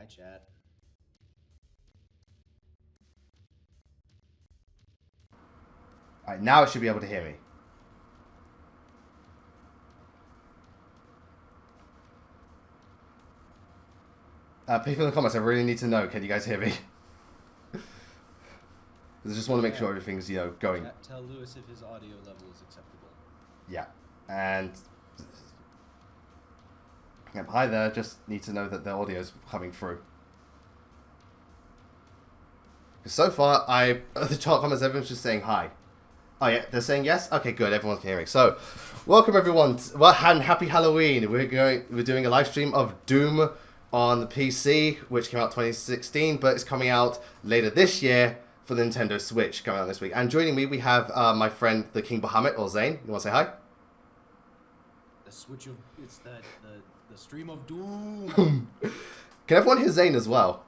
Hi, chat. Alright, now it should be able to hear me. People in the comments, I really need to know, can you guys hear me? I just want to make sure everything's, going. Tell Lewis if his audio level is acceptable. Yeah. And hi there, just need to know that the audio's coming through. So far, the chat comments, everyone's just saying hi. Oh yeah, they're saying yes? Okay, good, everyone can hear me. So, welcome everyone, and happy Halloween. We're doing a live stream of Doom on the PC, which came out 2016, but it's coming out later this year for the Nintendo Switch, coming out this week. And joining me, we have my friend, the King Bahamut, or Zane. You want to say hi? It's the stream of doom. Can everyone hear Zane as well?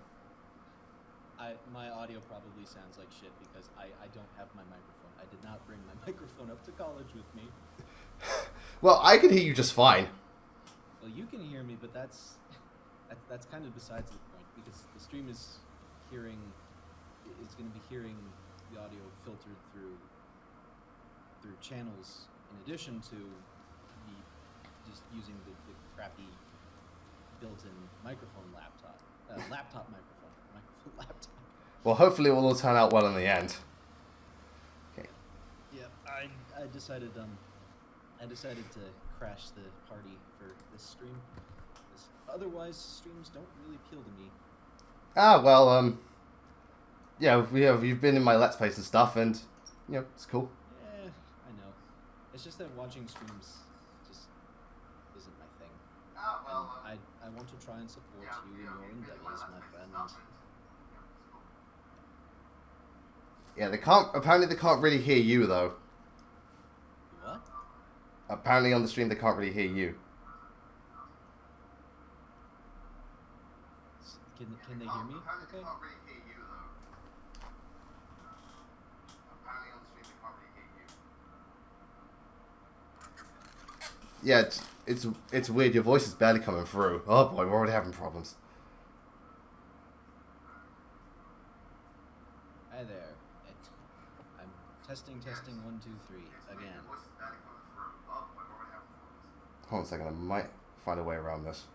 My audio probably sounds like shit because I don't have my microphone. I did not bring my microphone up to college with me. Well, I can hear you just fine. Well, you can hear me, but that's kind of besides the point because the stream is going to be hearing the audio filtered through channels in addition to just using the crappy built-in microphone laptop laptop. Well, hopefully it will all turn out well in the end. Okay. Yeah, I decided to crash the party for this stream. Otherwise, streams don't really appeal to me. Yeah, you've been in my Let's Plays and stuff, and it's cool. Yeah, I know. It's just that watching streams just isn't my thing. I want to try and support you in your endeavors, my friend. Yeah, apparently they can't really hear you, though. What? Apparently on the stream they can't really hear you. Can they hear me? Okay. Yeah, it's weird. Your voice is barely coming through. Oh boy, we're already having problems. Hi there. I'm testing 1 2 3 again. Hold on a second. I might find a way around this.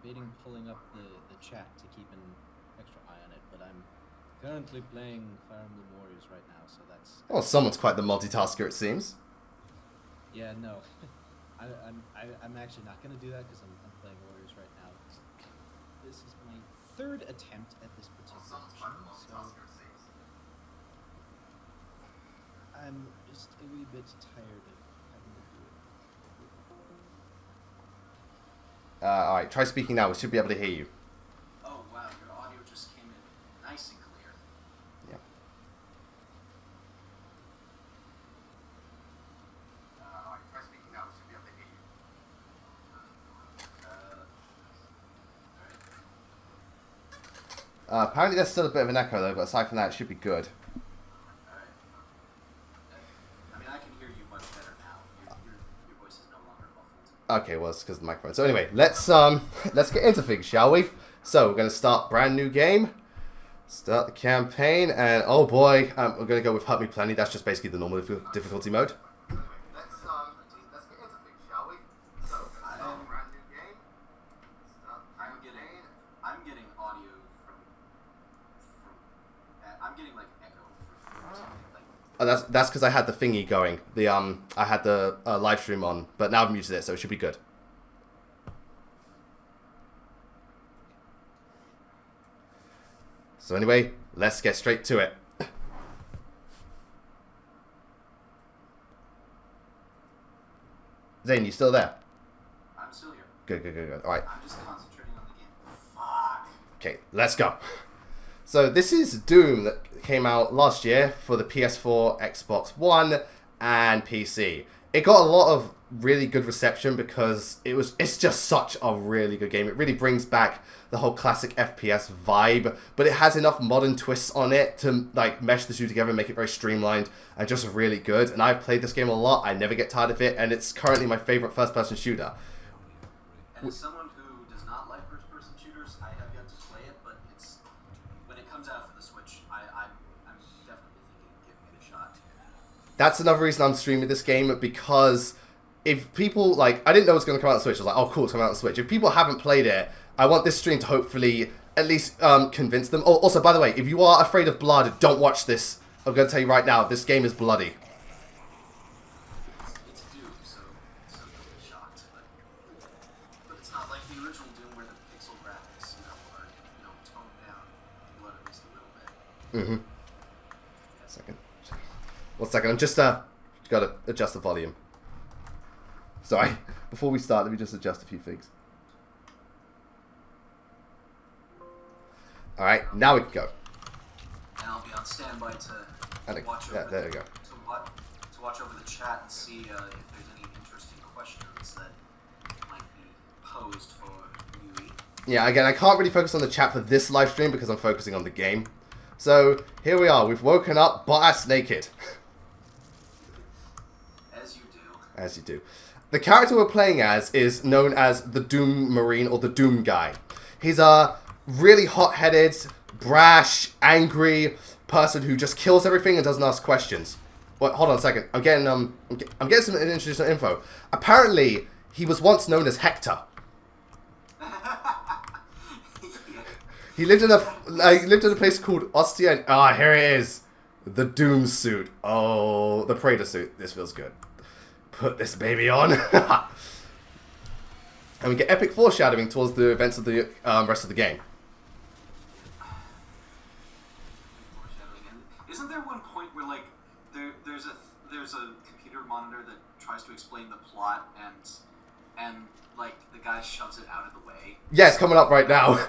Debating pulling up the chat to keep an extra eye on it, but I'm currently playing Fire Emblem Warriors right now, so that's... Oh, someone's quite the multitasker, it seems. Yeah, no. I'm actually not going to do that because I'm playing Warriors right now. This is my third attempt at this particular mission, so... I'm just a wee bit tired of having to do it. Alright, try speaking now. We should be able to hear you. Oh, wow, your audio just came in nice and clear. Yeah. Alright, try speaking now. We should be able to hear you. Apparently there's still a bit of an echo, though, but aside from that, it should be good. Okay, well, it's because of the microphone. So anyway, let's get into things, shall we? So we're gonna start brand new game, start the campaign, and oh boy, we're gonna go with Hurt Me Plenty. That's just basically the normal difficulty mode. Let's get into things, shall we? So brand new game. I'm getting audio from I'm getting like echo from something like. Oh, that's because I had the thingy going. I had the live stream on, but now I've muted it, so it should be good. So anyway, let's get straight to it. Zane, you still there? I'm still here. Good. All right. I'm just concentrating on the game. Fuck. Okay, let's go. So this is Doom that came out last year for the PS4, Xbox One, and PC. it got a lot of really good reception because it's just such a really good game. It really brings back the whole classic FPS vibe, but it has enough modern twists on it to like mesh the two together and make it very streamlined and just really good. And I've played this game a lot. I never get tired of it, and it's currently my favorite first-person shooter. And as someone who does not like first-person shooters, I have yet to play it, but it's when it comes out for the Switch, I'm definitely thinking of giving it a shot. That's another reason I'm streaming this game, because if people, like, I didn't know it was going to come out on Switch. I was like, oh, cool, it's coming out on Switch. If people haven't played it, I want this stream to hopefully at least convince them. Oh, also, by the way, if you are afraid of blood, don't watch this. I'm going to tell you right now, this game is bloody. It's Doom, so don't be shocked. But it's not like the original Doom where the pixel graphics, are, toned down. Blood at least a little bit. Second. 1 second, I'm just, got to adjust the volume. Sorry, before we start, let me just adjust a few things. Alright, now we can go. And I'll be on standby to watch over there we go. To watch over the chat and see if there's any interesting questions that might be posed for Yui. Yeah, again, I can't really focus on the chat for this live stream because I'm focusing on the game. So, here we are. We've woken up butt-ass naked. As you do. As you do. The character we're playing as is known as the Doom Marine or the Doom Guy. He's a really hot-headed, brash, angry person who just kills everything and doesn't ask questions. Wait, hold on a second. I'm getting some interesting info. Apparently, he was once known as Hector. He lived in a place called Ostia. Ah, here it is. The Doom suit. Oh, the Praetor suit. This feels good. Put this baby on. And we get epic foreshadowing towards the events of the rest of the game. Isn't there one point where like there's a computer monitor that tries to explain the plot and like the guy shoves it out of the way? Yeah, it's coming up right now.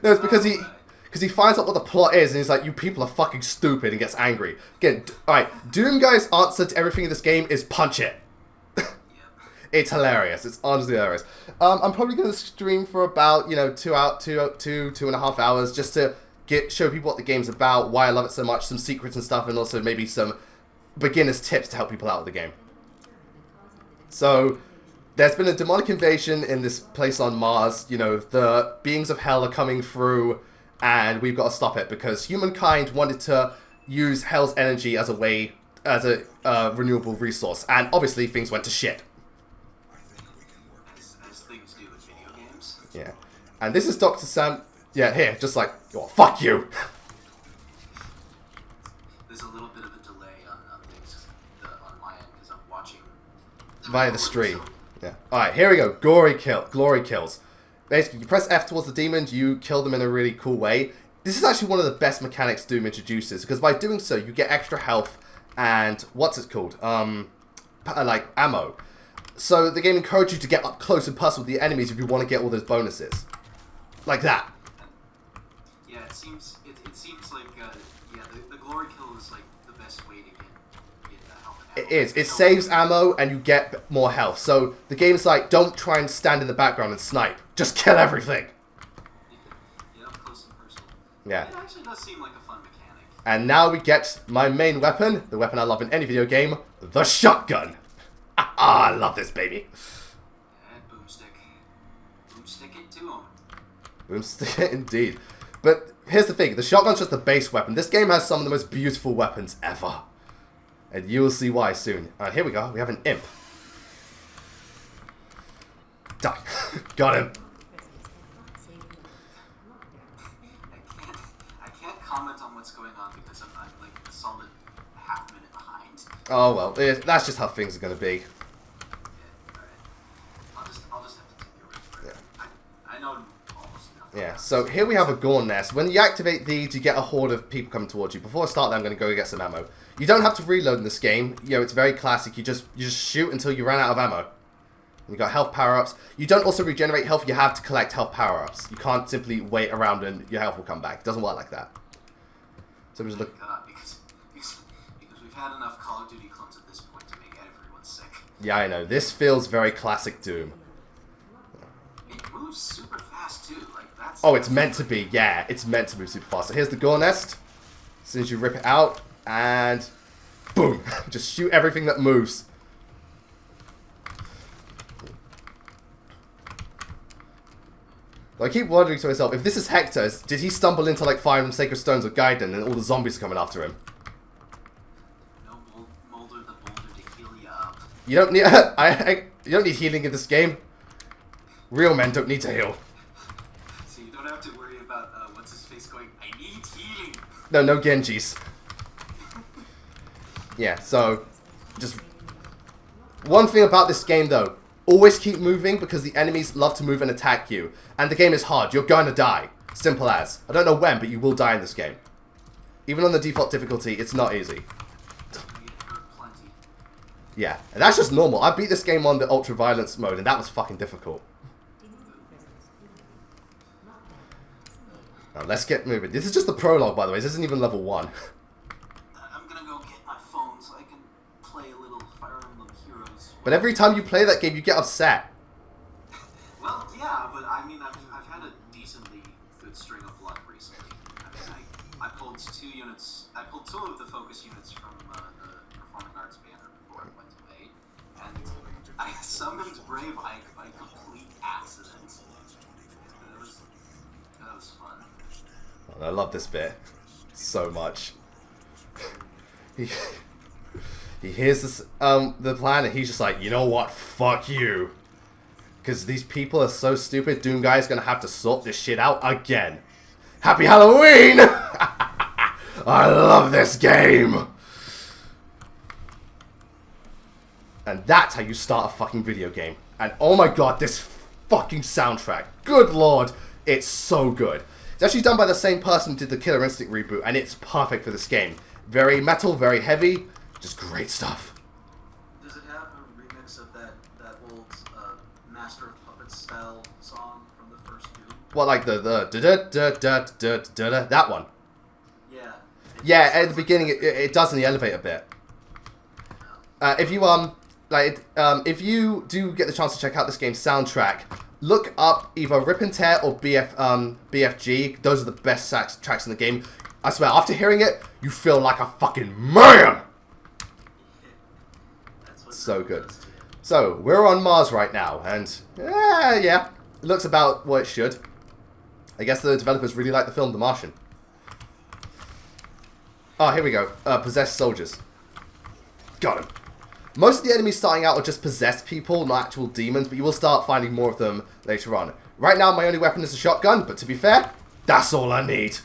No, it's because he finds out what the plot is and he's like, you people are fucking stupid, and gets angry. Again, alright, Doom Guy's answer to everything in this game is punch it. It's hilarious. It's honestly hilarious. I'm probably going to stream for about, 2.5 hours just to show people what the game's about, why I love it so much, some secrets and stuff, and also maybe some beginner's tips to help people out with the game. So, there's been a demonic invasion in this place on Mars. The beings of hell are coming through, and we've got to stop it because humankind wanted to use hell's energy as a renewable resource, and obviously things went to shit. As things do in video games. Yeah. And this is Dr. Sam. Yeah, here, just like, oh, fuck you. There's a little bit of a delay on things on my end because I'm watching Via the stream. Yeah. Alright, here we go. Glory kills. Basically, you press F towards the demons, you kill them in a really cool way. This is actually one of the best mechanics Doom introduces, because by doing so, you get extra health and, what's it called? Like, ammo. So the game encourages you to get up close and personal with the enemies if you want to get all those bonuses. Like that. Yeah, it seems like the glory kill is like the best way to get health and ammo. It is. It saves ammo and you get more health. So the game's like, don't try and stand in the background and snipe. Just kill everything. Yeah, up close and personal. Yeah. It actually does seem like a fun mechanic. And now we get my main weapon, the weapon I love in any video game, the shotgun. Ah, I love this baby. And boomstick. Boomstick it to him. Boomstick indeed. But here's the thing, the shotgun's just the base weapon. This game has some of the most beautiful weapons ever. And you will see why soon. Alright, here we go. We have an imp. Die. Got him. I can't comment on what's going on because I'm like a solid half minute behind. Oh well, that's just how things are going to be. Yeah, alright. I'll just have to take your word for it. Yeah. I know almost nothing. Yeah, so here we have a Gorn nest. When you activate these, you get a horde of people coming towards you. Before I start that, I'm going to go get some ammo. You don't have to reload in this game. It's very classic. You just shoot until you run out of ammo. You got health power-ups. You don't also regenerate health. You have to collect health power-ups. You can't simply wait around and your health will come back. It doesn't work like that. So just look. God, because we've had enough Call of Duty clones at this point to make everyone sick. Yeah, I know. This feels very classic Doom. It moves super fast too. Like that's. Oh, it's meant to be. Yeah, it's meant to move super fast. So here's the gore nest. As soon as you rip it out, and boom, just shoot everything that moves. I keep wondering to myself, if this is Hector, did he stumble into like Fire and Sacred Stones or Gaiden and all the zombies are coming after him? No Molder the Boulder to heal you up. You don't need you don't need healing in this game. Real men don't need to heal. So you don't have to worry about what's his face going, I need healing. No Genjis. Yeah, so just one thing about this game though. Always keep moving because the enemies love to move and attack you. And the game is hard. You're going to die. Simple as. I don't know when, but you will die in this game. Even on the default difficulty, it's not easy. Yeah, and that's just normal. I beat this game on the ultra violence mode, and that was fucking difficult. Now, let's get moving. This is just the prologue, by the way. This isn't even level 1. I'm gonna go get my phone so I can play a little Fire Emblem Heroes. But every time you play that game, you get upset. Well, yeah, but I mean, I've had a decently good string of luck recently. I mean, I pulled 2 units. I pulled 2 of the focus units from the Performing Arts banner before it went away, and I summoned Brave Ike by complete accident. That was fun. Oh, I love this bit so much. He hears this, the plan, and he's just like, you know what, fuck you. Because these people are so stupid, Doom Guy's gonna have to sort this shit out again. Happy Halloween! I love this game! And that's how you start a fucking video game. And oh my god, this fucking soundtrack. Good lord, it's so good. It's actually done by the same person who did the Killer Instinct reboot, and it's perfect for this game. Very metal, very heavy, just great stuff. Does it have a remix of that old Master of Puppets style song from the first Doom? What, like the da-da-da-da-da-da-da, that one? Yeah. Yeah, at the beginning it does in the elevator bit. If you you do get the chance to check out this game's soundtrack, look up either Rip and Tear or BFG. Those are the best tracks in the game. I swear, after hearing it, you feel like a fucking man! So good. So, we're on Mars right now, and yeah, it looks about what it should. I guess the developers really like the film The Martian. Oh, here we go. Possessed soldiers. Got him. Most of the enemies starting out are just possessed people, not actual demons, but you will start finding more of them later on. Right now, my only weapon is a shotgun, but to be fair, that's all I need.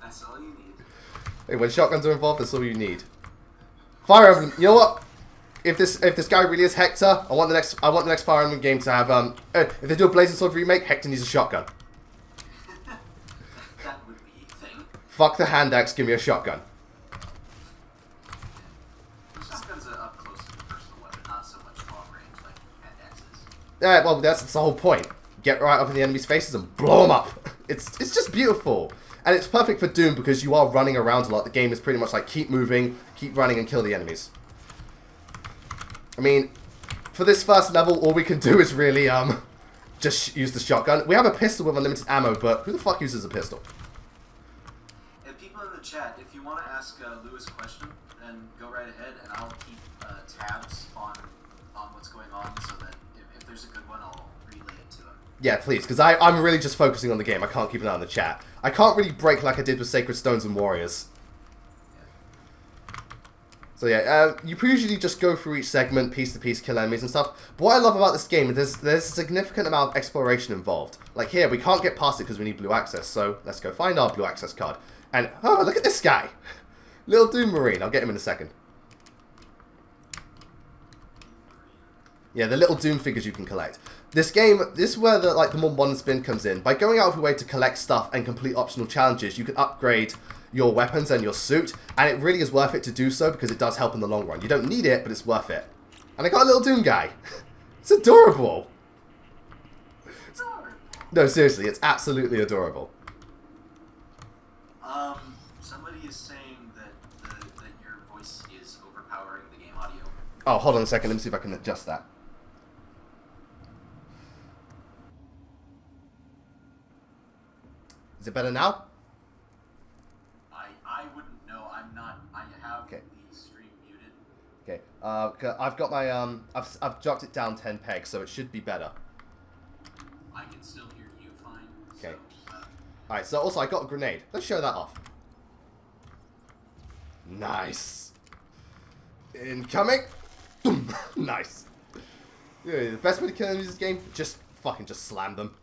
That's all you need. Hey, when shotguns are involved, that's all you need. Fire Emblem, you know what? If this guy really is Hector, I want the next Fire Emblem game to have if they do a Blazing Sword remake, Hector needs a shotgun. That would be a thing. Fuck the hand axe, give me a shotgun. Shotgun's an up close and personal weapon, not so much long range like hand axes. Yeah, well, that's the whole point. Get right up in the enemy's faces and blow them up. It's just beautiful. And it's perfect for Doom because you are running around a lot. The game is pretty much like keep moving, keep running, and kill the enemies. I mean, for this first level, all we can do is really just use the shotgun. We have a pistol with unlimited ammo, but who the fuck uses a pistol? And people in the chat, if you want to ask Lewis a question, then go right ahead, and I'll keep tabs on what's going on, so that if there's a good one, I'll relay it to him. Yeah, please, because I'm really just focusing on the game. I can't keep an eye on the chat. I can't really break like I did with Sacred Stones and Warriors. So yeah, you usually just go through each segment, piece to piece, kill enemies and stuff. But what I love about this game is there's a significant amount of exploration involved. Like here, we can't get past it because we need blue access, so let's go find our blue access card. And, oh, look at this guy! Little Doom Marine, I'll get him in a second. Yeah, the little Doom figures you can collect. This is where the more modern spin comes in. By going out of your way to collect stuff and complete optional challenges, you can upgrade your weapons and your suit, and it really is worth it to do so because it does help in the long run. You don't need it, but it's worth it. And I got a little Doom guy. It's adorable. No, seriously, it's absolutely adorable. Somebody is saying that your voice is overpowering the game audio. Oh, hold on a second. Let me see if I can adjust that. Is it better now? I wouldn't know. I'm not. I have Okay. the stream muted. Okay. I've got my I've dropped it down 10 pegs, so it should be better. I can still hear you fine. Okay. So, Alright, so also I got a grenade. Let's show that off. Nice. Incoming. Boom. Nice. Yeah, the best way to kill enemies in this game, just slam them.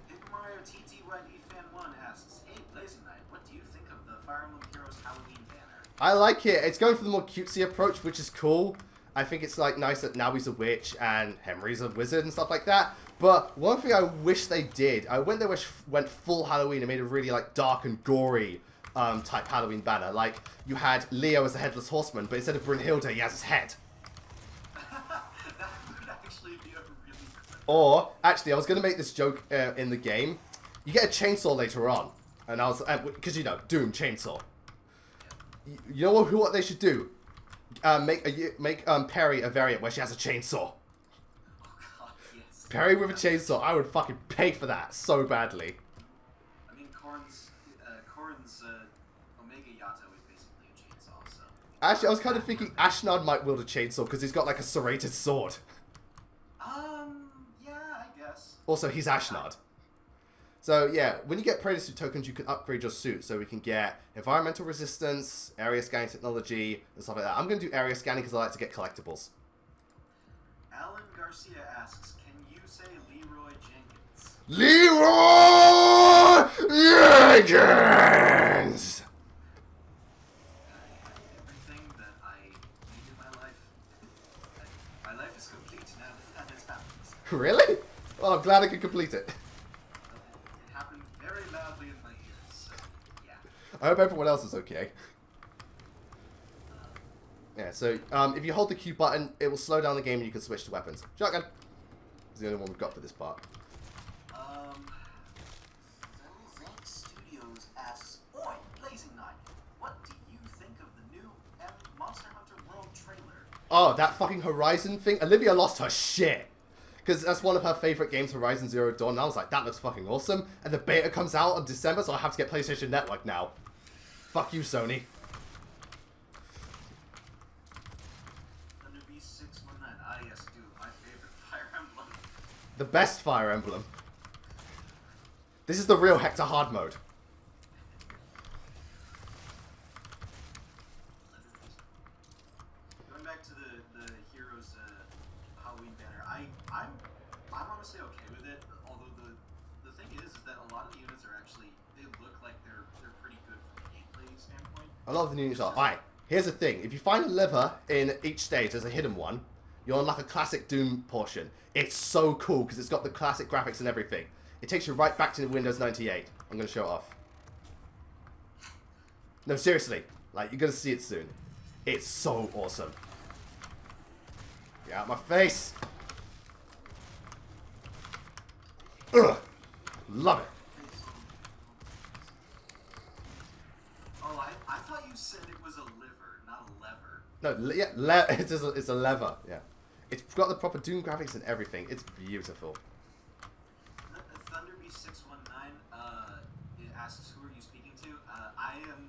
Paper Mario TTYD Fan 1 asks, "Hey, Blazing Knight, what do you think of the Fire Emblem Heroes Halloween banner?" I like it. It's going for the more cutesy approach, which is cool. I think it's like nice that Naoi's a witch and Henry's a wizard and stuff like that. But one thing I wish they did, I went full Halloween and made a really like dark and gory type Halloween banner. Like you had Leo as a headless horseman, but instead of Brunhilde, he has his head. That would actually be a really good... Or actually, I was gonna make this joke in the game. You get a chainsaw later on, and I was because you know Doom chainsaw. You know what they should do? Make Perry a variant where she has a chainsaw. Oh god, yes. Perry with a chainsaw. I would fucking pay for that so badly. I mean, Korn's Omega Yato is basically a chainsaw, so... Actually, I was kind of thinking Ashnard might wield a chainsaw because he's got like a serrated sword. Yeah, I guess. Also, he's Ashnard. So yeah, when you get Predator Suit tokens, you can upgrade your suit. So we can get environmental resistance, area scanning technology, and stuff like that. I'm going to do area scanning because I like to get collectibles. Alan Garcia asks, "Can you say Leroy Jenkins?" Leroy Jenkins! Everything that I need in my life. My life is complete now that has happened. Really? Well, I'm glad I could complete it. It happened very loudly in my ears, so yeah. I hope everyone else is okay. Yeah, so if you hold the Q button, it will slow down the game and you can switch to weapons. Shotgun is the only one we've got for this part. Zenk Studios asks, "Oi, Blazing Knight, what do you think of the new Monster Hunter World trailer?" Oh, that fucking Horizon thing. Olivia lost her shit. Because that's one of her favorite games, Horizon Zero Dawn. And I was like, that looks fucking awesome. And the beta comes out in December, so I have to get PlayStation Network now. Fuck you, Sony. Thunder Beast 619. Ah, yes, dude, my favorite Fire Emblem. The best Fire Emblem. This is the real Hector Hard mode. Going back to the Heroes Halloween banner, I'm honestly okay with it. Although the thing is that a lot of the units are actually, they look like they're pretty good from a gameplay standpoint. A lot of the new units are. Alright, here's the thing. If you find a lever in each stage, there's a hidden one. You're on like a classic Doom portion. It's so cool because it's got the classic graphics and everything. It takes you right back to Windows 98. I'm going to show it off. No, seriously. Like, you're going to see it soon. It's so awesome. Get out my face. Ugh. Love it. Oh, I thought you said it was a liver, not a lever. No, yeah, it's a lever. Yeah. It's got the proper Doom graphics and everything. It's beautiful. Thunder Beast 619 it asks, "Who are you speaking to?" I am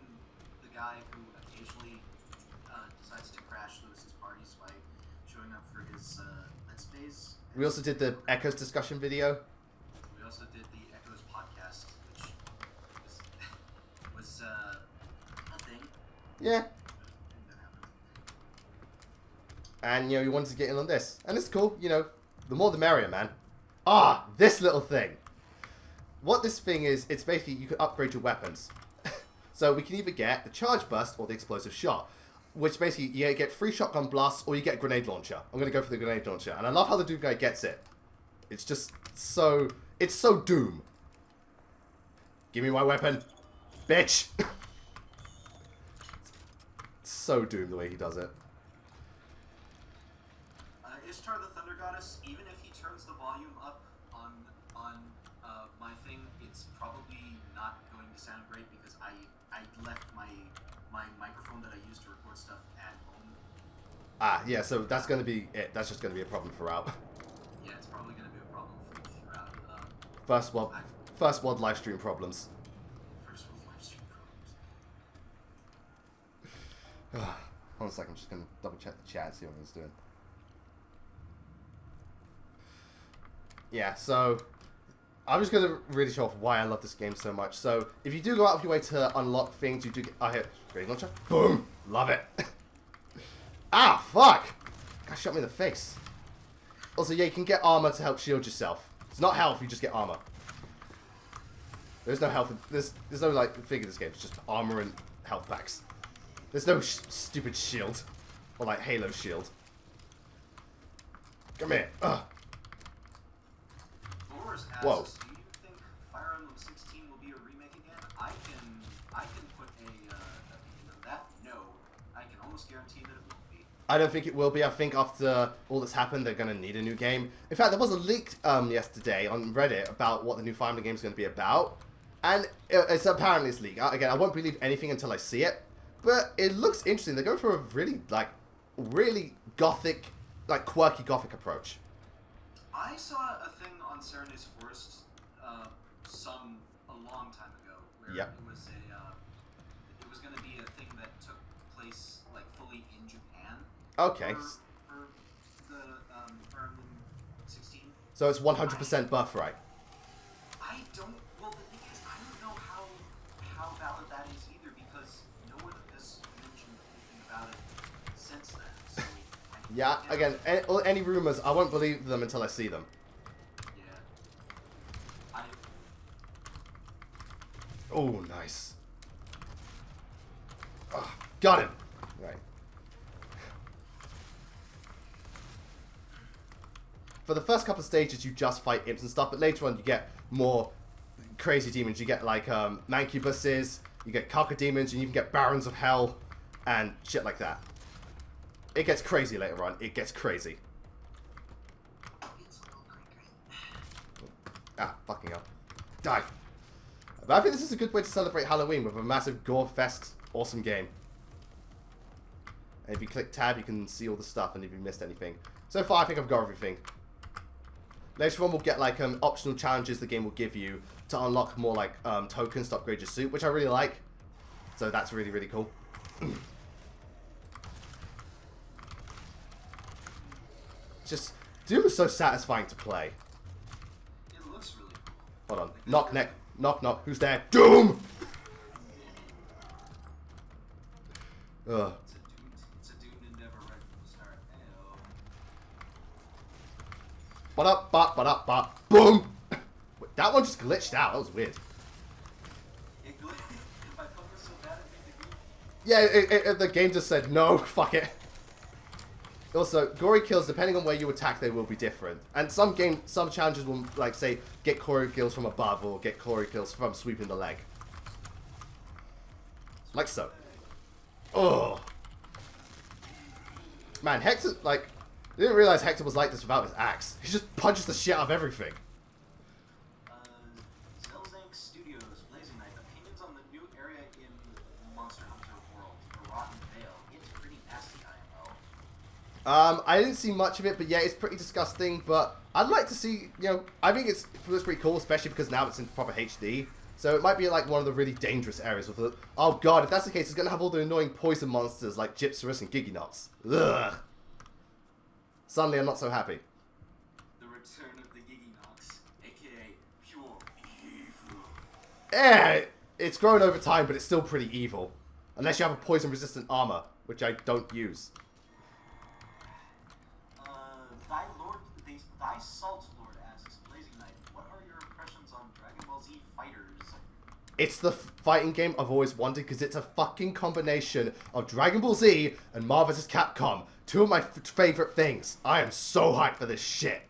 the guy who occasionally decides to crash Lewis's parties by showing up for his Let's Plays. We also did the Echoes discussion video. We also did the Echoes podcast, which was a thing. Yeah. That happened. And, you know, you wanted to get in on this. And it's cool, you know, the more the merrier, man. Ah, this little thing. What this thing is, it's basically you can upgrade your weapons. So we can either get the charge burst or the explosive shot. Which basically, you get 3 shotgun blasts or you get a grenade launcher. I'm going to go for the grenade launcher. And I love how the Doom guy gets it. It's just so... It's so Doom. Give me my weapon. Bitch! It's so Doom the way he does it. Ishtar the Thunder Goddess, even if he turns the volume up on my thing, it's probably not going to sound great because I left my my microphone that I use to record stuff at home. Ah, yeah. So that's gonna be it. That's just gonna be a problem throughout. Yeah, it's probably gonna be a problem throughout. First world live stream problems. First world live stream problems. Hold on a second. I'm just gonna double check the chat and see what it's doing. Yeah. So I'm just gonna really show off why I love this game so much. So if you do go out of your way to unlock things, you do get. I hit grenade launcher. Boom. Love it. Ah, fuck! Guy shot me in the face. Also, yeah, you can get armor to help shield yourself. It's not health, you just get armor. There's no health. There's no, like, thing in this game. It's just armor and health packs. There's no stupid shield. Or, like, Halo shield. Come here. Ugh. Boris asks, Whoa. do you think Fire Emblem 16 will be a remake again? I can put a opinion on that. No. I can almost guarantee that it will be. I don't think it will be. I think after all that's happened, they're going to need a new game. In fact, there was a leak yesterday on Reddit about what the new Fire Emblem game is going to be about. And it's apparently it's leaked. Again, I won't believe anything until I see it. But it looks interesting. They're going for a really, really gothic, quirky gothic approach. I saw a thing on Serena's Forest a long time ago where Yep. it was going to be a thing that took place fully in Japan. Okay. For the Fire Emblem 16. So it's 100% birthright. I don't. Well, the thing is, I don't know how valid that is either because no one has mentioned anything about it since then. So Yeah, again, any rumors, I won't believe them until I see them. Yeah. Oh, nice. Oh, got him. Right. For the first couple of stages, you just fight imps and stuff, but later on you get more crazy demons. You get mancubuses, you get cacodemons, and you even get barons of hell and shit like that. It gets crazy later on. It gets crazy. It's a little cray-cray. Ah, fucking hell. Die. But I think this is a good way to celebrate Halloween with a massive gore fest, awesome game. And if you click tab, you can see all the stuff and if you missed anything. So far, I think I've got everything. Later on, we'll get optional challenges the game will give you to unlock more tokens to upgrade your suit, which I really like. So that's really, really cool. Just, Doom is so satisfying to play. It looks really cool. Hold on. Knock, neck. Knock, knock. Who's there? Doom! Ugh. It's a doomed endeavor right from the start. Ayo. Ba-da, ba-da, ba. Boom! Wait, that one just glitched out. That was weird. It glitched. My phone was so bad it made the glitch. Yeah, the game just said, no, fuck it. Also, gory kills, depending on where you attack, they will be different. And some challenges will, say, get gory kills from above, or get gory kills from sweeping the leg. Like so. Oh. Man, Hector, I didn't realize Hector was like this without his axe. He just punches the shit out of everything. Zelzank Studios, Blazing Knight, opinions on the new area in Monster Hunter World, the Rotten Vale. It's pretty nasty, IMO. I didn't see much of it, but yeah, it's pretty disgusting, but I'd like to see, I think it looks pretty cool, especially because now it's in proper HD. So it might be one of the really dangerous areas with it. Oh god, if that's the case, it's going to have all the annoying poison monsters like Gypsarus and Giginox. Ugh. Suddenly I'm not so happy. The return of the Giginox, aka pure evil. Eh, it's grown over time, but it's still pretty evil. Unless you have a poison-resistant armor, which I don't use. Thy Salt Lord asks, Blazing Knight, what are your impressions on Dragon Ball Z Fighters? It's the fighting game I've always wanted because it's a fucking combination of Dragon Ball Z and Marvel vs. Capcom. Two of my favorite things. I am so hyped for this shit.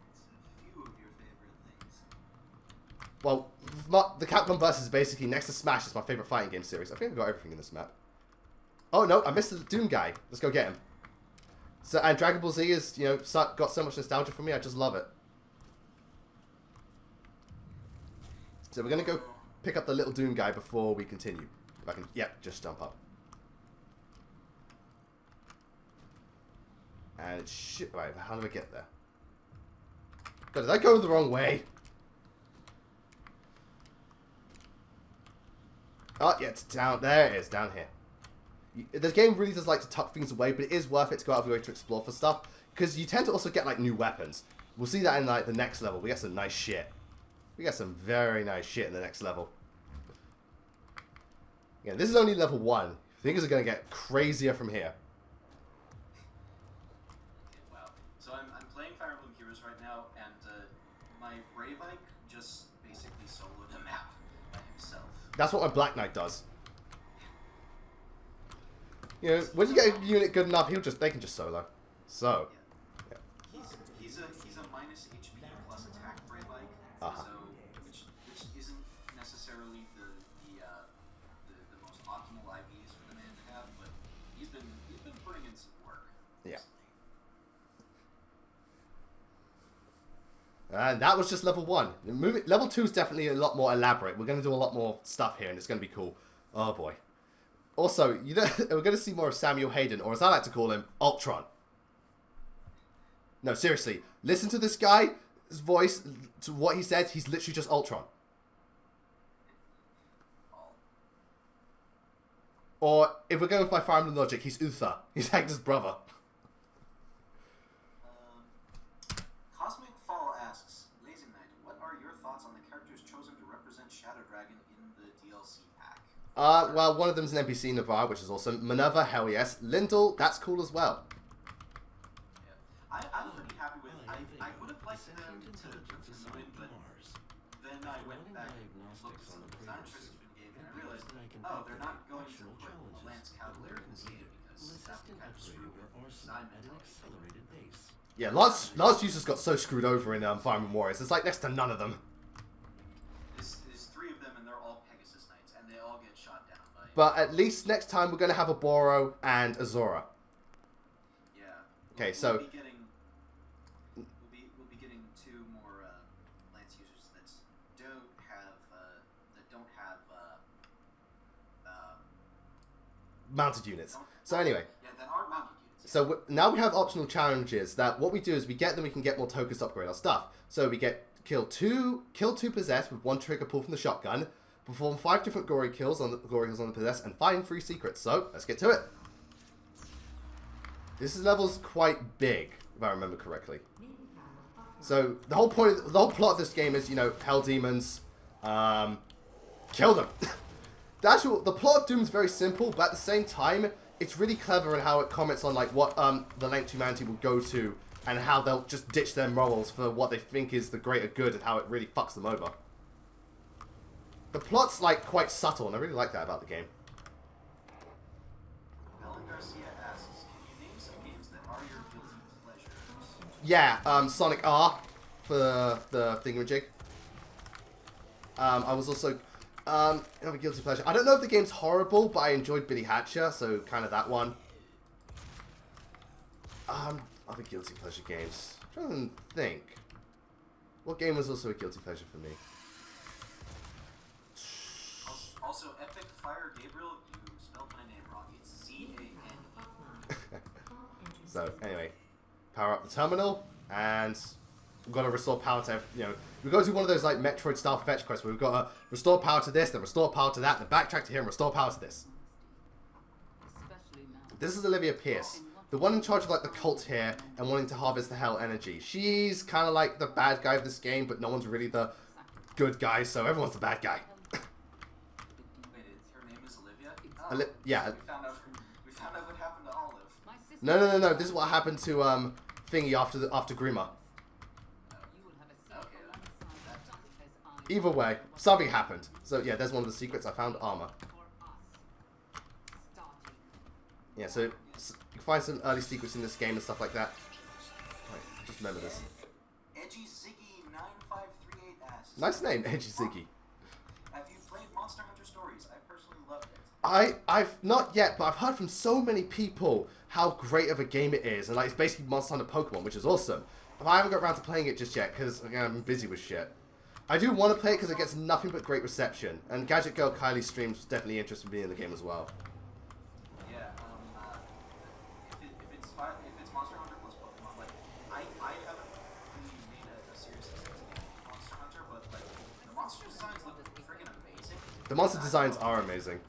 It's a few of your favorite things. Well, the Capcom vs. is basically next to Smash. It's my favorite fighting game series. I think I've got everything in this map. Oh no, I missed the Doom guy. Let's go get him. So, and Dragon Ball Z is, got so much nostalgia for me. I just love it. So we're gonna go pick up the little Doom guy before we continue. If I can, yep, just jump up. And it should, right, how do I get there? God, did I go the wrong way? Oh, yeah, it's down, there it is, down here. The game really does like to tuck things away, but it is worth it to go out of your way to explore for stuff, because you tend to also get, like, new weapons. We'll see that in, like, the next level. We get some nice shit. We get some very nice shit in the next level. Yeah, this is only level 1. Things are going to get crazier from here. Okay, wow. So I'm playing Fire Emblem Heroes right now, and my Ray Bike just basically soloed a map by himself. That's what my Black Knight does. You know, when you get a unit good enough, they can just solo. So, yeah. He's a minus HP plus attack Ray Bike, uh-huh. so which isn't necessarily the most optimal IVs for the man to have, but he's been putting in some work. Yeah. And that was just level 1. Level 2 is definitely a lot more elaborate. We're going to do a lot more stuff here, and it's going to be cool. Oh boy. Also, you know, we're going to see more of Samuel Hayden, or as I like to call him, Ultron. No, seriously. Listen to this guy's voice, to what he says. He's literally just Ultron. Or, if we're going with my Fire Emblem logic, he's Uther. He's Hector's brother. Cosmic Fall asks, BLAZINKNIGHT, what are your thoughts on the characters chosen to represent Shadow Dragon in the DLC pack? Well, one of them's an NPC, Navarre, which is awesome. Minerva, hell yes. Lindell, that's cool as well. Yeah. I'm pretty happy with I would have liked them to join, but then I went back and looked at some of the design choices in the game, and I realized, oh, they're not going to put a Lance Cavalier in the game, because that would kind of screw with design mentality. Yeah, Lance users got so screwed over in Fire Emblem Warriors. It's like next to none of them. There's 3 of them, and they're all Pegasus Knights, and they all get shot down by... But at least next time we're going to have a Boro and a Zora. Yeah. Okay, so... We'll be getting 2 more Lance users that don't have mounted units. So anyway. Yeah, that are mounted units. So now we have optional challenges that what we do is we get them, we can get more tokens to upgrade our stuff. So we get kill two possessed with 1 trigger pull from the shotgun, perform 5 different gory kills on the possessed, and find 3 secrets. So let's get to it. This level's quite big, if I remember correctly. So the whole plot of this game is, you know, hell demons, kill them. The plot of Doom is very simple, but at the same time, it's really clever in how it comments on like what the length humanity will go to, and how they'll just ditch their morals for what they think is the greater good, and how it really fucks them over. The plot's like quite subtle, and I really like that about the game. Alan Garcia asks, can you name some games that are your guilty pleasures? Yeah, Sonic R for the thingamajig. I was also another guilty pleasure. I don't know if the game's horrible, but I enjoyed Billy Hatcher, so kind of that one. Other guilty pleasure games. I'm trying to think. What game was also a guilty pleasure for me? Also, Epic Fire Gabriel, you spelled my name wrong. It's Z-A-N-E. So anyway, power up the terminal, and we've got to restore power to, you know, we've got to do one of those like Metroid style fetch quests where we've got to restore power to this, then restore power to that, then backtrack to here and restore power to this. This is Olivia Pierce, the one in charge of like the cult here and wanting to harvest the hell energy. She's kind of like the bad guy of this game, but no one's really the good guy, so everyone's the bad guy. Wait, her name is Olivia? Oh, yeah. We found out what happened to Olive. No. This is what happened to Thingy after Grima. Either way, something happened. So yeah, there's one of the secrets. I found armor. Yeah, so you can find some early secrets in this game and stuff like that. Right, just remember this. Edgy Ziggy 9538 asks, Nice name, Edgy Ziggy. have you played Monster Hunter Stories? I personally loved it. I've not yet, but I've heard from so many people how great of a game it is, and like it's basically Monster Hunter Pokemon, which is awesome. But I haven't got around to playing it just yet because again I'm busy with shit. I do want to play it because it gets nothing but great reception. And Gadget Girl Kylie streams definitely interested me in the game as well. Yeah, if it's Monster Hunter plus Pokemon, like I haven't really made a serious attempt to get Monster Hunter, but like the monster designs look freaking amazing. The monster designs are amazing.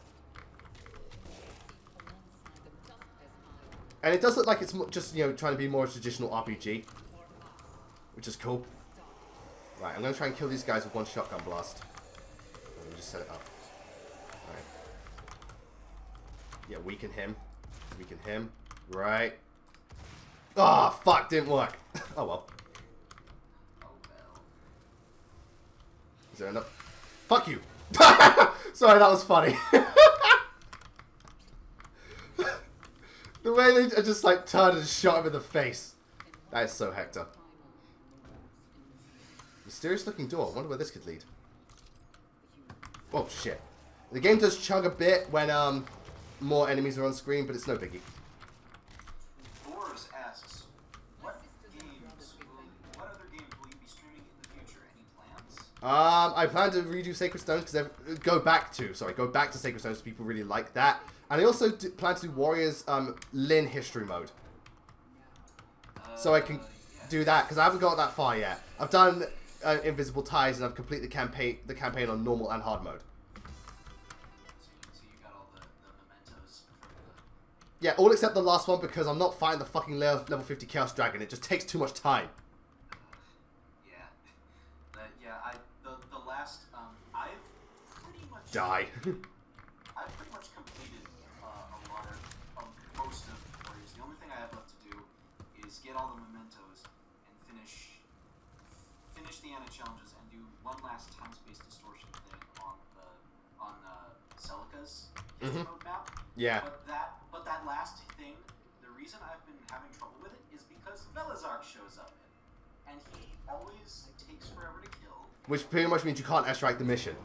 And it does look like it's just, you know, trying to be more traditional RPG. Which is cool. Right, I'm going to try and kill these guys with one shotgun blast. Let me just set it up. Alright. Yeah, weaken him. Weaken him. Right. Ah, oh, fuck, didn't work. Oh well. Is there enough? Fuck you! Sorry, that was funny. The way they just like turned and shot him in the face. That is so Hector. Mysterious looking door. I wonder where this could lead. Oh shit. The game does chug a bit when more enemies are on screen, but it's no biggie. Boris asks, what other games will you be streaming in the future? Any plans? I plan to redo Sacred Stones because go back to Sacred Stones. People really like that, and I also plan to do Warriors Lin history mode, so I can do that because I haven't got that far yet. I've done Invisible Ties and I've completed the campaign on normal and hard mode. So you got all the mementos for the... Yeah, all except the last one because I'm not fighting the fucking level 50 Chaos Dragon. It just takes too much time. The last, I've pretty much... Die. I've pretty much completed a lot of most of Warriors. The only thing I have left to do is get all the mementos and finish the Ana challenges and do one last time-space distortion thing on Celica's mode map. Yeah. But that last thing, the reason I've been having trouble with it is because Velazark shows up in, and he always takes forever to kill. Which pretty much means you can't S-rank the mission.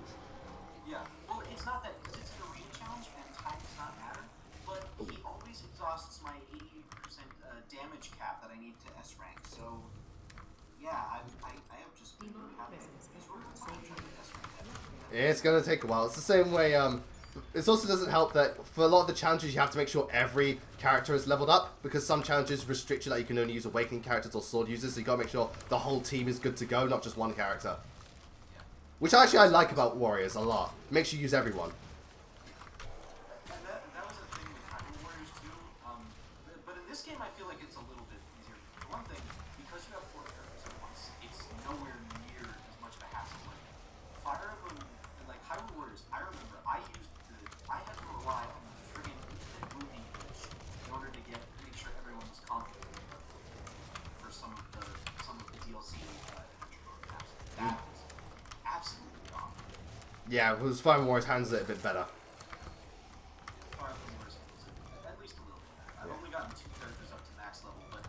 Yeah, well, it's not that, because it's an arena challenge and time does not matter, but he always exhausts my 80% damage cap that I need to S-rank, so, yeah, I have just been having a sort of time trying to S-rank that. It's gonna take a while. It's the same way, it also doesn't help that for a lot of the challenges you have to make sure every character is leveled up, because some challenges restrict you that you can only use awakening characters or sword users, so you gotta make sure the whole team is good to go, not just one character. Which actually I like about Warriors a lot. It makes you use everyone. And that was a thing with Hyrule Warriors too. But in this game I feel like it's a little bit easier. For one thing, because you have 4 characters at once, it's nowhere near as much of a hassle. Like Fire Emblem, like Hyrule Warriors, I remember I had to rely on the friggin' infinite moving glitch in order to make sure everyone was confident for some of the DLC adventure mode maps. That was absolutely wrong. Yeah, it was Fire Warriors handles it a bit better. Fire Emblem Warriors at least a little bit better. I've only gotten 2 characters up to max level, but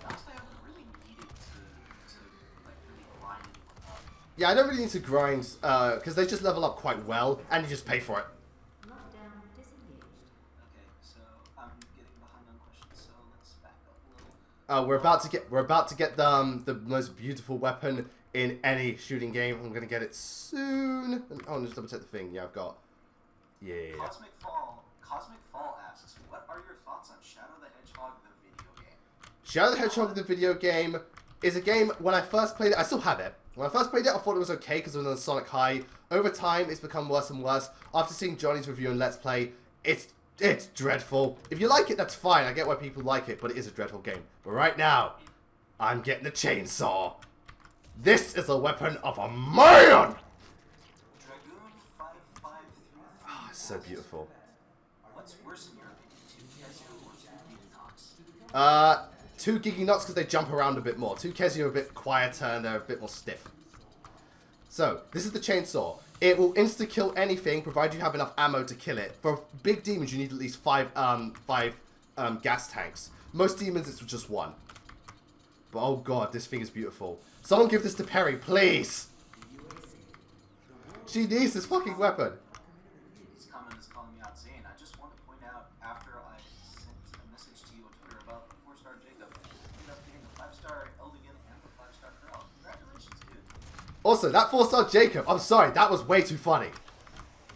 honestly I haven't really needed to like really grind anyone up. Yeah, I don't really need to grind, because they just level up quite well, and you just pay for it. Lockdown disengaged. Okay, so I'm getting behind on questions, so let's back up a little. We're about to get the most beautiful weapon in any shooting game. I'm gonna get it soon. Oh, just double check the thing. Yeah, I've got. Yeah. Cosmic Fall asks, what are your thoughts on Shadow the Hedgehog the video game? Shadow the Hedgehog the video game is a game. When I first played it, I still have it. When I first played it, I thought it was okay because it was on a Sonic High. Over time, it's become worse and worse. After seeing Johnny's review and Let's Play, it's dreadful. If you like it, that's fine. I get why people like it, but it is a dreadful game. But right now, I'm getting a chainsaw. This is a weapon of a man! Dragoon 553. Oh, it's so beautiful. What's worse in your opinion, 2 Kezio or 2 Giggy Knots? 2 Giggy Knots because they jump around a bit more. 2 Kezio are a bit quieter and they're a bit more stiff. So, this is the chainsaw. It will insta-kill anything, provided you have enough ammo to kill it. For big demons, you need at least 5 gas tanks. Most demons, it's just 1. But oh god, this thing is beautiful. Someone give this to Perry, please! She needs this fucking weapon. This comment is calling me out Zane. I just want to point out, after I sent a message to you on Twitter about the 4-star Jacob, you ended up getting the 5-star Eldigan and the 5-star Corral. Congratulations, dude. Also, that 4-star Jacob, I'm sorry, that was way too funny.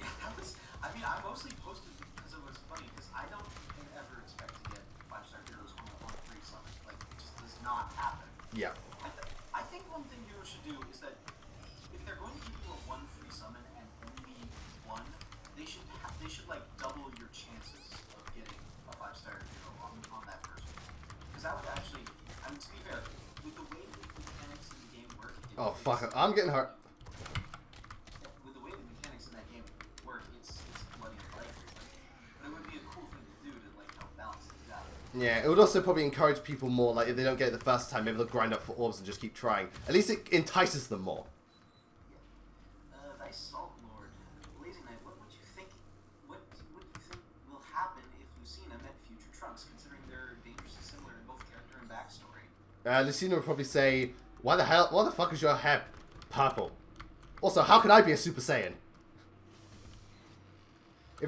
Yeah, that was. I mean, I mostly posted because it was funny because I don't ever expect to get 5-star heroes on a free summon. Like, it just does not happen. Yeah. I think one thing heroes should do is that if they're going to give you a 1 free summon and only 1, they should like double your chances of getting a 5-star hero on that first one. Because that would actually, I mean, to be fair, with the way the mechanics in the game work. Oh fuck! I'm getting hurt. With the way the mechanics in that game work, it's bloody unlikely. But it would be a cool thing to do to like help balance things out. Yeah, it would also probably encourage people more, like if they don't get it the first time, maybe they'll grind up for orbs and just keep trying. At least it entices them more. Thy Salt Lord, Blazing Knight, what would you think? What would you think will happen if Lucina met future Trunks, considering they're dangerously similar in both character and backstory? Lucina would probably say, why the fuck is your hair purple? Also, how can I be a Super Saiyan?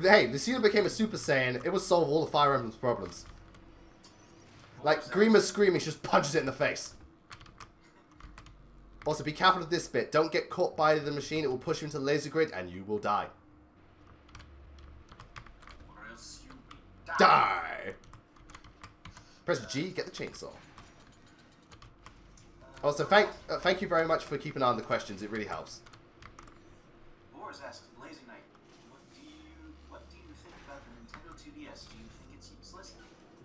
Hey, Lucina became a Super Saiyan, it would solve all the Fire Emblem's problems. Like, Grima's screaming, she just punches it in the face. Also, be careful of this bit. Don't get caught by the machine, it will push you into the laser grid, and you will die. Or else you Die! Press G, get the chainsaw. Also, thank you very much for keeping an eye on the questions, it really helps. Boris asks, Blazing Knight, what do you think about the Nintendo 2DS? Do you think it's useless?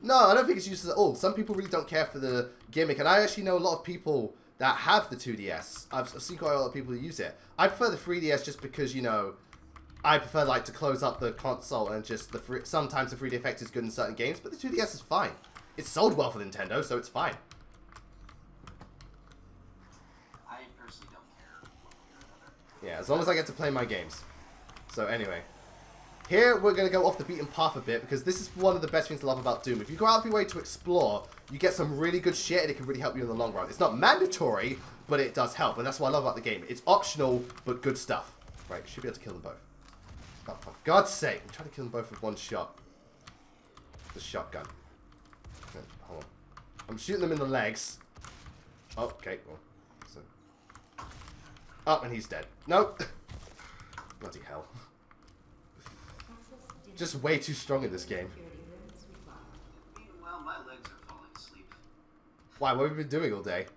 No, I don't think it's useless at all. Some people really don't care for the gimmick, and I actually know a lot of people that have the 2DS. I've seen quite a lot of people who use it. I prefer the 3DS just because, you know, I prefer like to close up the console and just sometimes the 3D effect is good in certain games, but the 2DS is fine. It's sold well for Nintendo, so it's fine. I personally don't care one way or another. Yeah, as long as I get to play my games. So anyway. Here, we're going to go off the beaten path a bit, because this is one of the best things to love about Doom. If you go out of your way to explore, you get some really good shit, and it can really help you in the long run. It's not mandatory, but it does help, and that's what I love about the game. It's optional, but good stuff. Right, should be able to kill them both. Oh, for God's sake, I'm trying to kill them both with one shot. The shotgun. Okay, hold on. I'm shooting them in the legs. Oh, okay, well, so... Oh, and he's dead. Nope. Bloody hell. Just way too strong in this game. Meanwhile, my legs are falling asleep. Why? What have you been doing all day?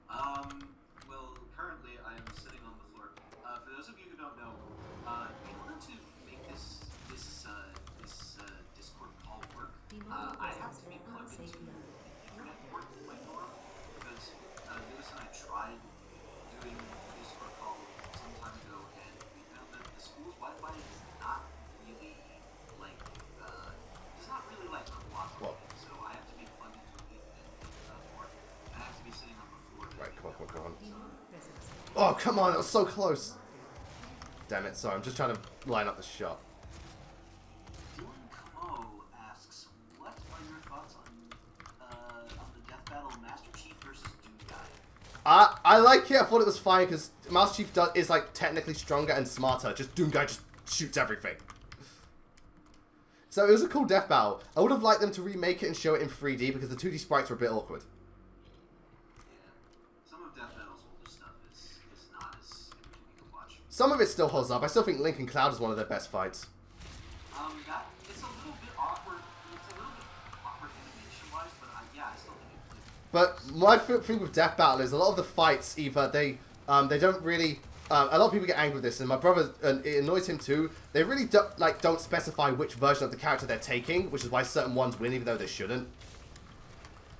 Well, currently I am sitting on the floor. For those of you who don't know, in order to make this Discord call work, I have to be plugged into the internet port in my dorm, because Lewis and I tried doing a Discord call some time ago, and we found that the school's Wi-Fi is not really cooperate. What? So I have to be plugged into a port, and I have to be sitting on the floor. Right, come on. Oh, come on, that was so close. Damn it, sorry, I'm just trying to line up the shot. Dylan Camo asks, what are your thoughts on the death battle Master Chief versus Dude Guy? I like it, I thought it was fine, because Master Chief is like technically stronger and smarter, just Doom Guy just shoots everything. So it was a cool death battle. I would have liked them to remake it and show it in 3D, because the 2D sprites were a bit awkward. Some of Death Battle's older stuff is not as entertaining to watch. Some of it still holds up. I still think Link and Cloud is one of their best fights. It's a little bit awkward. It's a little bit awkward animation-wise, but yeah, I still think it's good. But my thing with Death Battle is a lot of the fights, either they don't really... a lot of people get angry with this, and my brother, it annoys him too. They really don't specify which version of the character they're taking, which is why certain ones win, even though they shouldn't.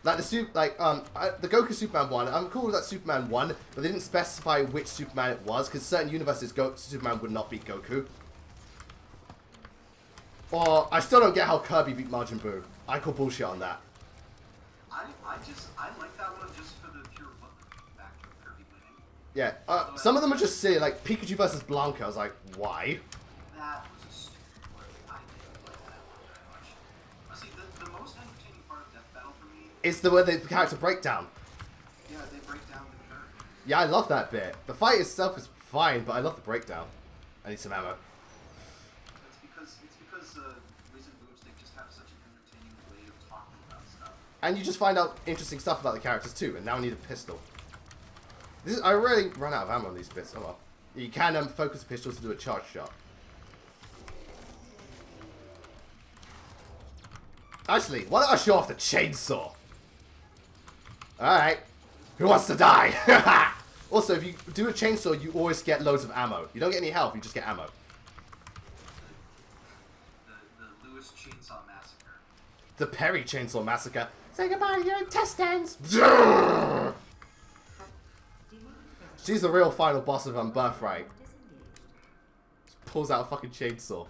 Like the Goku Superman one, I'm cool with that Superman one, but they didn't specify which Superman it was, because certain universes Superman would not beat Goku. Or I still don't get how Kirby beat Majin Buu. I call bullshit on that. I like that one just for the pure factor of Kirby winning. Yeah, some of them are just silly, like Pikachu versus Blanca. I was like, why? That was a stupid one. I didn't like that one very much. See, the most entertaining part of Death Battle for me It's the way the character breakdown. Yeah, they break down the characters. Yeah, I love that bit. The fight itself is fine, but I love the breakdown. I need some ammo. It's because Reason Boomstick just have such an entertaining way of talking about stuff. And you just find out interesting stuff about the characters too, and now I need a pistol. I really ran out of ammo on these bits. Oh well. You can focus pistols to do a charge shot. Actually, why don't I show off the chainsaw? Alright. Who wants to die? Also, if you do a chainsaw, you always get loads of ammo. You don't get any health, you just get ammo. The Lewis Chainsaw Massacre. The Perry Chainsaw Massacre. Say goodbye to your intestines! She's the real final boss of Birthright. Just pulls out a fucking chainsaw.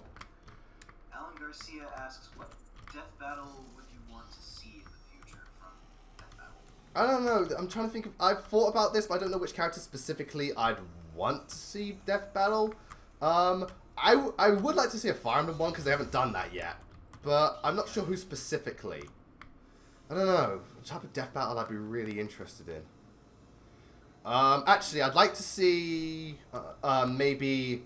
Alan Garcia asks, what death battle would you want to see in the future from Death Battle? I don't know. I'm trying to think of... I've thought about this, but I don't know which character specifically I'd want to see Death Battle. I would like to see a Fire Emblem one, because they haven't done that yet. But I'm not sure who specifically. I don't know. What type of Death Battle I'd be really interested in. Actually, I'd like to see maybe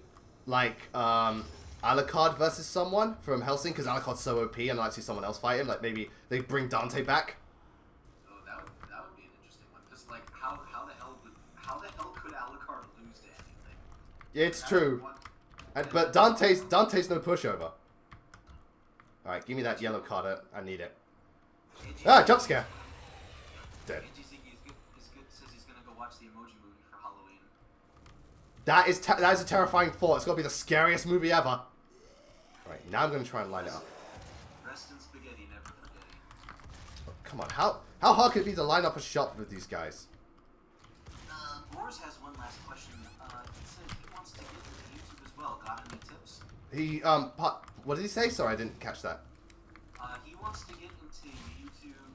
like Alucard versus someone from Hellsing, because Alucard's so OP, and I'd like to see someone else fight him. Like maybe they bring Dante back. Oh, that would be an interesting one. Because like, how the hell could Alucard lose to anything? Yeah, it's true. But Dante's no pushover. All right, give me that yellow card. I need it. Ah, jump scare. Dead. Says he's gonna go watch the Emoji Movie for Halloween. That is a terrifying thought. It's got to be the scariest movie ever. Alright, now I'm going to try and line it up. Rest in spaghetti, never forgetting. Oh, come on, how hard could it be to line up a shot with these guys? Boris has one last question. He said he wants to get into YouTube as well. Got any tips? He, what did he say? Sorry, I didn't catch that. He wants to get into YouTube,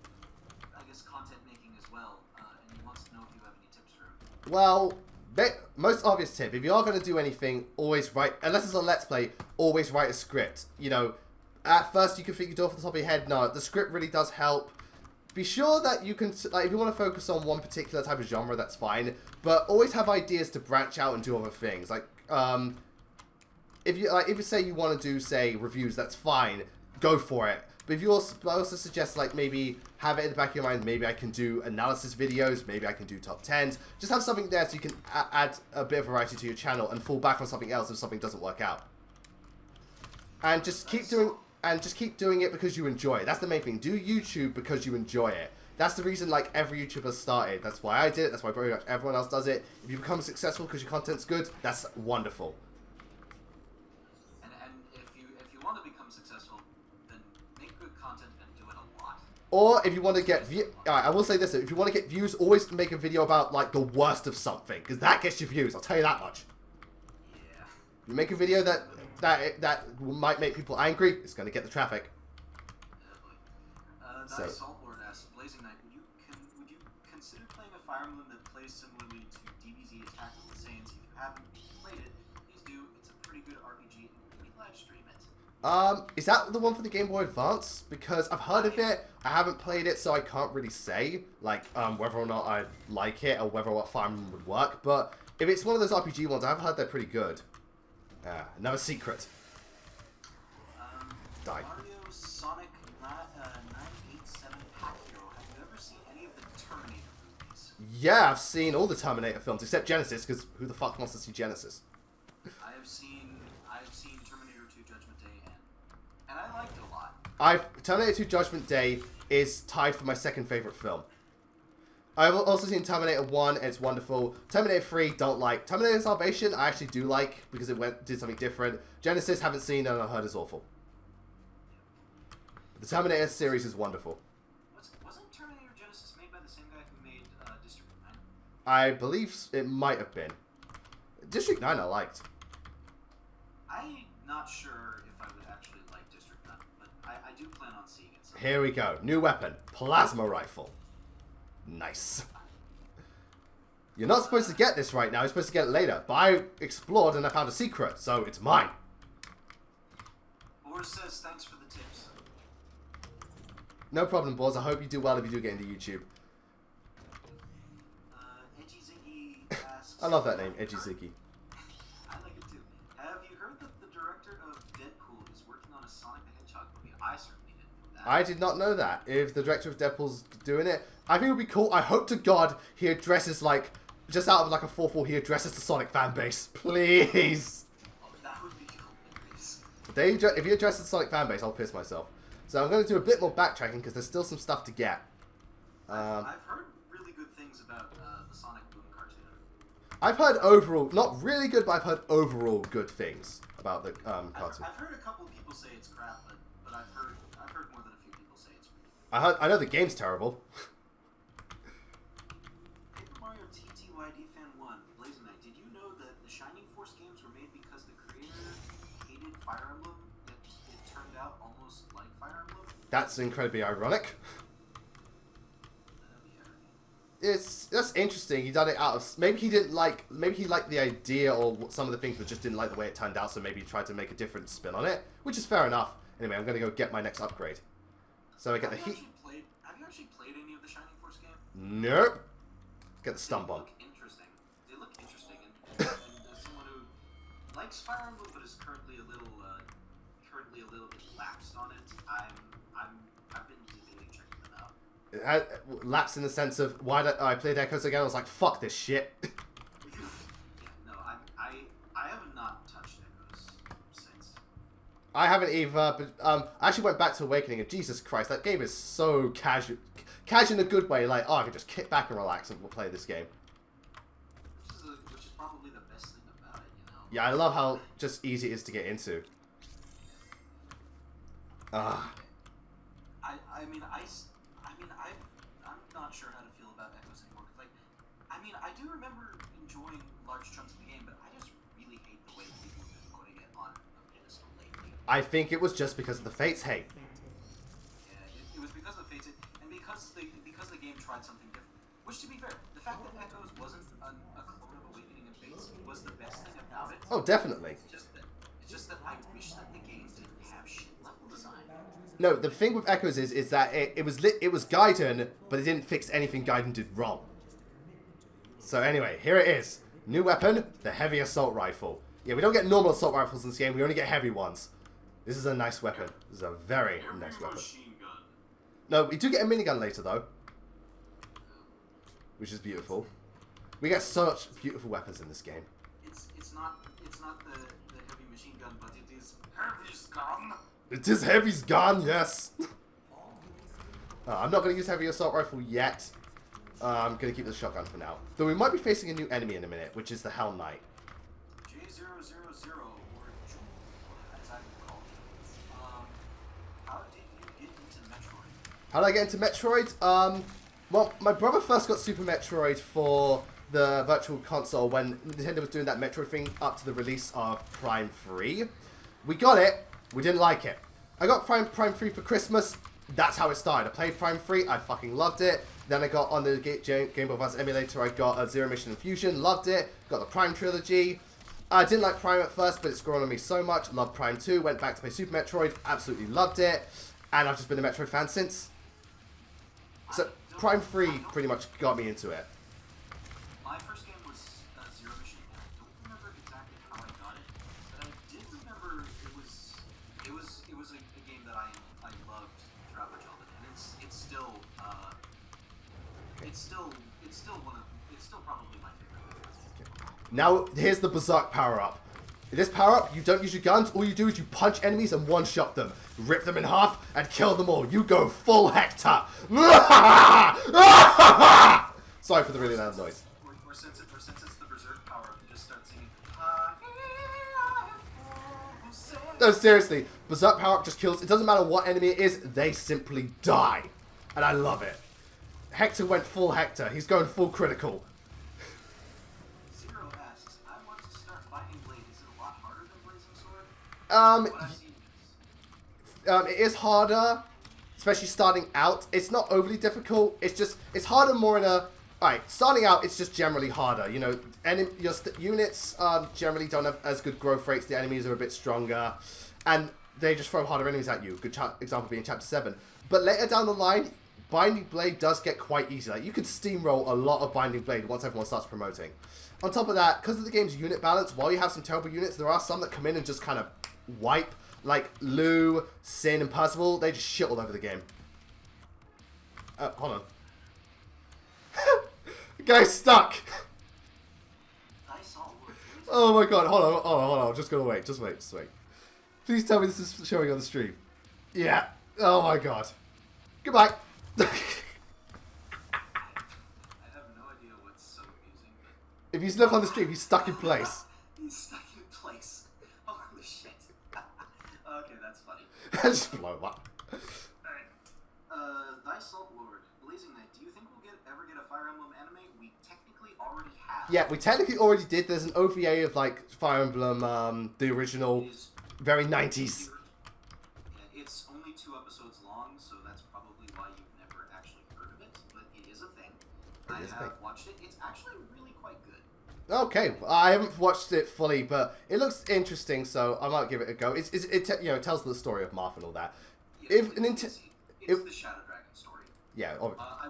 I guess, content making as well, and he wants to know if you have any tips for him. Well, most obvious tip, if you are going to do anything, always write, unless it's a Let's Play, always write a script. You know, at first you can think you do it off the top of your head. No, the script really does help. Be sure that you can, like, if you want to focus on one particular type of genre, that's fine. But always have ideas to branch out and do other things. Like, if you say you want to do, say, reviews, that's fine. Go for it. But if you also suggest, like, maybe have it in the back of your mind, maybe I can do analysis videos, maybe I can do top 10s. Just have something there so you can add a bit of variety to your channel and fall back on something else if something doesn't work out. And just keep doing it because you enjoy it. That's the main thing. Do YouTube because you enjoy it. That's the reason, like, every YouTuber started. That's why I did it. That's why pretty much everyone else does it. If you become successful because your content's good, that's wonderful. And if you want to become successful, then make good content and do it a lot. Or if you want to get alright, I will say this, if you want to get views, always make a video about, like, the worst of something, because that gets you views, I'll tell you that much. Yeah. You make a video that might make people angry, it's going to get the traffic. So. Saltboard asks, Blazing Knight, would you consider playing a Fire Emblem that plays similarly to DBZ Attack of the Saiyans? If you haven't played it, please do. It's a pretty good RPG, and maybe live stream it. Is that the one for the Game Boy Advance? Because I've heard of it, I haven't played it, so I can't really say, like, whether or not I like it, or whether or not Fire Emblem would work, but if it's one of those RPG ones, I've heard they're pretty good. Another secret. Die. Mario, Sonic, 987 Pack Hero. Have you ever seen any of the Terminator movies? Yeah, I've seen all the Terminator films, except Genesis, because who the fuck wants to see Genesis? I have seen Terminator 2 Judgment Day, and I liked it a lot. Terminator 2 Judgment Day is tied for my second favorite film. I've also seen Terminator 1, and it's wonderful. Terminator 3, don't like. Terminator Salvation, I actually do like, because it did something different. Genesis, haven't seen, and I heard is awful. The Terminator series is wonderful. Wasn't Terminator Genesis made by the same guy who made District 9? I believe it might have been. District 9 I liked. I'm not sure if I would actually like District 9, but I do plan on seeing it someday. Here we go. New weapon. Plasma rifle. Nice. You're not supposed to get this right now. You're supposed to get it later. But I explored and I found a secret, so it's mine. Boris says thanks for the tips. No problem, boys. I hope you do well if you do get into YouTube. Edgy Ziggy asks... I love that name, Edgy Ziggy. I like it too. Have you heard that the director of Deadpool is working on a Sonic the Hedgehog movie? I certainly didn't know that. I did not know that. If the director of Deadpool's doing it, I think it would be cool. I hope to God he addresses, like, just out of like a 4-4, he addresses the Sonic fan base. Please. Oh, that would be hilarious. If he addresses the Sonic fan base, I'll piss myself. So I'm going to do a bit more backtracking because there's still some stuff to get. I've heard really good things about the Sonic Boom cartoon. I've heard overall, not really good, but I've heard overall good things about the cartoon. I've heard a couple of people say it's crap, but I've heard more than a few people say it's really I know the game's terrible. Paper Mario TTYD Fan 1, BLAZINKNIGHT, did you know that the Shining Force games were made because the creator hated Fire Emblem? That it turned out almost like Fire Emblem? That's incredibly ironic. That's interesting. He done it out of maybe he liked the idea or some of the things, but just didn't like the way it turned out. So maybe he tried to make a different spin on it, which is fair enough. Anyway, I'm gonna go get my next upgrade. So I get the heat. Have you actually played any of the Shining Force games? Nope. Get the stun bomb. They look interesting. And as someone who likes Fire Emblem but is currently a little bit lapsed on it, I've been debating checking them out. It had lapsed in the sense of why I played Echoes again. I was like, fuck this shit. Yeah, no, I have not touched Echoes since. I haven't either, but I actually went back to Awakening, and Jesus Christ, that game is so casual in a good way. Like, oh, I can just kick back and relax and play this game. Which is probably the best thing about it, you know. Yeah, I love how just easy it is to get into. I'm not sure how to feel about Echoes anymore. Cause like, I do remember enjoying large chunks of the game, but I just really hate the way people have been putting it on a pedestal lately. I think it was just because of the Fates hate. Yeah, it was because of the Fates, and because the game tried something different. Which, to be fair, the fact that Echoes wasn't a clone of Awakening and Fates was the best thing about it. Oh, definitely. It's just that I wish that the game didn't have shit level design. No, the thing with Echoes is that it was Gaiden, but it didn't fix anything Gaiden did wrong. So anyway, here it is. New weapon, the heavy assault rifle. Yeah, we don't get normal assault rifles in this game, we only get heavy ones. This is a nice weapon. This is a very nice weapon. Machine gun. No, we do get a minigun later though. Which is beautiful. We get such beautiful weapons in this game. It's not the heavy machine gun, but it is heavy's gun. It is heavy's gun, yes! I'm not going to use heavy assault rifle yet. I'm going to keep the shotgun for now. Though we might be facing a new enemy in a minute, which is the Hell Knight. J000, or Jewel, as I call it. How did you get into Metroid? How did I get into Metroid? Well, my brother first got Super Metroid for the Virtual Console when Nintendo was doing that Metroid thing up to the release of Prime 3. We got it. We didn't like it. I got Prime 3 for Christmas. That's how it started. I played Prime 3. I fucking loved it. Then I got on the Game Boy Advance emulator. I got Zero Mission Infusion. Loved it. Got the Prime trilogy. I didn't like Prime at first, but it's grown on me so much. Loved Prime 2. Went back to play Super Metroid. Absolutely loved it. And I've just been a Metroid fan since. So Prime 3 pretty much got me into it. My first game was Zero Mission, and I don't remember exactly how I got it, but I did remember it was a game that I loved throughout my childhood, and it's still probably my favorite. Now here's the Berserk power up. In this power up, you don't use your guns. All you do is you punch enemies and one-shot them, rip them in half, and kill them all. You go full Hector. Sorry for the really loud noise. Or since it's the Berserk power up, you just start singing. No, seriously, Berserk power up just kills. It doesn't matter what enemy it is, they simply die, and I love it. Hector went full Hector. He's going full critical. Zero asks, I want to start Binding Blade. Is it a lot harder than Blazing Sword? What I've seen is... It is harder, especially starting out. It's not overly difficult. It's harder more in a... Alright, starting out, it's just generally harder. You know, your units generally don't have as good growth rates. The enemies are a bit stronger, and they just throw harder enemies at you. Good example being Chapter 7. But later down the line, Binding Blade does get quite easy. Like, you could steamroll a lot of Binding Blade once everyone starts promoting. On top of that, because of the game's unit balance, while you have some terrible units, there are some that come in and just kind of wipe. Like Lou, Sin, and Percival, they just shit all over the game. Hold on. The guy's stuck! Oh my god, hold on. Just wait. Please tell me this is showing on the stream. Yeah. Oh my god. Goodbye. I have no idea what's so amusing, but... If you look on the stream, he's stuck in place. He's stuck in place. Holy shit. Okay, that's funny. Just blow up. Alright. Thy Salt Lord, Blazing Knight, do you think we'll ever get a Fire Emblem anime? We technically already have. Yeah, we technically already did. There's an OVA of like Fire Emblem, the original, very 90s. Yeah, it's only 2 episodes long, so that's probably why you've never actually heard of it, but it is a thing. I have watched it. It's actually really quite good. Okay, I haven't watched it fully, but it looks interesting, so I might give it a go. It it tells the story of Marth and all that. Yeah, it's the Shadow Dragon story. Yeah. I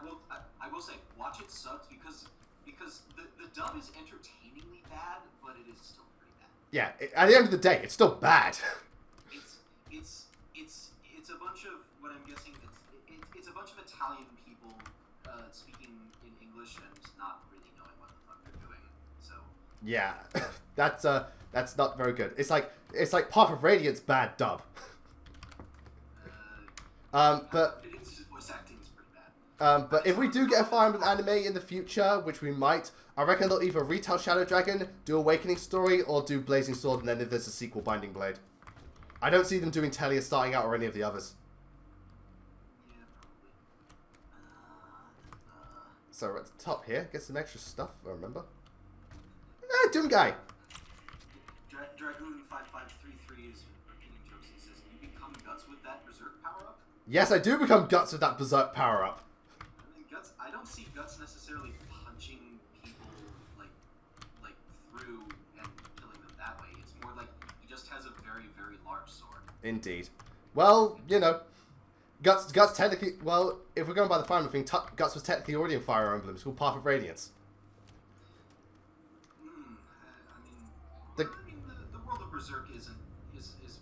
will say, watch it subbed because the dub is entertainingly bad, but it is still pretty bad. Yeah. At the end of the day, it's still bad. It's a bunch of what I'm guessing. It's a bunch of Italian people speaking in English and not really knowing what the fuck they're doing. So Yeah, that's not very good. It's like Path of Radiance bad dub. But voice acting is pretty bad. But if we do get a Fire Emblem anime in the future, which we might, I reckon they'll either retell Shadow Dragon, do Awakening Story, or do Blazing Sword, and then if there's a sequel, Binding Blade. I don't see them doing Telia starting out or any of the others. Yeah, probably. So we're at the top here, get some extra stuff, I remember. Doom Guy! Dragoon5533 is repeating jokes. He says, you become Guts with that Berserk power-up? Yes, I do become Guts with that Berserk power-up. I mean, I don't see Guts necessarily punching people, like through and killing them that way. It's more like he just has a very, very large sword. Indeed. Well, you know, Guts technically, well, if we're going by the Fire Emblem thing, Guts was technically already in Fire Emblem. It's called Path of Radiance. The world of Berserk is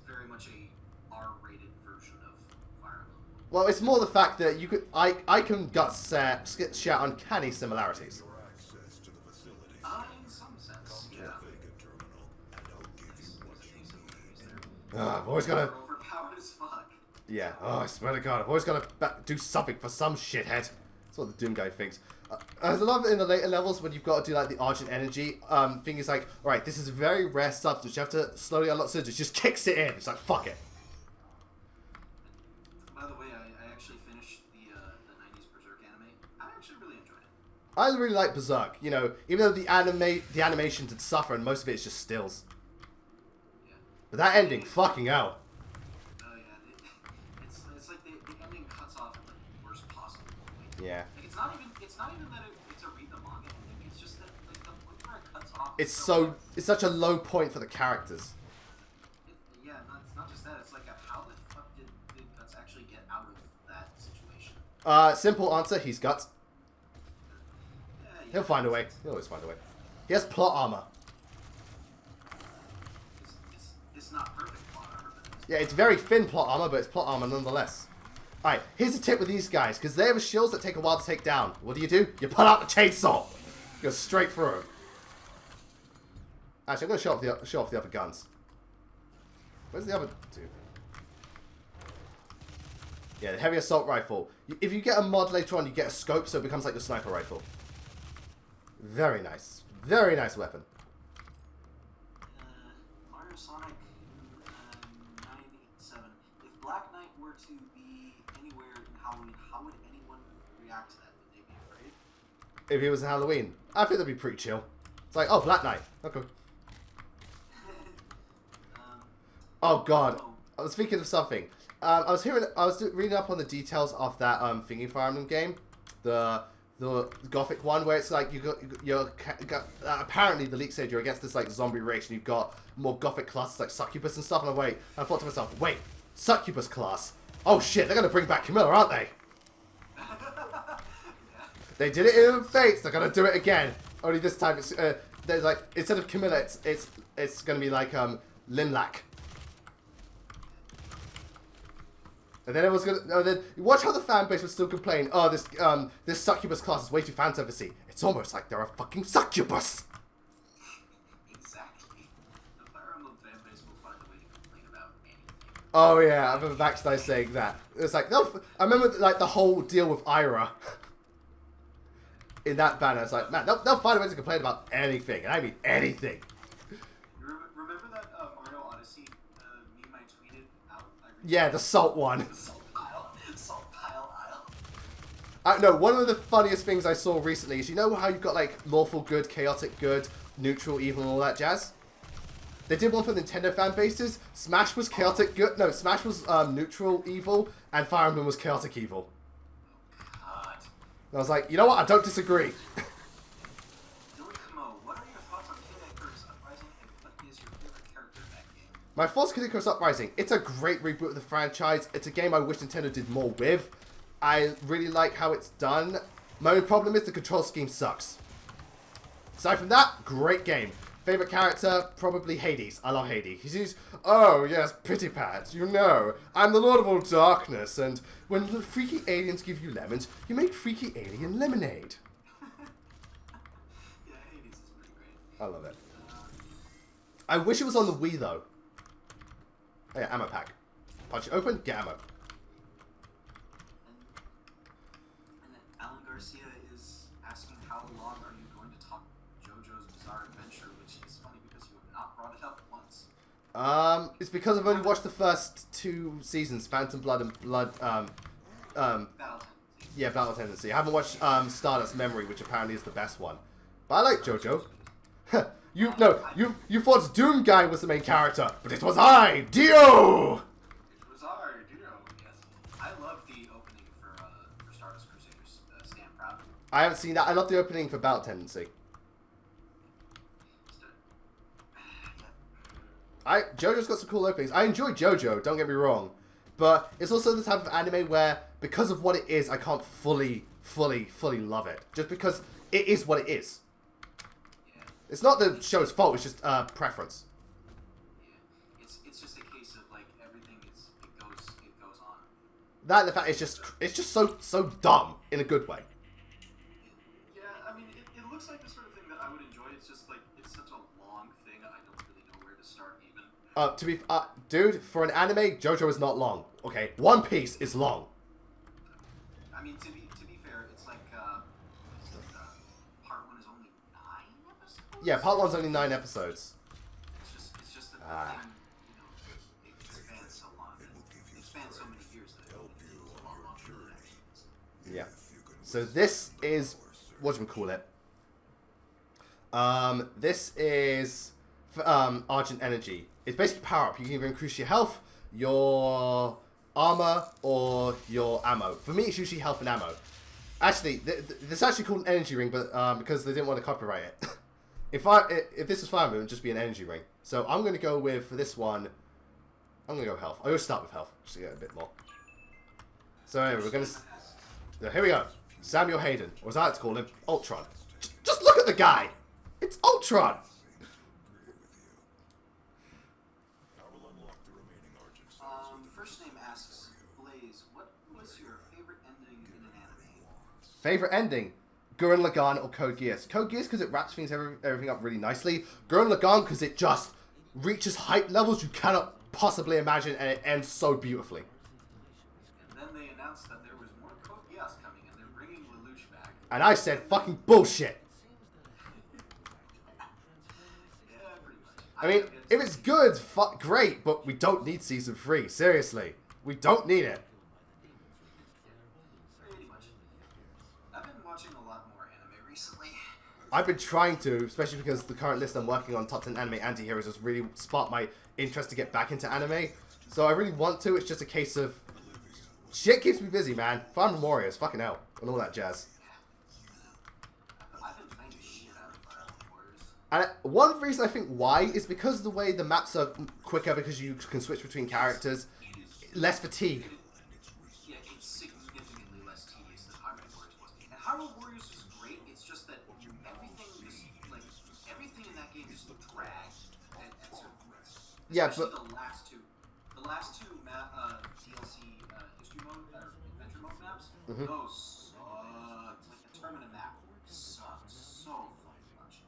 very much a R-rated version of Fire Emblem. Well, it's more the fact that you could, I can Guts shout uncanny similarities. In some sense, yeah. I've always got to... Overpowered as fuck. Yeah, oh, I swear to God, I've always got to do something for some shithead. That's what the Doom Guy thinks. There's a lot in the later levels when you've got to do like the Argent Energy thing is like, alright, this is a very rare substance. You have to slowly unlock surges. Just kicks it in. It's like, fuck it. By the way, I actually finished the 90s Berserk anime. I actually really enjoyed it. I really like Berserk. You know, even though the animation did suffer and most of it is just stills. Yeah. But that ending, fucking hell. Oh yeah, it's like the ending cuts off in the worst possible way. Yeah. Like, it's not even that it's a read the manga ending. It's just that like the point where it cuts off. It's such a low point for the characters. It's not just that. It's like how the fuck did Guts actually get out of that situation? Simple answer, he's Guts. Yeah, He'll find a way. He'll always find a way. He has plot armor. It's not perfect plot armor, but Yeah, it's very thin plot armor, but it's plot armor nonetheless. Alright, here's a tip with these guys, because they have shields that take a while to take down. What do? You pull out the chainsaw! Go straight through them. Actually, I'm going to show off the other guns. Where's the other two? Yeah, the heavy assault rifle. If you get a mod later on, you get a scope, so it becomes like your sniper rifle. Very nice. Very nice weapon. Mario Sonic 987. If Black Knight were to be anywhere in Halloween, how would anyone react to that? Would they be afraid? If it was Halloween, I think that'd be pretty chill. It's like, oh, Black Knight. Okay. Oh god, I was thinking of something. I was reading up on the details of that thingy Fire Emblem game, the Gothic one, where it's like apparently the leak said you're against this like zombie race, and you've got more Gothic classes like Succubus and stuff. And I thought to myself, wait, Succubus class? Oh shit, they're gonna bring back Camilla, aren't they? They did it in Fates. They're gonna do it again. Only this time it's there's like instead of Camilla, it's gonna be like Limlac. And then everyone's gonna. Then watch how the fan base would still complain. Oh, this succubus class is way too fan servicey. It's almost like they're a fucking succubus. Exactly. Oh yeah, I remember Backstage saying that. It's like, no, I remember like the whole deal with Ira. In that banner, it's like, man, they'll find a way to complain about anything, and I mean anything. Remember that Mario Odyssey meme I tweeted out? Yeah, the salt one. The salt pile aisle. No, one of the funniest things I saw recently is, you know how you've got like lawful good, chaotic good, neutral evil, and all that jazz? They did one for Nintendo fan bases. Smash was chaotic good. No, Smash was neutral evil, and Fire Emblem was chaotic evil. God. And I was like, you know what? I don't disagree. What are your thoughts on Kid Icarus Uprising, and what is your favorite character in that game? My thoughts on Kid Icarus Uprising. It's a great reboot of the franchise. It's a game I wish Nintendo did more with. I really like how it's done. My only problem is the control scheme sucks. Aside from that, great game. Favorite character, probably Hades. I love Hades. He's, oh yes, pity pat, you know, I'm the Lord of all darkness, and when the freaky aliens give you lemons, you make freaky alien lemonade. Yeah, Hades is pretty great. I love it. I wish it was on the Wii though. Oh yeah, ammo pack. Punch it open, get ammo. And then Alan Garcia is asking how long are you going to talk JoJo's Bizarre Adventure, which is funny because you have not brought it up once. It's because I've only watched the first 2 seasons, Phantom Blood and Battle Tendency. Yeah, Battle Tendency. I haven't watched Stardust Memory, which apparently is the best one. But I like JoJo. You thought Doom Guy was the main character, but it was I, Dio! It was our Dio, yes. I love the opening for Stardust Crusaders, Stand Proud. I haven't seen that. I love the opening for Battle Tendency. JoJo's got some cool openings. I enjoy JoJo, don't get me wrong. But it's also the type of anime where, because of what it is, I can't fully love it. Just because it is what it is. Yeah. It's not the show's fault, it's just preference. Yeah. It's just a case of like everything it goes on. That and the fact it's just so dumb in a good way. Yeah, I mean it looks like the sort of thing that I would enjoy. It's just like it's such a long thing I don't really know where to start even. Dude, for an anime, JoJo is not long. Okay, One Piece is long. I mean, to be fair, it's like part 1 is only 9 episodes. Yeah, part 1's only 9 episodes. It's just that the thing, you know, it spans so long. It spans so many years that it's a long longer than Yeah. So this is whatchamacallit. This is Argent Energy. It's basically power up. You can either increase your health, your armor, or your ammo. For me, it's usually health and ammo. Actually, this is actually called an energy ring, but because they didn't want to copyright it. If this was Fire Emblem, it would just be an energy ring. So I'm going to go with, for this one, I'm going to go health. I always start with health, just to get a bit more. So anyway, we're going to... So here we go. Samuel Hayden, or as I like to call him, Ultron. Just look at the guy! It's Ultron! First name asks, Blaze, what was your favorite ending in an anime? Favorite ending? Gurren Lagann or Code Geass. Code Geass because it wraps everything up really nicely. Gurren Lagann because it just reaches hype levels you cannot possibly imagine, and it ends so beautifully. And then they announced that there was more Code Geass coming and they're bringing Lelouch back. And I said fucking bullshit. Yeah, pretty much. I mean, if it's good, great, but we don't need Season 3. Seriously. We don't need it. Pretty much. I've been watching a lot more anime recently. I've been trying to, especially because the current list I'm working on, Top 10 Anime Anti-Heroes, has really sparked my interest to get back into anime. So I really want to, it's just a case of... Shit keeps me busy, man. Fire Emblem Warriors, fucking hell, and all that jazz. I've been playing the shit out of Fire Emblem Warriors. And one reason I think why is because the way the maps are quicker, because you can switch between characters, less fatigue. Yeah, it's significantly less tedious than Hyrule Warriors was. And Hyrule Warriors was great, it's just that everything in that game just dragged at certain points. Yeah, Especially but... the last two DLC history mode, or adventure mode maps, Mhm. those sucked. Like the Termina map sucked so fucking much.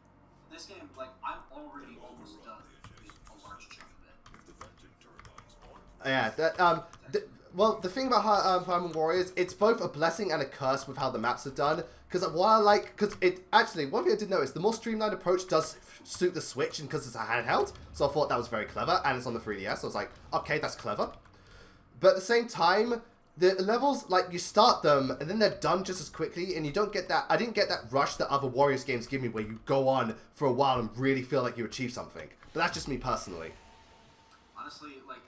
This game, like, I'm already almost done with a large chunk of it. Yeah, well, the thing about Fire Emblem Warriors, it's both a blessing and a curse with how the maps are done. Because while I like, because it actually, one thing I did notice, the more streamlined approach does suit the Switch, and because it's a handheld, so I thought that was very clever, and it's on the 3DS, so I was like, okay, that's clever. But at the same time, the levels, like, you start them, and then they're done just as quickly, and you don't get that, I didn't get that rush that other Warriors games give me, where you go on for a while and really feel like you achieve something. But that's just me personally. Honestly, like,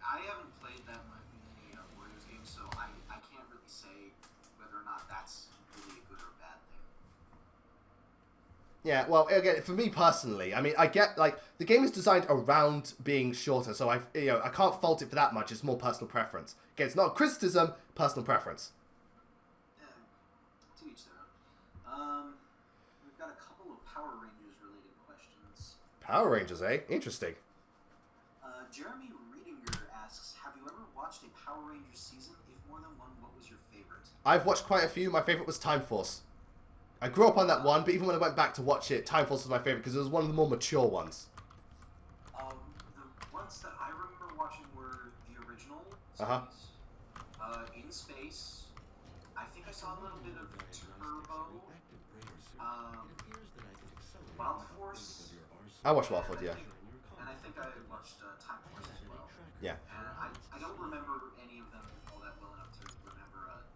I haven't played that many Warriors games, so I can't really say whether or not that's really a good or a bad thing. Yeah, well, again, for me personally, I mean, I get, like, the game is designed around being shorter, so I can't fault it for that much. It's more personal preference. Again, it's not criticism, personal preference. Yeah, to each their own. We've got a couple of Power Rangers related questions. Power Rangers, eh? Interesting. Jeremy Reedinger asks, have you ever watched a Power Rangers season? If more than one, what was your favorite? I've watched quite a few. My favorite was Time Force. I grew up on that one, but even when I went back to watch it, Time Force was my favorite because it was one of the more mature ones. The ones that I remember watching were the original series, In Space. I think I saw a little bit of Turbo. Wild Force. I watched Wild Force, yeah. And I think I watched Time Force as well. Yeah. And I don't remember any of them all that well enough to remember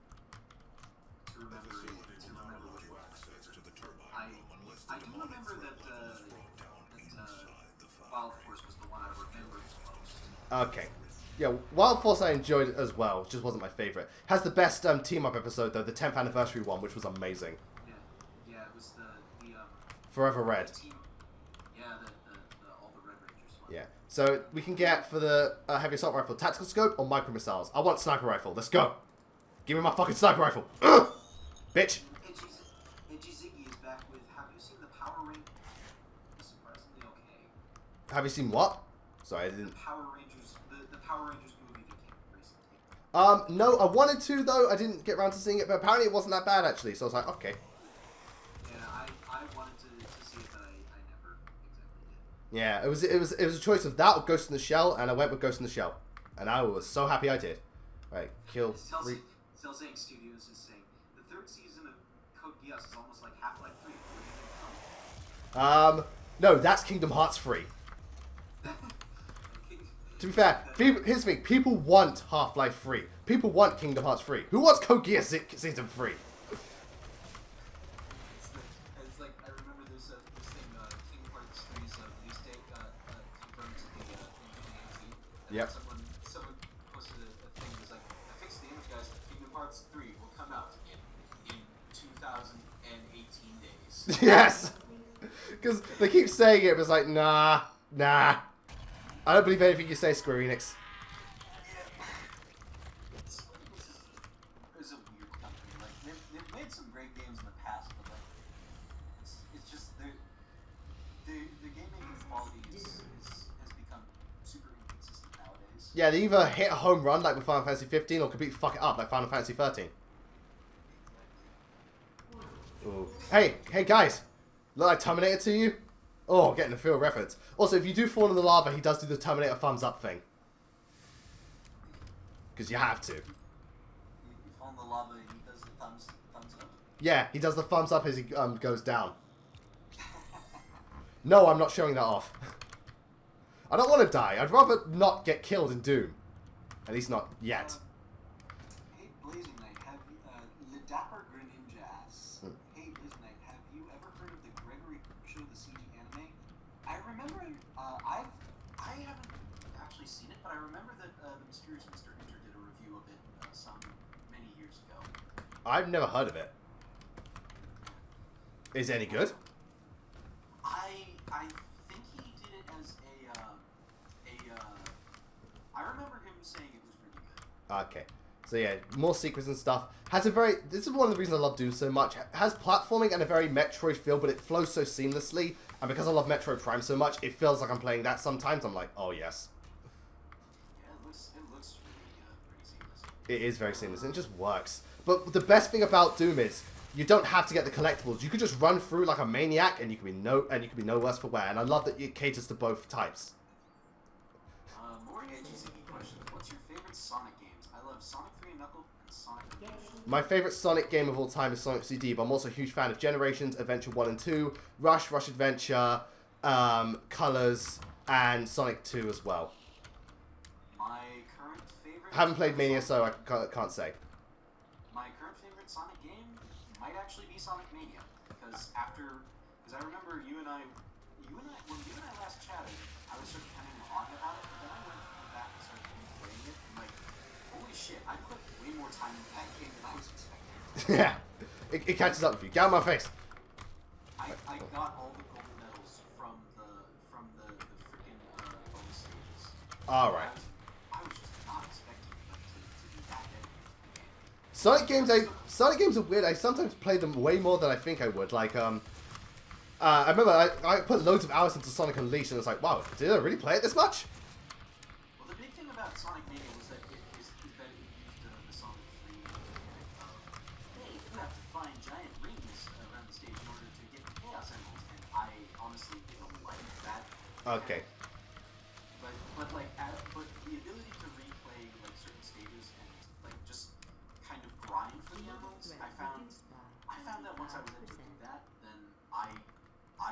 which one. I do remember that Wild Force was the one I remembered the most. Okay. Yeah, Wild Force I enjoyed as well. It just wasn't my favorite. Has the best team-up episode, though, the 10th anniversary one, which was amazing. Yeah, it was the Forever Red. Yeah, all the Red Rangers one. Yeah. So we can get for the heavy assault rifle, tactical scope or micro missiles. I want sniper rifle. Let's go. Give me my fucking sniper rifle. Bitch. Edgy Ziggy is back with, have you seen the Power Rangers? Surprisingly okay. Have you seen what? Sorry, I didn't. The Power Rangers movie that came recently. No, I wanted to though. I didn't get around to seeing it, but apparently it wasn't that bad actually. So I was like, okay. Yeah, I wanted to see it, but I never exactly did. Yeah, it was a choice of that or Ghost in the Shell, and I went with Ghost in the Shell, and I was so happy I did. Right, kill 3. Cellsang Studios is saying the third season of Code Geass is almost like Half-Life 3. No, that's Kingdom Hearts 3. To be fair, here's the thing: people want Half-Life 3. People want Kingdom Hearts 3. Who wants Code Geass Season 3? It's like, I remember this thing, Kingdom Hearts 3's release date got confirmed to be in 2018. Yep. Someone posted a thing that was like, I fixed the image, guys. Kingdom Hearts 3 will come out in 2018 days. Yes! Because they keep saying it, but it's like, nah. I don't believe anything you say, Square Enix. It's a weird company. Like, they've made some great games in the past, but like, it's just the game making quality has become super inconsistent nowadays. Yeah, they either hit a home run like with Final Fantasy 15 or completely fuck it up like Final Fantasy 13. Ooh. Hey guys! Look like Terminator to you? Oh, getting a feel reference. Also, if you do fall in the lava, he does do the Terminator thumbs up thing. Because you have to. You fall in the lava, he does the thumbs up. Yeah, he does the thumbs up as he goes down. No, I'm not showing that off. I don't want to die. I'd rather not get killed in Doom. At least not yet. Hey, Blazing Knight, have you, the Dapper Greninja asks, hey, Blazing Knight, have you ever heard of the Gregory Show, the CG anime? I remember, I haven't actually seen it, but I remember that the Mysterious Mr. Enter did a review of it many years ago. I've never heard of it. Is it any good? I think he did it as I remember him saying it was really good. Okay. So yeah, more secrets and stuff. Has a very... This is one of the reasons I love Doom so much. Has platforming and a very Metroid feel, but it flows so seamlessly. And because I love Metroid Prime so much, it feels like I'm playing that sometimes. I'm like, oh yes. Yeah, it looks pretty seamless. It is very seamless, and it just works. But the best thing about Doom is you don't have to get the collectibles. You could just run through like a maniac, and you can be no worse for wear. And I love that it caters to both types. More edgy questions. What's your favorite Sonic games. I love Sonic 3 and Knuckles and Sonic. My favorite Sonic game of all time is Sonic CD, but I'm also a huge fan of Generations, Adventure 1 and 2, Rush Adventure, Colors, and Sonic 2 as well. My current favorite... I haven't played Mania, so I can't say. My current favorite Sonic game might actually be Sonic Mania, because I remember when you and I last chatted, I was sort of kind of on about it, but then I went back and started playing it, and like, holy shit, I put way more time into that game than I was expecting. Yeah, it catches up with you. Get out of my face. I got all the gold medals from the freaking bonus stages. All right. I was just not expecting them to be that good. Sonic games are weird. I sometimes play them way more than I think I would. Like, I remember I put loads of hours into Sonic Unleashed, and it's like, wow, did I really play it this much? Well, the big thing about Sonic Mania was that it used the Sonic 3 mechanic of, hey, you have to find giant rings around the stage in order to get the Chaos Emeralds, and I honestly don't like that. Okay. But the ability to replay like certain stages and like just kind of grind for the emeralds, I found that once I was able to do that, then I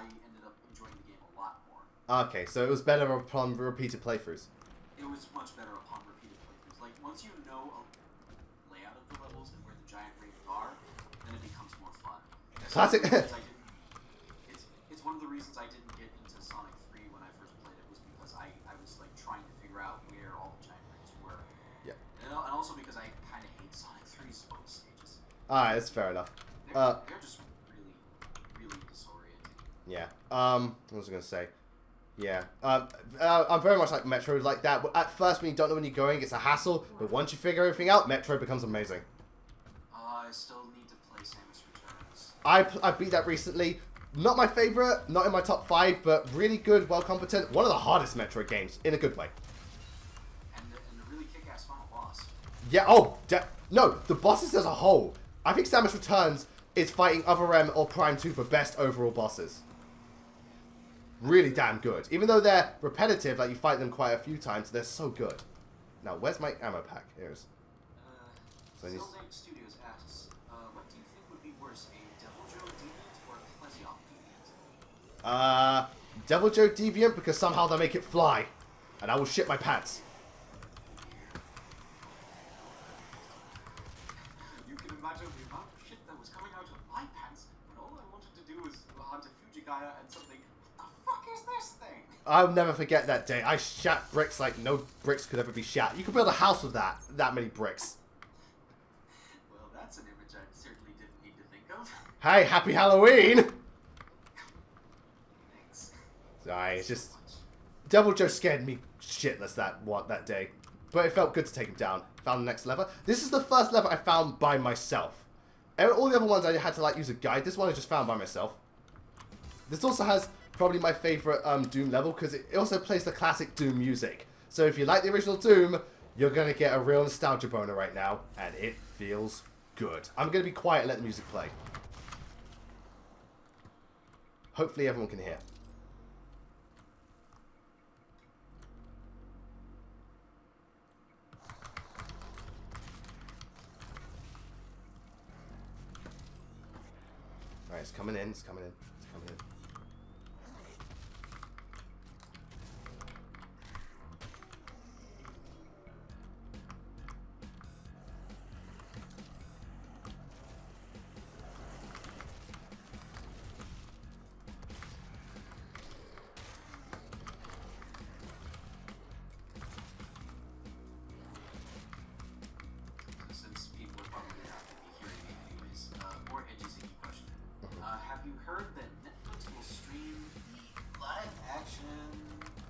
ended up enjoying the game a lot more. Okay, so it was better upon repeated playthroughs. It was much better upon repeated playthroughs. Like, once you know a layout of the levels and where the giant rings are, then it becomes more fun. Classic. It's one of the reasons I didn't get into Sonic 3 when I first played it, was because I was like trying to figure out where all the giant rings were. Yeah. And also because I kind of hate Sonic 3's bonus stages. Alright, that's fair enough. They're just really, really disorienting. Yeah. What was I going to say? Yeah. I'm very much like Metroid like that. At first, when you don't know when you're going, it's a hassle. But once you figure everything out, Metroid becomes amazing. I still need to play Samus Returns. I beat that recently. Not my favorite, not in my top 5, but really good, well competent. One of the hardest Metroid games, in a good way. And the really kick-ass final boss. Yeah, no, the bosses as a whole. I think Samus Returns is fighting Other M or Prime 2 for best overall bosses. Really damn good. Even though they're repetitive, like you fight them quite a few times, they're so good. Now, where's my ammo pack? Here's. Zildane Studios asks, what do you think would be worse, a Devil Joe Deviant or a Plesion Deviant? Devil Joe Deviant, because somehow they make it fly. And I will shit my pants. You can imagine the amount of shit that was coming out of my pants when all I wanted to do was hunt a Fujigaya and something. What the fuck is this thing? I'll never forget that day. I shat bricks like no bricks could ever be shat. You could build a house with that many bricks. Well, that's an image I certainly didn't need to think of. Hey, happy Halloween! Thanks. Sorry, it's just... Devil Joe scared me shitless that day. But it felt good to take him down. Found the next lever. This is the first lever I found by myself. All the other ones I had to like use a guide. This one I just found by myself. This also has probably my favorite Doom level, because it also plays the classic Doom music. So if you like the original Doom, you're going to get a real nostalgia boner right now, and it feels good. I'm going to be quiet and let the music play. Hopefully everyone can hear. Alright, it's coming in, it's coming in, it's coming in. Since people are probably not going to be hearing me anyways, more edgy question. Have you heard that Netflix will stream the live-action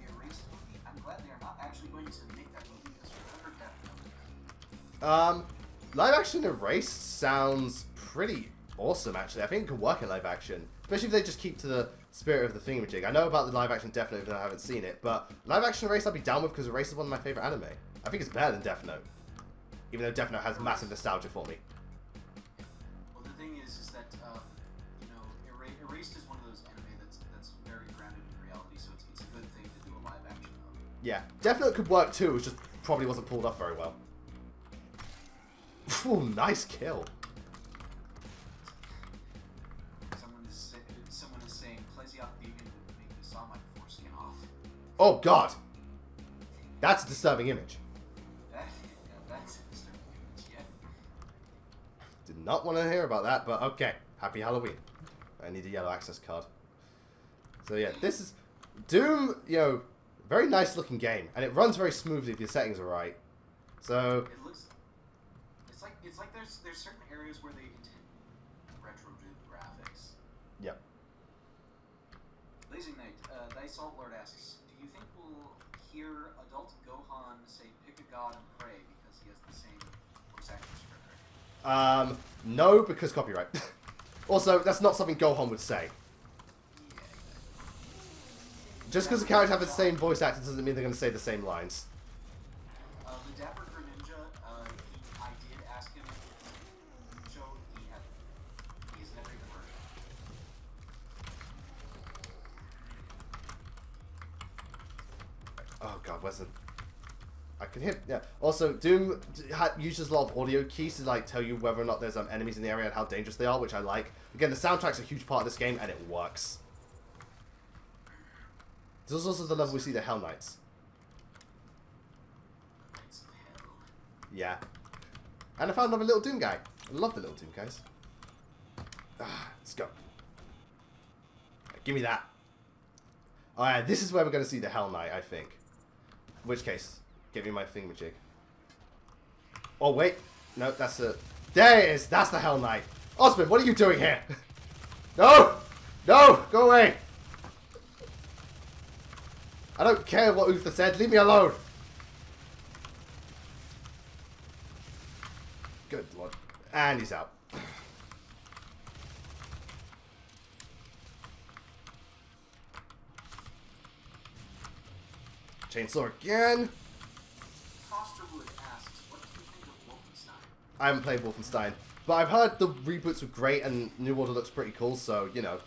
Erased movie? I'm glad they are not actually going to make that movie, because remember that. Live action Erased sounds pretty awesome, actually. I think it could work in live action. Especially if they just keep to the spirit of the thingamajig. I know about the live action Death Note, but I haven't seen it. But live action Erased I'd be down with, because Erased is one of my favorite anime. I think it's better than Death Note. Even though Death Note has massive nostalgia for me. Well, the thing is that, you know, Erased is one of those anime that's very grounded in reality, so it's a good thing to do a live-action of. Yeah, Death Note could work too. It's just probably wasn't pulled off very well. Ooh, nice kill. Someone is saying, Plesioth vegan would make this saw my foreskin off. Oh god! That's a disturbing image. That's a disturbing image, yeah. Did not want to hear about that, but okay. Happy Halloween. I need a yellow access card. So yeah, this is Doom, you know, very nice looking game, and it runs very smoothly if your settings are right. So It looks, it's like there's certain areas where they intend retro Doom graphics. yep. BLAZINKNIGHT, Thy Salt Lord asks, do you think we'll hear adult Gohan say pick a god and pray because he has the same voice acting script? No, because copyright. Also, that's not something Gohan would say. Yeah, Just because the characters have the same voice actor doesn't mean they're going to say the same lines. the Dapper Greninja, I did ask him if he showed he's never even heard of it. Oh god, where's the... I can hear... Yeah. Also, Doom uses a lot of audio keys to like tell you whether or not there's enemies in the area and how dangerous they are, which I like. Again, the soundtrack's a huge part of this game, and it works. This is also the level we see the Hell Knights. Knights of Hell. Yeah. And I found another little Doom guy. I love the little Doom guys. Let's go. Give me that. Alright, this is where we're going to see the Hell Knight, I think. In which case, give me my thingamajig. Oh, wait. No, that's a... There it is! That's the Hell Knight! Osmond, what are you doing here? No! No! Go away! I don't care what Uther said. Leave me alone! Good lord. And he's out. Chainsaw again. Fosterwood asks, what do you think of Wolfenstein? I haven't played Wolfenstein, but I've heard the reboots were great and New Order looks pretty cool, so, you know.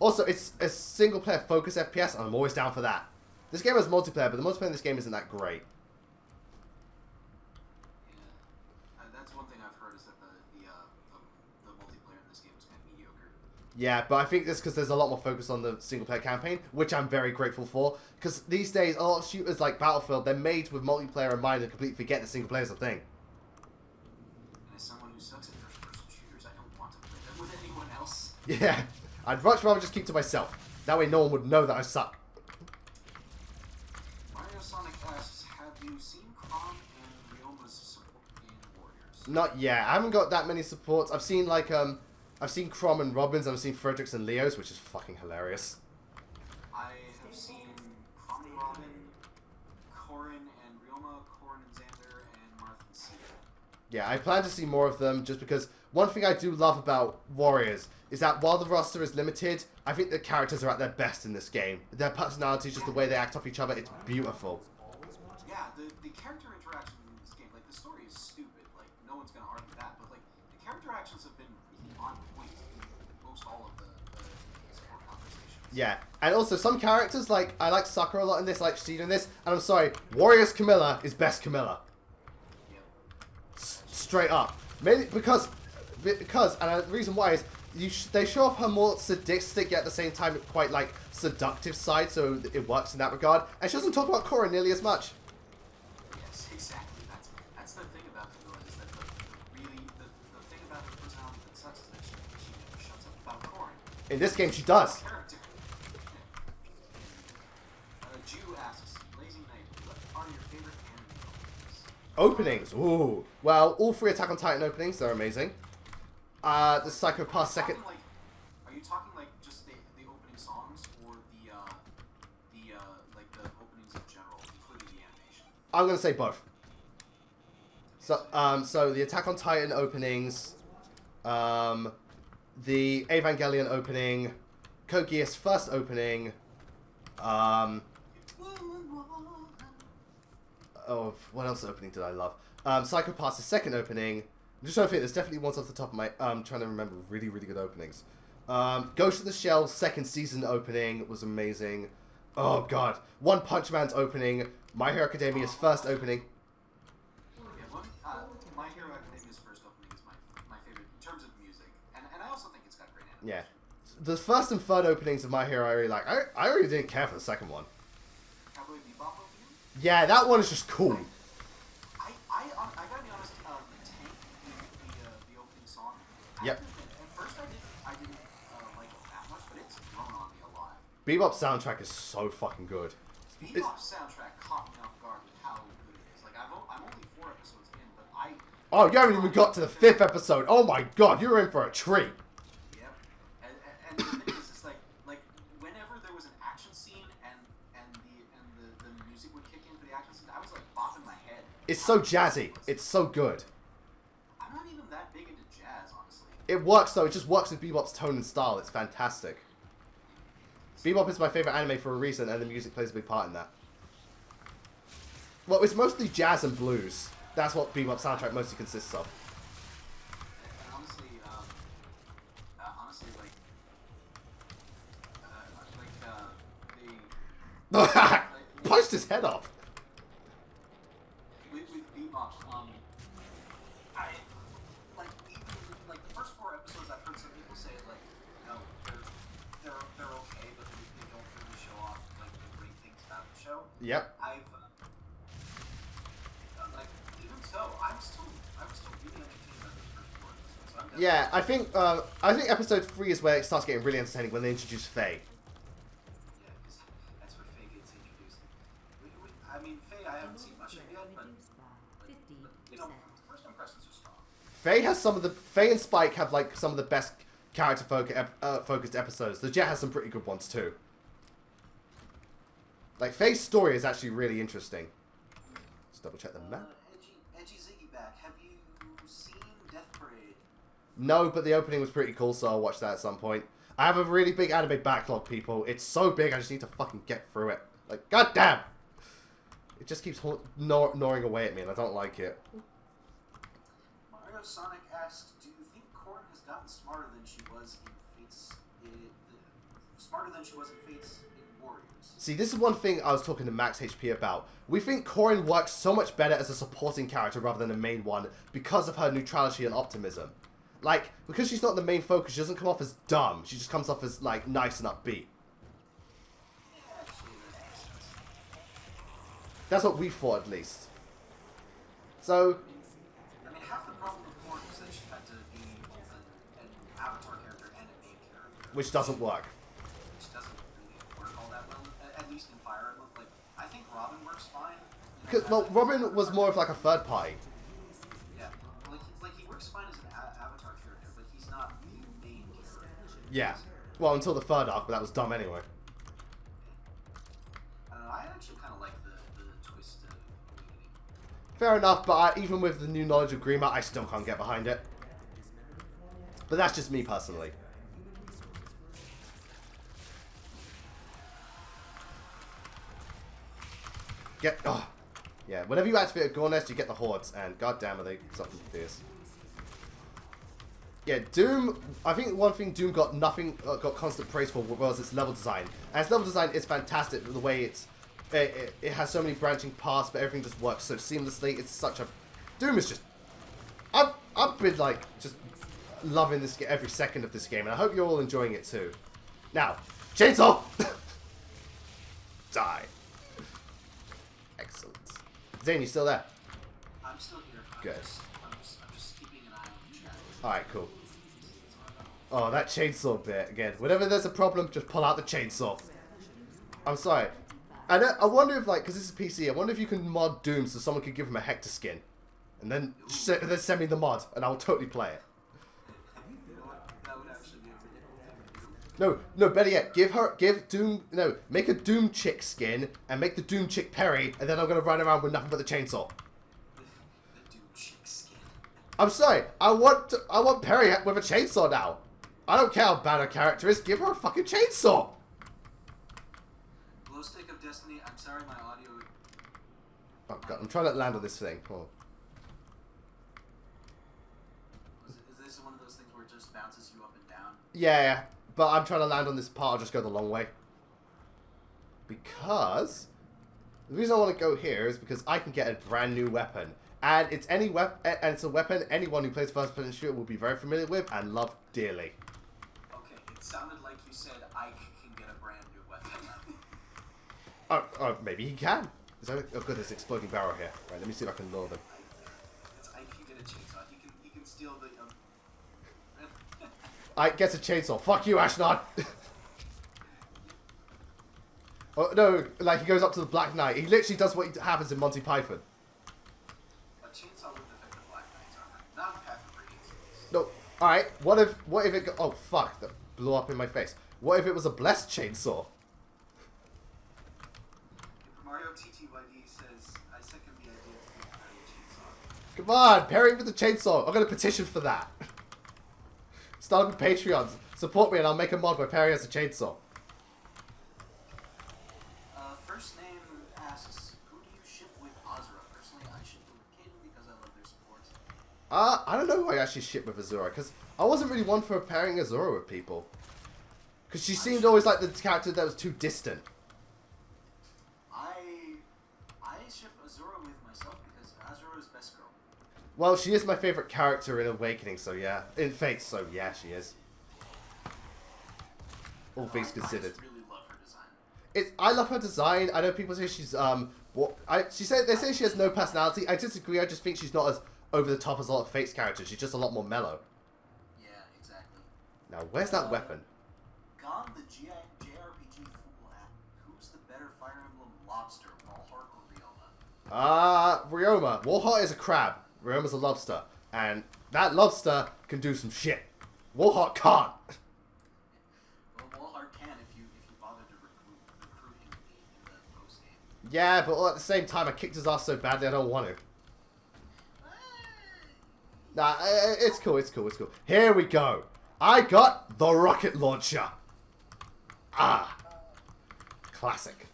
Also, it's a single-player focus FPS, and I'm always down for that. This game has multiplayer, but the multiplayer in this game isn't that great. Yeah. That's one thing I've heard is that the multiplayer in this game is kind of mediocre. Yeah, but I think that's because there's a lot more focus on the single-player campaign, which I'm very grateful for. Because these days, a lot of shooters like Battlefield, they're made with multiplayer in mind and completely forget that single player is a thing. And as someone who sucks at first-person shooters, I don't want to play them with anyone else. Yeah, I'd much rather just keep to myself. That way no one would know that I suck. Mario Sonic asks, have you seen Krom and Ryoma's support in Warriors? Not yet. I haven't got that many supports. I've seen like I've seen Crom and Robbins, and I've seen Fredericks and Leos, which is fucking hilarious. I have seen Krom and Robin, Corrin and Ryoma, Corrin and Xander, and Marth and Sita. Yeah, I plan to see more of them just because one thing I do love about Warriors is that while the roster is limited, I think the characters are at their best in this game. Their personalities, just the way they act off each other, it's beautiful. Yeah, the character interaction in this game, like, the story is stupid, like, no one's gonna argue that, but, like, the character actions have been really on point in most all of the support conversations. Yeah, and also some characters, like, I like Sakura a lot in this, I like Shida in this, and I'm sorry, Warriors Camilla is best Camilla. Yep. Straight up. Mainly because and the reason why is they show off her more sadistic yet at the same time quite like seductive side, so it works in that regard. And she doesn't talk about Korra nearly as much. Yes, exactly. That's the thing about Camilla is that the thing about her personality that sucks is that she never shuts up about Corrin. In this game, she does. Character. Jew asks, BLAZINKNIGHT, what are your favorite anime openings? Openings. Ooh. Well, all three Attack on Titan openings, they're amazing. The Psycho Pass second. Are you talking like just the opening songs or the like the openings in general, including the animation? I'm gonna say both. So the Attack on Titan openings, the Evangelion opening, Code Geass first opening, oh, what else opening did I love? Psycho Pass' second opening. I'm just trying to think, there's definitely ones off the top of my... trying to remember really, really good openings. Ghost of the Shell second season opening was amazing. Oh, God. One Punch Man's opening. My Hero Academia's first opening. Yeah. The first and third openings of My Hero I really like. I really didn't care for the second one. Cowboy Bebop opening? Yeah, that one is just cool. I gotta be honest, Tank, the opening song. Yep. At first I didn't like it that much, but it's grown on me a lot. Bebop's soundtrack is so fucking good. Bebop's soundtrack caught me off guard with how good it is. Like I'm only 4 episodes in, but I. Oh, you haven't even got to the 5th episode. Oh my god, you're in for a treat. Yep. And the thing is, it's like whenever there was an action scene and the music would kick in for the action scene, I was like bopping my head. It's so jazzy. It's so good. I'm not even that big into jazz, honestly. It works though. It just works with Bebop's tone and style. It's fantastic. Bebop is my favorite anime for a reason, and the music plays a big part in that. Well, it's mostly jazz and blues. That's what Bebop's soundtrack mostly consists of. And honestly, Punched his head off. with Bebop, I even the first 4 episodes. I've heard some people say they're okay, but they don't really show off the great things about the show. Yep. Even so, I'm still really entertained by those first 4 episodes. So I'm Yeah, I think episode 3 is where it starts getting really entertaining when they introduce Faye. Yeah, because that's where Faye gets introduced. I mean, Faye, I haven't seen much of it yet, but you know, first impressions are strong. Faye and Spike have like some of the best character focused episodes. The Jet has some pretty good ones too. Like Faye's story is actually really interesting. Let's double check the map. Edgy Ziggy back. Have you seen Death Parade? No, but the opening was pretty cool, so I'll watch that at some point. I have a really big anime backlog, people. It's so big, I just need to fucking get through it. Like, goddamn! It just keeps gnawing away at me, and I don't like it. Mario Sonic asks, do you think Corrin has gotten smarter than she was in Fates? Smarter than she was in Fates in Warriors? See, this is one thing I was talking to Max HP about. We think Corrin works so much better as a supporting character rather than a main one because of her neutrality and optimism. Like, because she's not the main focus, she doesn't come off as dumb. She just comes off as, like, nice and upbeat. Yeah, actually, that makes sense. That's what we thought, at least. So, I mean, half the problem with Corrin is that she had to be both an avatar character and a main character. which doesn't work. Which doesn't really work all that well, at least in Fire Emblem. Like, I think Robin works fine. Because, well, Robin was more of like a third party. Yeah, he works fine as an avatar character, but he's not the main character. Yeah. Well, until the third arc, but that was dumb anyway. I don't know, I actually kind of like the twist of Awakening. Fair enough, but even with the new knowledge of Grima, I still can't get behind it. But that's just me personally. Oh. Yeah, whenever you activate a Gore Nest, you get the Hordes, and goddamn are they something fierce. Yeah, Doom, I think one thing Doom got constant praise for was its level design. And its level design is fantastic, the way it has so many branching paths, but everything just works so seamlessly. It's such a... Doom is just... I've been, like, just loving this every second of this game, and I hope you're all enjoying it too. Now, Chainsaw! Die. Excellent. Zane, you still there? I'm still here. Good. I'm just keeping an eye on the chat. Alright, cool. Oh, that chainsaw bit again. Whenever there's a problem, just pull out the chainsaw. I'm sorry. I wonder if, like, because this is PC, I wonder if you can mod Doom so someone could give him a Hector skin. And then send me the mod, and I'll totally play it. You know what? That would actually be a pretty cool thing to do. No, better yet, make a Doom chick skin, and make the Doom chick Perry, and then I'm gonna run around with nothing but the chainsaw. The Doom chick skin. I'm sorry, I want Perry with a chainsaw now. I don't care how bad her character is, give her a fucking chainsaw! Glow stick of Destiny, I'm sorry my audio... Oh god, I'm trying to land on this thing. Oh. Is this one of those things where it just bounces you up and down? Yeah, but I'm trying to land on this part, I'll just go the long way. Because... The reason I want to go here is because I can get a brand new weapon. And it's it's a weapon anyone who plays first person shooter will be very familiar with and love dearly. Okay, sounded like you said Ike can get a brand new weapon. Maybe he can. Is that oh good, there's an exploding barrel here. Right, let me see if I can lure them. It's Ike can get a chainsaw. He can steal the. Ike gets a chainsaw. Fuck you, Ashnod! Oh no, like he goes up to the Black Knight. He literally does what happens in Monty Python. A chainsaw wouldn't affect the Black Knight's armor. Not in Path of Radiance. No, alright, what if it oh fuck, that blew up in my face. What if it was a blessed chainsaw? Mario TTYD says, I second the idea to give Mario a chainsaw. Come on, parry with the chainsaw. I'm gonna petition for that. Start up with Patreons. Support me and I'll make a mod where Perry has a chainsaw. First name asks, who do you ship with Azura? Personally, I ship them with Kaden because I love their support. I don't know who I actually ship with Azura, because I wasn't really one for pairing Azura with people. Because she seemed always like the character that was too distant. I ship Azura with myself because Azura is best girl. Well, she is my favorite character in Awakening, so yeah. In Fate, so yeah, she is. All things considered. I really love her design. I love her design. I know people say she's they say she has no personality. I disagree. I just think she's not as over the top as a lot of Fate's characters. She's just a lot more mellow. Yeah, exactly. Now, where's that weapon? Gone the JRPG fool app. Who's the better Fire Emblem lobster, Walhart or Ryoma? Ryoma. Warheart is a crab. Ryoma's a lobster. And that lobster can do some shit. Warheart can't. Well, Walhart can if you bother to recruit him in the post game. Yeah, but at the same time, I kicked his ass so badly I don't want to. Nah, it's cool, it's cool, it's cool. Here we go. I got the rocket launcher. Classic.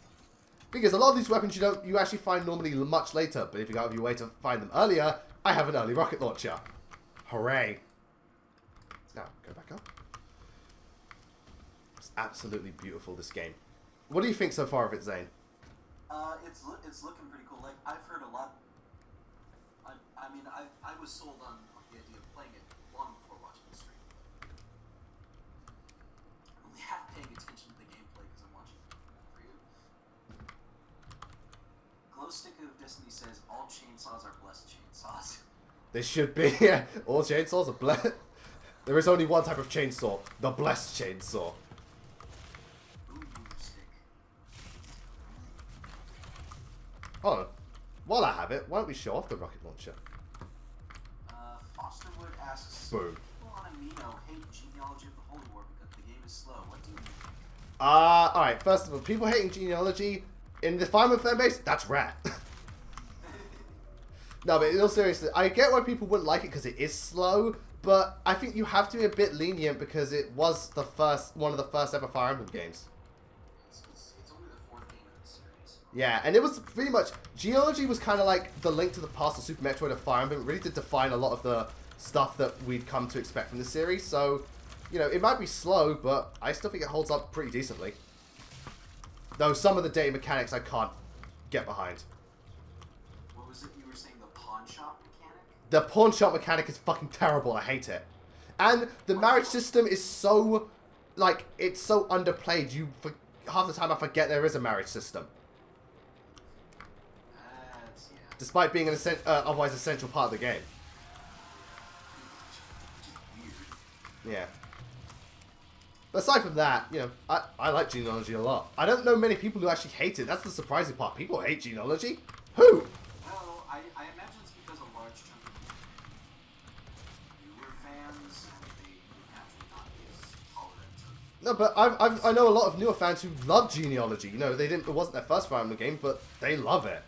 Because a lot of these weapons you actually find normally much later, but if you go out of your way to find them earlier, I have an early rocket launcher. Hooray. Now, go back up. It's absolutely beautiful, this game. What do you think so far of it, Zane? It's looking pretty cool. Like, I've heard a lot. I mean, I was sold on the idea of playing it long before watching the stream. I'm only half paying attention to the gameplay because I'm watching for you. Glowstick of Destiny says all chainsaws are blessed chainsaws. They should be. Yeah, all chainsaws are blessed. There is only one type of chainsaw, the blessed chainsaw. Ooh, stick. Hold on. While I have it, why don't we show off the rocket launcher? Fosterwood asks, Boom. people on Amino hate Genealogy of the Holy War because the game is slow. What do you mean? Alright, first of all, people hating Genealogy in the Fire Emblem fan base, that's rare. No, but in all seriousness, I get why people wouldn't like it because it is slow, but I think you have to be a bit lenient because it was one of the first ever Fire Emblem games. It's only the fourth game in the series. Yeah, and it was pretty much, Genealogy was kind of like the Link to the Past of Super Metroid and Fire Emblem. It really did define a lot of the stuff that we'd come to expect from the series, so, you know, it might be slow, but I still think it holds up pretty decently. Though some of the data mechanics I can't get behind. What was it you were saying, the pawn shop mechanic? The pawn shop mechanic is fucking terrible, I hate it. And the marriage system is so, like, it's so underplayed, half the time I forget there is a marriage system. Yeah. Despite being an otherwise essential part of the game. Just weird. Yeah. But aside from that, you know, I like Genealogy a lot. I don't know many people who actually hate it. That's the surprising part. People hate Genealogy? Who? Well, I imagine it's because a large chunk of newer fans, they would naturally not be as tolerant of... No, but I know a lot of newer fans who love Genealogy. You know, it wasn't their first Fire Emblem game, but they love it.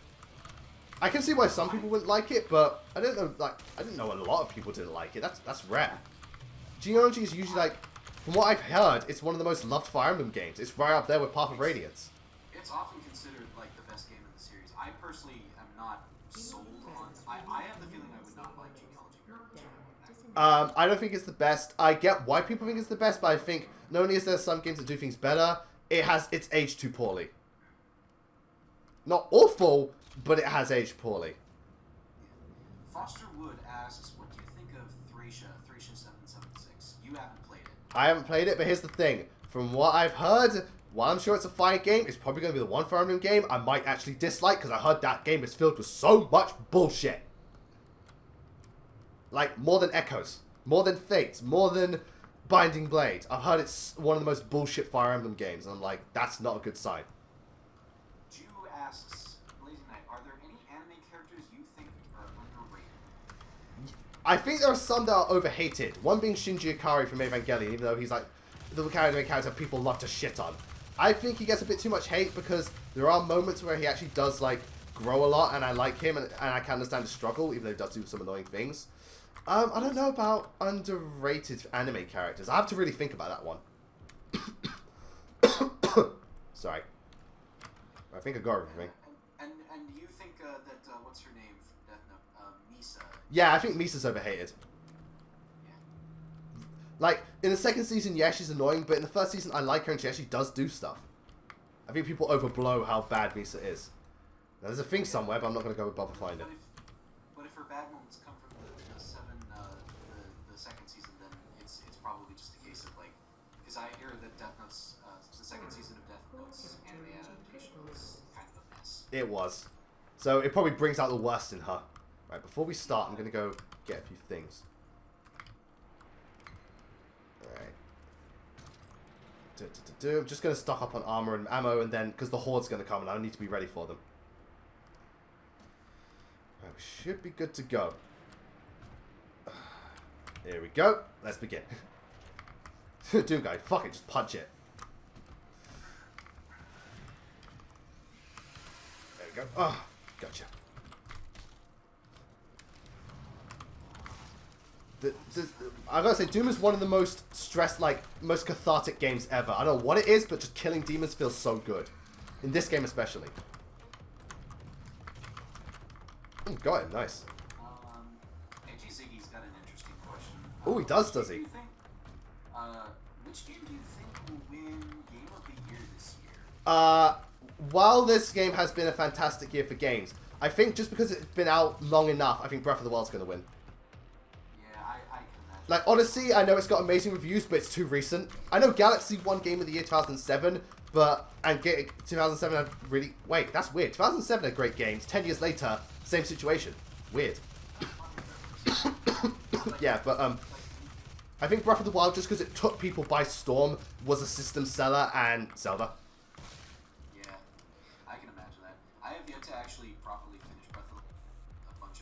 I can see why some people wouldn't like it, but I didn't know a lot of people didn't like it. That's rare. Genealogy is usually like, from what I've heard, it's one of the most loved Fire Emblem games. It's right up there with Path of Radiance. It's often considered like the best game in the series. I personally am not sold on... I have the feeling I would not like Genealogy very much. I don't think it's the best. I get why people think it's the best, but I think not only is there some games that do things better, it's aged too poorly. Not awful, but it has aged poorly. Foster Wood asks, what do you think of Thracia 776? You haven't played it. I haven't played it, but here's the thing. From what I've heard, while I'm sure it's a fire game, it's probably going to be the one Fire Emblem game I might actually dislike because I heard that game is filled with so much bullshit. Like, more than Echoes, more than Fates, more than Binding Blade. I've heard it's one of the most bullshit Fire Emblem games, and I'm like, that's not a good sign. Jew asks, Blazing Knight, are there any anime characters you think are underrated? I think there are some that are overhated. One being Shinji Ikari from Evangelion, even though he's like the character people love to shit on. I think he gets a bit too much hate because there are moments where he actually does like grow a lot, and I like him, and I can understand his struggle, even though he does do some annoying things. I don't know about underrated anime characters. I have to really think about that one. Sorry. I think I got everything. And you think that, what's her name, Death Note, Misa? Yeah, I think Misa's overhated. Yeah. Like, in the second season, yeah, she's annoying, but in the first season, I like her and she actually does do stuff. I think people overblow how bad Misa is. Now, there's a thing somewhere, but I'm not going to go bother find it. But if her bad moments come from the second season, then it's probably just a case of like, because I hear that Death Note's the second season of Death Note's anime adaptation was kind of a mess. It was. So it probably brings out the worst in her. Right, before we start, I'm going to go get a few things. Alright. I'm just going to stock up on armor and ammo, and then, because the Horde's going to come, and I need to be ready for them. Right, we should be good to go. Here we go. Let's begin. Doom guy, fuck it, just punch it. There we go. Oh, gotcha. I gotta say, Doom is one of the most stressed, like, most cathartic games ever. I don't know what it is, but just killing demons feels so good. In this game especially. Got it, nice. AG Ziggy's got an interesting question. Oh, he does he? Which game do you think will win Game of the Year this year? While this game has been a fantastic year for games, I think just because it's been out long enough, I think Breath of the Wild's going to win. Yeah, I can imagine. Like, Odyssey, I know it's got amazing reviews, but it's too recent. I know Galaxy won Game of the Year 2007, and 2007 had really... Wait, that's weird. 2007 had great games. 10 years later, same situation. Weird. Yeah, but, I think Breath of the Wild, just because it took people by storm, was a system seller, and Zelda. Yeah, I can imagine that. I have yet to actually properly finish Breath of the Wild. A bunch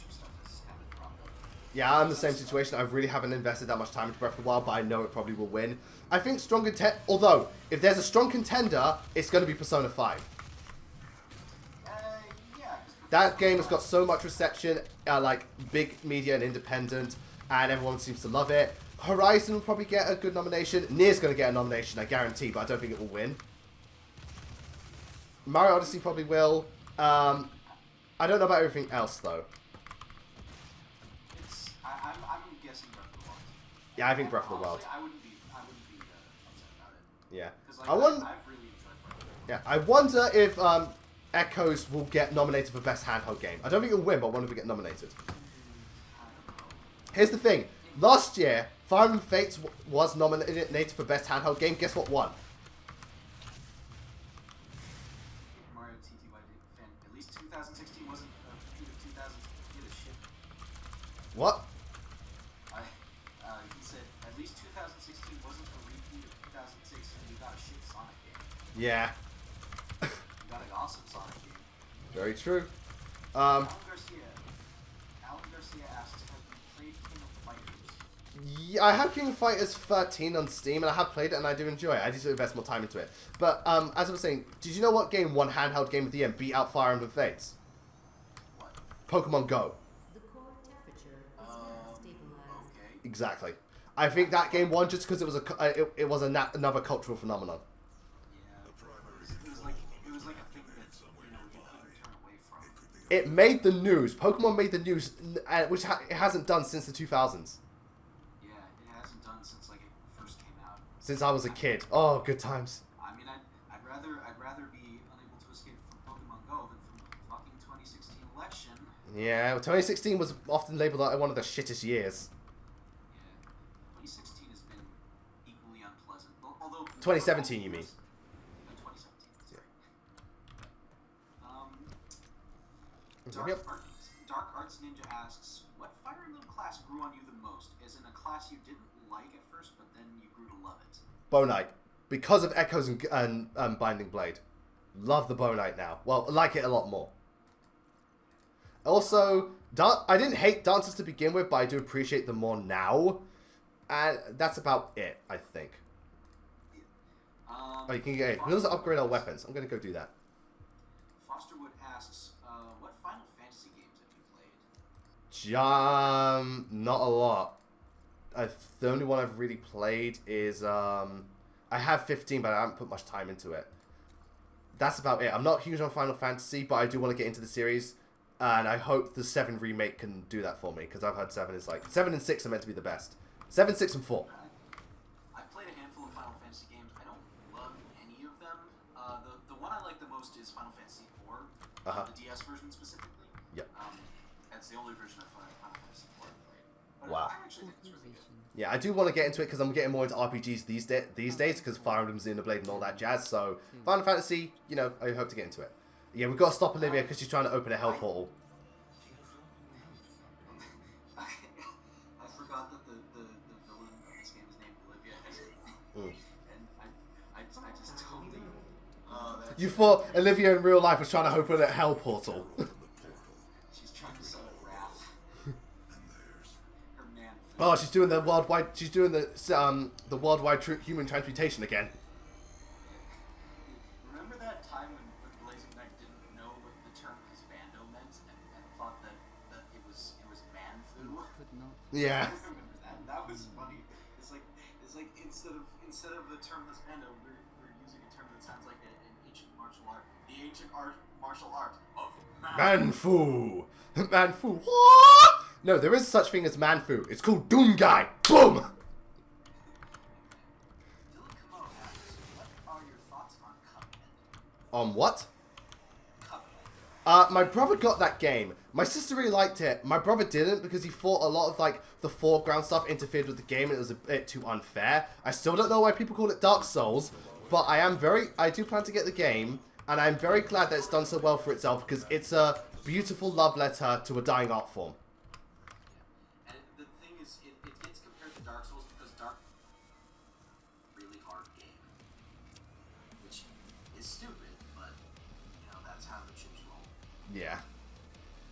of stuff has happened cropped up. Yeah, I'm the same situation. I really haven't invested that much time into Breath of the Wild, but I know it probably will win. I think strong contender... Although, if there's a strong contender, it's going to be Persona 5. Yeah. That game has got so much reception, like, big media and independent, and everyone seems to love it. Horizon will probably get a good nomination. Nier's going to get a nomination, I guarantee, but I don't think it will win. Mario Odyssey probably will. I don't know about everything else, though. I'm guessing Breath of the Wild. Yeah, I think Breath of the Wild. I wouldn't be upset about it. Yeah. Because like, I've really enjoyed Breath of the Wild. Yeah, I wonder if Echoes will get nominated for Best Handheld Game. I don't think it'll win, but I wonder if it get nominated. Here's the thing. Last year, Fire Emblem Fates was nominated for Best Handheld Game. Guess what won? Mario TTY fan. At least 2016 wasn't a repeat of 2016 shit. What? He said at least 2016 wasn't a repeat of 2016. You got a shit Sonic game. Yeah. You got an awesome Sonic game. Very true. Alan Garcia asks, have you played King of Fighters? Yeah, I have King of Fighters 13 on Steam, and I have played it, and I do enjoy it. I need to invest more time into it. But, as I was saying, did you know what game won Handheld Game of the Year and beat out Fire Emblem Fates? What? Pokemon Go. The core temperature is now stabilized. Okay. Exactly. I think that game won just because it was another cultural phenomenon. Yeah. It was like a thing that you couldn't turn away from. It made the news. Pokemon made the news, which it hasn't done since the 2000s. Yeah, it hasn't done since like it first came out. Since I was a kid. Oh, good times. I mean, I'd rather be unable to escape from Pokemon Go than from the fucking 2016 election. Yeah, 2016 was often labeled like one of the shittest years. Yeah, 2016 has been 2017, you mean? 2017. Yeah. Dark, Dark Arts Ninja asks, what Fire Emblem class grew on you the most? As in a class you didn't like at first, but then you grew to love it. Bow Knight. Because of Echoes and Binding Blade. Love the Bow Knight now. Well, I like it a lot more. Also, I didn't hate Dancers to begin with, but I do appreciate them more now. And that's about it, I think. Oh, you can get. We also upgrade our weapons. I'm going to go do that. Fosterwood asks, what Final Fantasy games have you played? Not a lot. The only one I've really played is, I have 15, but I haven't put much time into it. That's about it. I'm not huge on Final Fantasy, but I do want to get into the series. And I hope the 7 remake can do that for me, because I've heard 7 is like... 7 and 6 are meant to be the best. 7, 6, and 4. I played a handful of Final Fantasy games. I don't love any of them. The one I like the most is Final Fantasy 4. The DS version specifically. Yep. That's the only version of Final Fantasy 4 I've played. But Wow. I actually think it's really good. Yeah, I do want to get into it because I'm getting more into RPGs these days because Fire Emblem, Xenoblade, and all that jazz. So, Final Fantasy, you know, I hope to get into it. Yeah, we've got to stop Olivia because she's trying to open a hell portal. I forgot that the villain of this game is named Olivia. And I just totally... You thought Olivia in real life was trying to open a hell portal. She's trying to summon wrath. Her man. Oh, she's doing the worldwide. She's doing the worldwide human transmutation again. Remember that time when Blazing Knight didn't know what the term husbando meant and thought that it was man flu? Yeah. I remember that. That was funny. It's like instead of the term husbando, we're using a term that sounds like an ancient martial art. The ancient martial art of Manfu. Manfu. What? No, there is such thing as Manfu. It's called Doomguy. Boom. Dylan Kamo asks, what are your thoughts on Cuphead? On what? Cuphead. My brother got that game. My sister really liked it. My brother didn't because he thought a lot of like the foreground stuff interfered with the game and it was a bit too unfair. I still don't know why people call it Dark Souls, but I do plan to get the game, and I'm very glad that it's done so well for itself because it's a beautiful love letter to a dying art form. Yeah. And the thing is, it gets compared to Dark Souls because Dark really hard game, which is stupid, but you know that's how the chips roll. Yeah.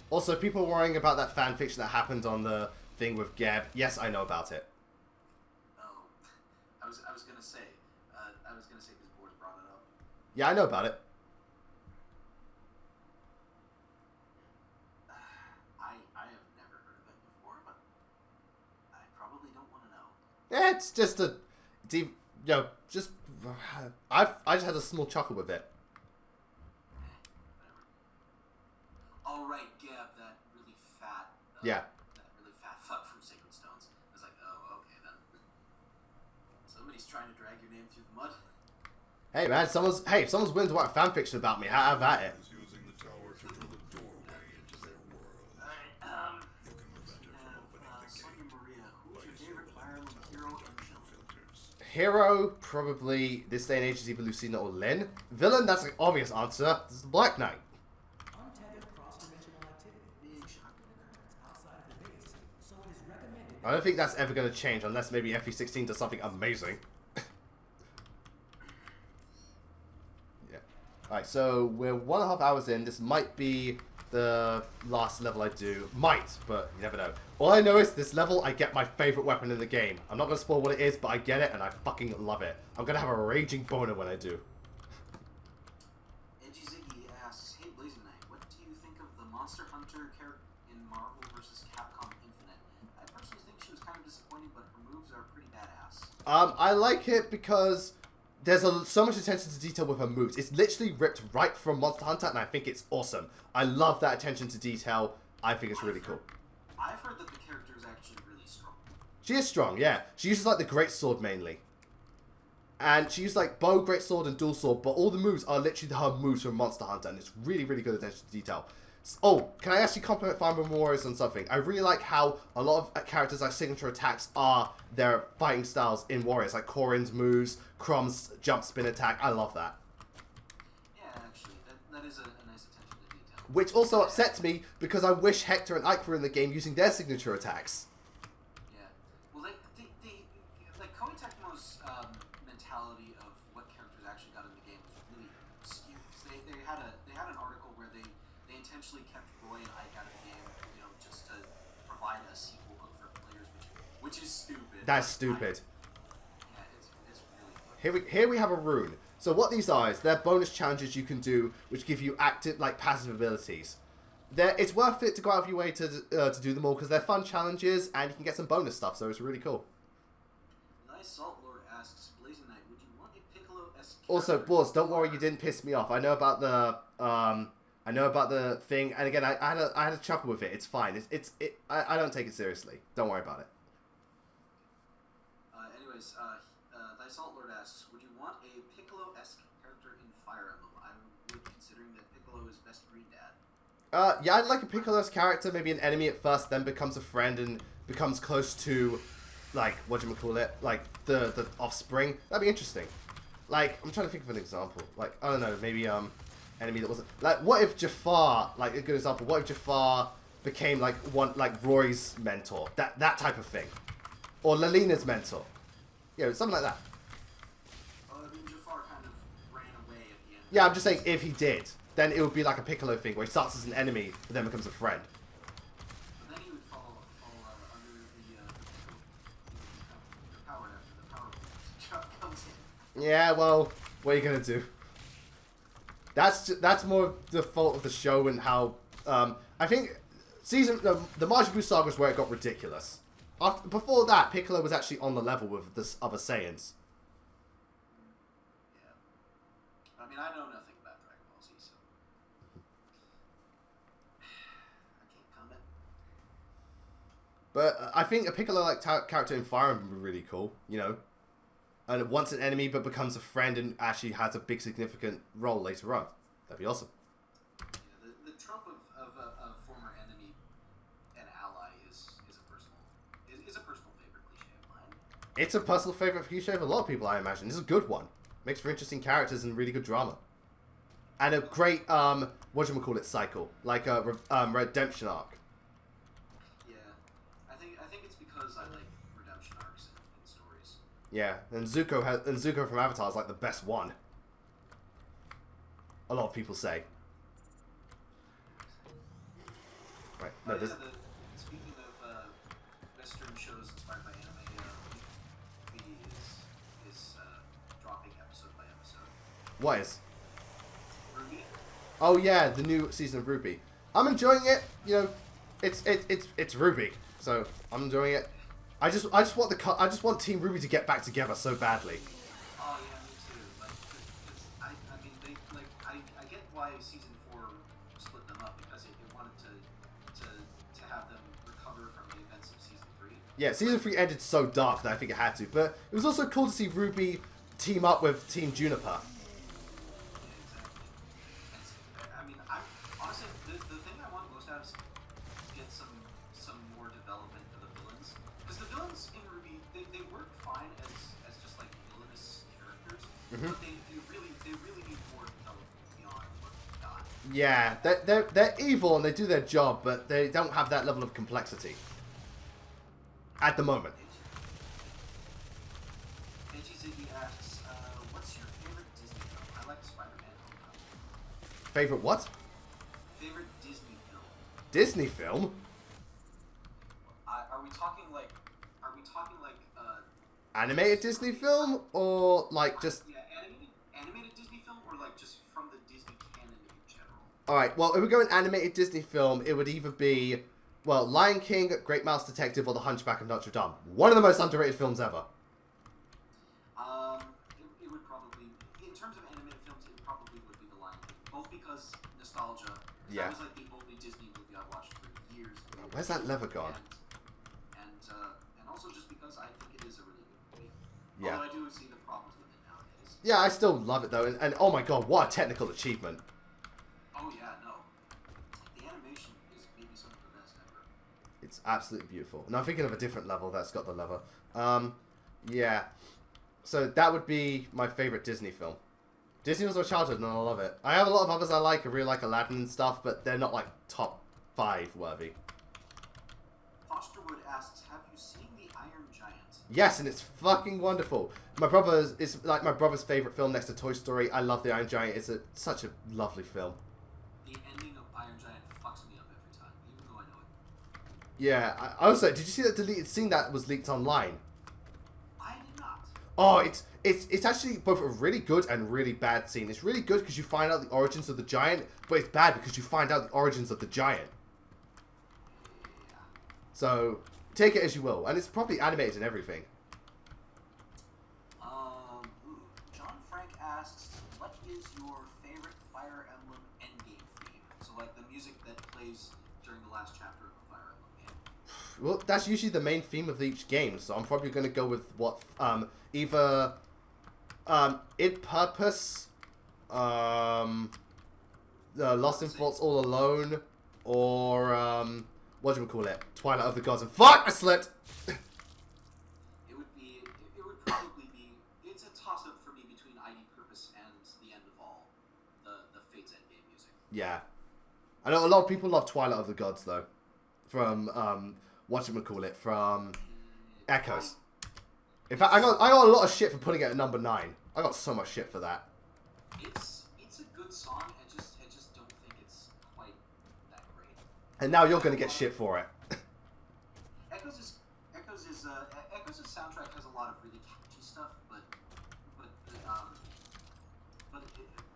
Also, people worrying about that fan fiction that happened on the thing with Geb. Yes, I know about it. Oh, I was gonna say because Boris brought it up. Yeah, I know about it. I have never heard of it before, but I probably don't want to know. Yeah, it's just a, you know, just I just had a small chuckle with it. Whatever. All right, Gab, that really fat. Yeah. That really fat fuck from Sacred Stones. I was like, oh, okay then. Somebody's trying to drag your name through the mud. Hey man, someone's willing to write fan fiction about me. Have at it. Using the tower to throw the doorway into their world. Alright, You can prevent it from opening the Sonia gate. Maria, who's your favorite Fire Emblem hero and villain? Filters. Hero, probably this day and age is either Lucina or Lyn. Villain, that's an obvious answer. This is the Black Knight. Untethered cross-dimensional activity Big shocker. outside of the base, so it is recommended I don't think that's ever going to change unless maybe FE16 does something amazing. Yeah. Alright, so we're 1.5 hours in. This might be the last level I do. Might, but you never know. All I know is this level, I get my favorite weapon in the game. I'm not going to spoil what it is, but I get it and I fucking love it. I'm going to have a raging boner when I do. Edgy Ziggy asks, hey Blazing Knight, what do you think of the Monster Hunter character in Marvel vs. Capcom Infinite? I personally think she was kind of disappointing, but her moves are pretty badass. I like it because there's so much attention to detail with her moves. It's literally ripped right from Monster Hunter, and I think it's awesome. I love that attention to detail. I think it's really cool. I've heard that the character is actually really strong. She is strong, yeah. She uses like the great sword mainly. And she uses like bow, great sword, and dual sword, but all the moves are literally her moves from Monster Hunter, and it's really, really good attention to detail. Oh, can I actually compliment Fire Emblem Warriors on something? I really like how a lot of characters' like signature attacks are their fighting styles in Warriors, like Corrin's moves, Chrom's jump spin attack. I love that. Yeah, actually, that is a nice attention to detail. Which also upsets me because I wish Hector and Ike were in the game using their signature attacks. Yeah. Well, like Koei Tecmo's mentality of what characters actually got in the game was really skewed. They had an article where they intentionally kept Roy and Ike out of the game, just to provide a sequel book for players, which is stupid. That's stupid. Yeah, it's really fucking Here we have a rune. So what these are is they're bonus challenges you can do, which give you active, like passive abilities. It's worth it to go out of your way to do them all because they're fun challenges and you can get some bonus stuff. So it's really cool. Nice Salt Lord asks, Blazing Knight, would you want a Piccolo-esque Also, character? Boz, don't worry, you didn't piss me off. I know about the thing, and again, I had a chuckle with it. It's fine. I don't take it seriously. Don't worry about it. Anyways, Thy Salt Lord asks, would you want a Piccolo-esque character in Fire Emblem? I would, considering that Piccolo is best green dad. Yeah, I'd like a Piccolo's character, maybe an enemy at first, then becomes a friend and becomes close to, like, like the offspring. That'd be interesting. Like, I'm trying to think of an example. Like, I don't know, maybe enemy that wasn't like. What if Jafar, like a good example? What if Jafar became like Roy's mentor? That type of thing, or Lalina's mentor. Something like that. I mean, Jafar kind of ran away at the end. Yeah, I'm just saying if he did, then it would be like a Piccolo thing where he starts as an enemy but then becomes a friend. But then he would fall under the power after the power comes in. Yeah, well, what are you gonna do? That's more the fault of the show and how I think the Majin Buu saga is where it got ridiculous. Before that, Piccolo was actually on the level with the other Saiyans. Yeah. I mean, I know nothing about Dragon Ball Z, so I can't comment. But I think a Piccolo-like character in Fire Emblem would be really cool, And once an enemy, but becomes a friend and actually has a big significant role later on. That'd be awesome. Yeah, the trope of a former enemy and ally is a personal favorite cliche of mine. It's a personal favorite cliche of a lot of people, I imagine. This is a good one. Makes for interesting characters and really good drama. And a great, cycle. Like a redemption arc. Yeah. I think it's because I like redemption arcs in stories. Yeah, and Zuko from Avatar is like the best one. A lot of people say. Right, no, this... Speaking of Western shows inspired by anime, V is dropping episode by episode. What is? Ruby? Oh yeah, the new season of Ruby. I'm enjoying it. It's Ruby, so I'm enjoying it. I just want Team Ruby to get back together so badly. Oh yeah, me too. I mean, I get why season 4 split them up because it wanted to have them recover from the events of season 3. Yeah, season 3 ended so dark that I think it had to, but it was also cool to see Ruby team up with Team Juniper. I mean, honestly, the thing I want most out is to get some more development for the villains. Because the villains in Ruby, they work fine as just like villainous characters, but they really need more development beyond what we got. Yeah, they're evil and they do their job, but they don't have that level of complexity. At the moment. Ziggy asks, what's your favorite Disney film? I like Spider-Man Homecoming. Favorite what? Favorite Disney film? Disney film? Are we talking like Animated Disney film? Or like just... yeah, animated Disney film, or like just from the Disney canon in general? Alright, well, if we're going animated Disney film, it would either be, well, Lion King, Great Mouse Detective, or The Hunchback of Notre Dame. One of the most underrated films ever. It would probably, in terms of animated films, it probably would be The Lion King. Both because nostalgia. Yeah. That was like the only Disney movie I watched for years. Where's that lever gone? And also just because I think it is a really good movie. Yeah. Although I do see the problems with it nowadays. Yeah, I still love it though, and oh my god, what a technical achievement. Oh yeah, no. The absolutely beautiful. And I'm thinking of a different level that's got the lever. Yeah. So that would be my favorite Disney film. Disney was my childhood and I love it. I have a lot of others I like. I really like Aladdin and stuff, but they're not like top 5 worthy. Fosterwood asks, have you seen The Iron Giant? Yes, and it's fucking wonderful. It's like my brother's favorite film next to Toy Story. I love The Iron Giant. It's such a lovely film. The ending of Iron Giant fucks me up every time, even though I know it. Yeah. Also, did you see that deleted scene that was leaked online? I did not. Oh, it's actually both a really good and really bad scene. It's really good because you find out the origins of the giant, but it's bad because you find out the origins of the giant. Yeah. So, take it as you will. And it's probably animated and everything. John Frank asks, what is your favorite Fire Emblem endgame theme? So, like, the music that plays during the last chapter of the Fire Emblem game. Well, that's usually the main theme of each game, so I'm probably going to go with what, either, In Purpose, Lost in Thoughts All Alone, or, whatchamacallit, Twilight of the Gods, and fuck, I slipped! It would probably be, it's a toss-up for me between ID Purpose and The End of All, the Fates endgame music. Yeah. I know a lot of people love Twilight of the Gods, though, from, whatchamacallit, from Echoes. In fact, I got a lot of shit for putting it at number 9. I got so much shit for that. It's a good song, I just don't think it's quite that great. And now you're going to get shit for it. Echoes' soundtrack has a lot of really catchy stuff, but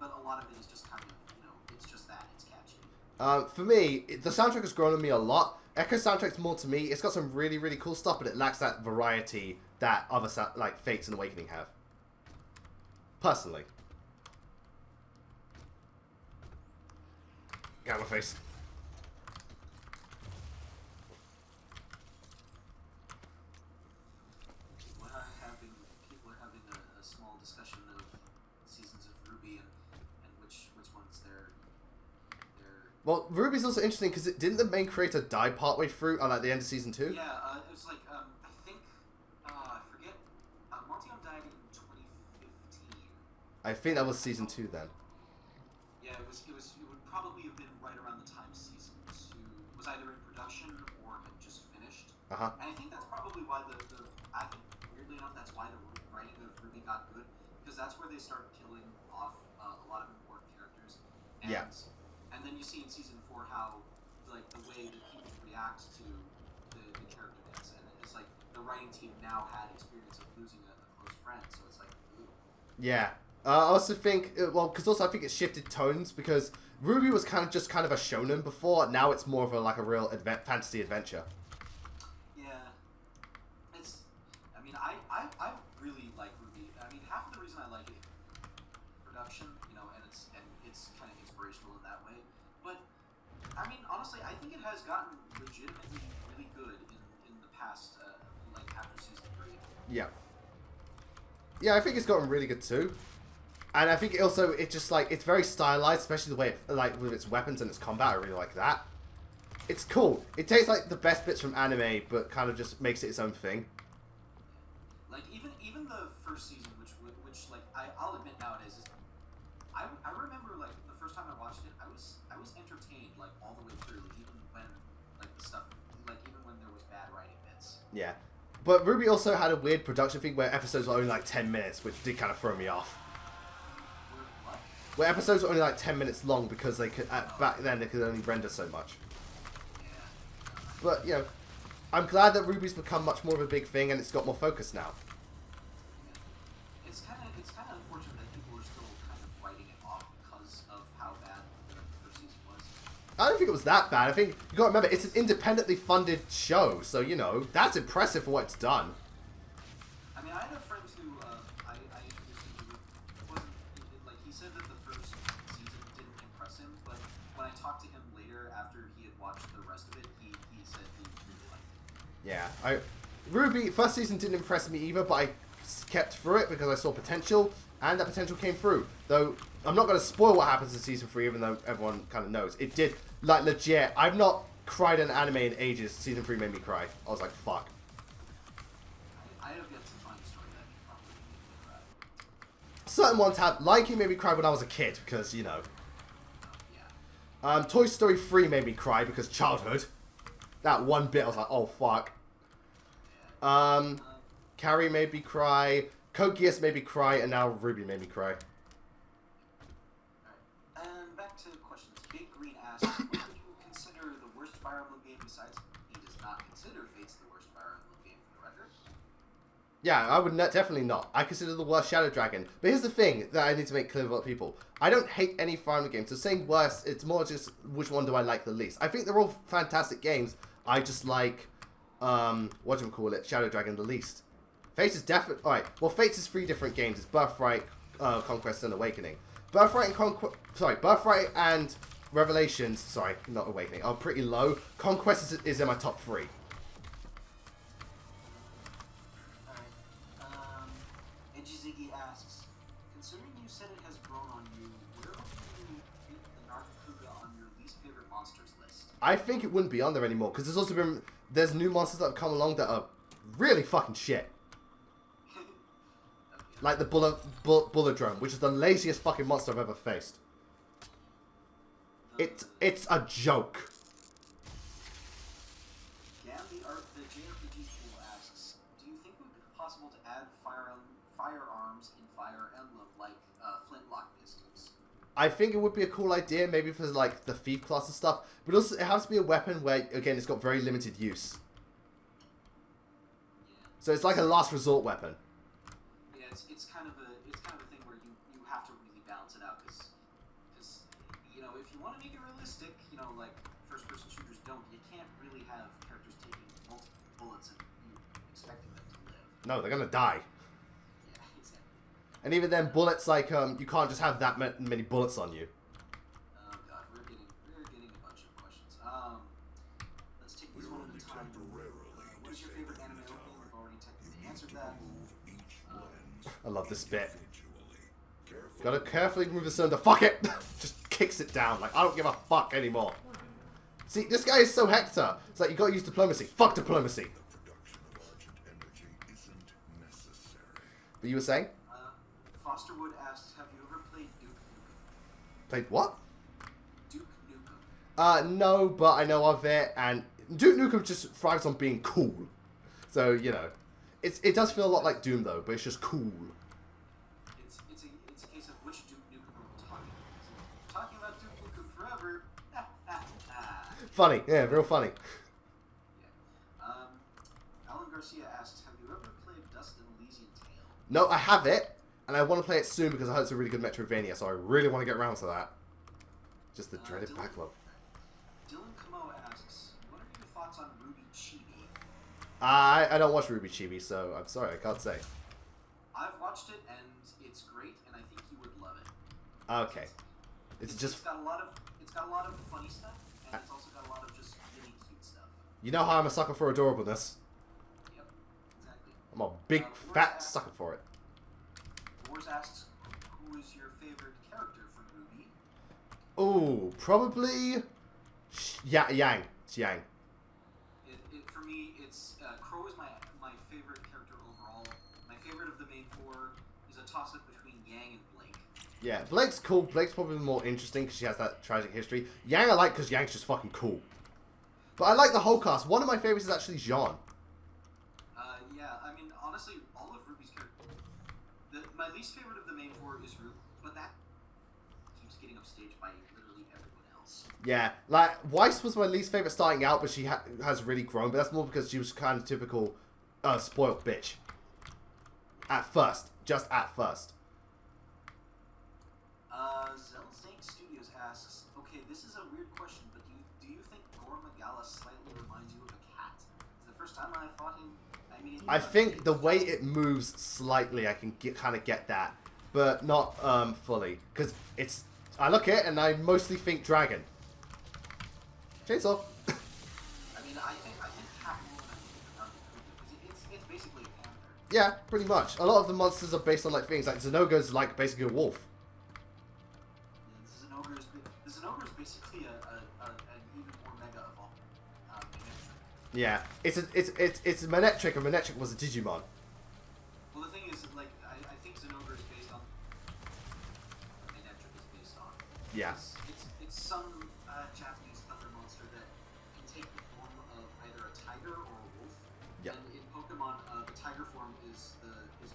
a lot of it is just kind of, it's just that, it's catchy. For me, the soundtrack has grown on me a lot. Echo's soundtrack's more to me. It's got some really, really cool stuff, but it lacks that variety that other like Fates and Awakening have. Personally. Get out of my face. People are having a small discussion of seasons of Ruby and which ones they're. Well, Ruby's also interesting because didn't the main creator die partway through at the end of season 2? Yeah, it was like I think I forget. Montion died in 2015. I think that was season 2 then. Yeah, it would probably have been right around the time season 2 was either in production or had just finished. Uh-huh. And I think that's probably why I think weirdly enough that's why the writing of Ruby got good, because that's where they started killing off a lot of important characters. And, Yeah. And then you see in season 4 how like the way that people react to the character deaths, and it's like the writing team now had experience of losing a close friend, so it's like, ooh. Yeah. I also think, well, because also I think it shifted tones, because Ruby was kind of a shonen before, now it's more of a real fantasy adventure. Yeah. I really like Ruby. I mean, half of the reason I like it, production, and it's kind of inspirational in that way. But, I mean, honestly, I think it has gotten legitimately really good in the past, after season 3. Yeah. Yeah, I think it's gotten really good too. And I think it's very stylized, especially the way with its weapons and its combat. I really like that. It's cool. It takes the best bits from anime, but kind of just makes it its own thing. Like even the first season, which I'll admit nowadays is, I remember the first time I watched it, I was entertained all the way through, even when the stuff even when there was bad writing bits. Yeah. But Ruby also had a weird production thing where episodes were only 10 minutes, which did kind of throw me off. What? Where episodes were only 10 minutes long because they could back then they could only render so much. Yeah. But I'm glad that Ruby's become much more of a big thing and it's got more focus now. It's kind of unfortunate that people are still kind of writing it off because of how bad the first season was. I don't think it was that bad. I think you got to remember it's an independently funded show, so that's impressive for what it's done. I mean, I had a friend who I introduced him to. It wasn't he said that the first season didn't impress him, but when I talked to him later after he had watched the rest of it, he said he really liked it. Yeah, Ruby first season didn't impress me either, but I kept through it because I saw potential, and that potential came through. Though I'm not going to spoil what happens in season 3, even though everyone kind of knows it did. Legit, I've not cried in anime in ages. Season 3 made me cry. I was like, fuck. I have yet to find a story that can probably make me cry. Certain ones have. Lion King made me cry when I was a kid because, you know. Yeah. Toy Story 3 made me cry because childhood. That one bit, I was like, oh fuck. Carrie made me cry. Code Geass made me cry, and now Ruby made me cry. Alright. And back to questions. Big Green asks, what would you consider the worst Fire Emblem game besides he does not consider Fates the worst Fire Emblem game for the record? Yeah, I would definitely not. I consider the worst Shadow Dragon. But here's the thing that I need to make clear about people. I don't hate any Fire Emblem games. So saying worst, it's more just which one do I like the least. I think they're all fantastic games. I just like, whatchamacallit, Shadow Dragon the least. Fates is definitely... Alright, well, Fates is 3 different games. It's Birthright, Conquest, and Awakening. Birthright and Revelations... Sorry, not Awakening. Are pretty low. Conquest is in my top 3. Alright. Edgy Ziggy asks, considering you said it has grown on you, where would you put the Nargacuga on your least favorite monsters list? I think it wouldn't be on there anymore. Because there's also been... There's new monsters that have come along that are really fucking shit. Like the Bullet which is the laziest fucking monster I've ever faced. It's a joke. The JRPG pool asks, do you think it would be possible to add firearms in Fire Emblem like flintlock pistols? I think it would be a cool idea, maybe for like the thief class and stuff. But also, it has to be a weapon where, again, it's got very limited use. Yeah. So it's like a last resort weapon. It's kind of a thing where you have to really balance it out because you know, if you want to make it realistic, you know, like first person shooters don't, you can't really have characters taking multiple bullets and you expecting them to live. No, they're gonna die. Yeah, exactly. And even then, bullets like you can't just have that many bullets on you. Oh god, we're getting a bunch of questions. Let's take these one at a time. What is your favorite anime opening? We've already technically answered that. I love this bit. Gotta carefully move the cylinder. Fuck it! Just kicks it down. Like, I don't give a fuck anymore. See, this guy is so Hector. It's like, you gotta use diplomacy. Fuck diplomacy. But you were saying? Fosterwood asks, have you ever played Duke Nukem? Played what? Duke Nukem. No, but I know of it. And Duke Nukem just thrives on being cool. So, you know. It does feel a lot like Doom, though, but it's just cool. It's a case of which Duke Nukem are we talking about? We're talking about Duke Nukem Forever. Funny. Yeah, real funny. Yeah. Alan Garcia asks, have you ever played Dust and Elysian Tale? No, I have it. And I want to play it soon because I heard it's a really good Metroidvania, so I really want to get around to that. Just the dreaded backlog. Dylan Camo asks, what are your thoughts on Ruby Chibi? I don't watch Ruby Chibi, so I'm sorry, I can't say. I've watched it and it's great, and I think you would love it. Okay. It's just... It's got a lot of funny stuff, and it's also got a lot of just really cute stuff. You know how I'm a sucker for adorableness. Yep, exactly. I'm a big, fat sucker for it. Wars asks, who is your favorite character from Ruby? Ooh, probably... Yang. It's Yang. For me, it's Crow is my favorite character overall. My favorite of the main 4 is a toss-up between Yang and Blake. Yeah, Blake's cool. Blake's probably more interesting because she has that tragic history. Yang I like because Yang's just fucking cool. But I like the whole cast. One of my favorites is actually Jean. Yeah, I mean, honestly, all of Ruby's characters... My least favorite of the main 4 is Ruby, but that keeps getting upstaged by literally everyone else. Yeah, like, Weiss was my least favorite starting out, but she has really grown. But that's more because she was kind of typical spoiled bitch. At first. Just at first. Zelzank Studios asks, okay, this is a weird question, but do you think Gore Magala slightly reminds you of a cat? It's the first time I fought him. I think the way it moves slightly, I can kind of get that. But not fully. Because it's... I look at it and I mostly think dragon. Chainsaw. I mean, I think half more than I think because it's basically a panther. Yeah, pretty much. A lot of the monsters are based on like things like Zenoga's like basically a wolf. Yeah, the Zenogre is basically an even more mega evolved Yeah, it's a Manectric, and Manectric was a Digimon. Well, the thing is, like, I think Zenogre is based on. Manectric is based on. Yeah. It's some Japanese thunder monster that can take the form of either a tiger or a wolf. Yeah. And in Pokemon, the tiger form is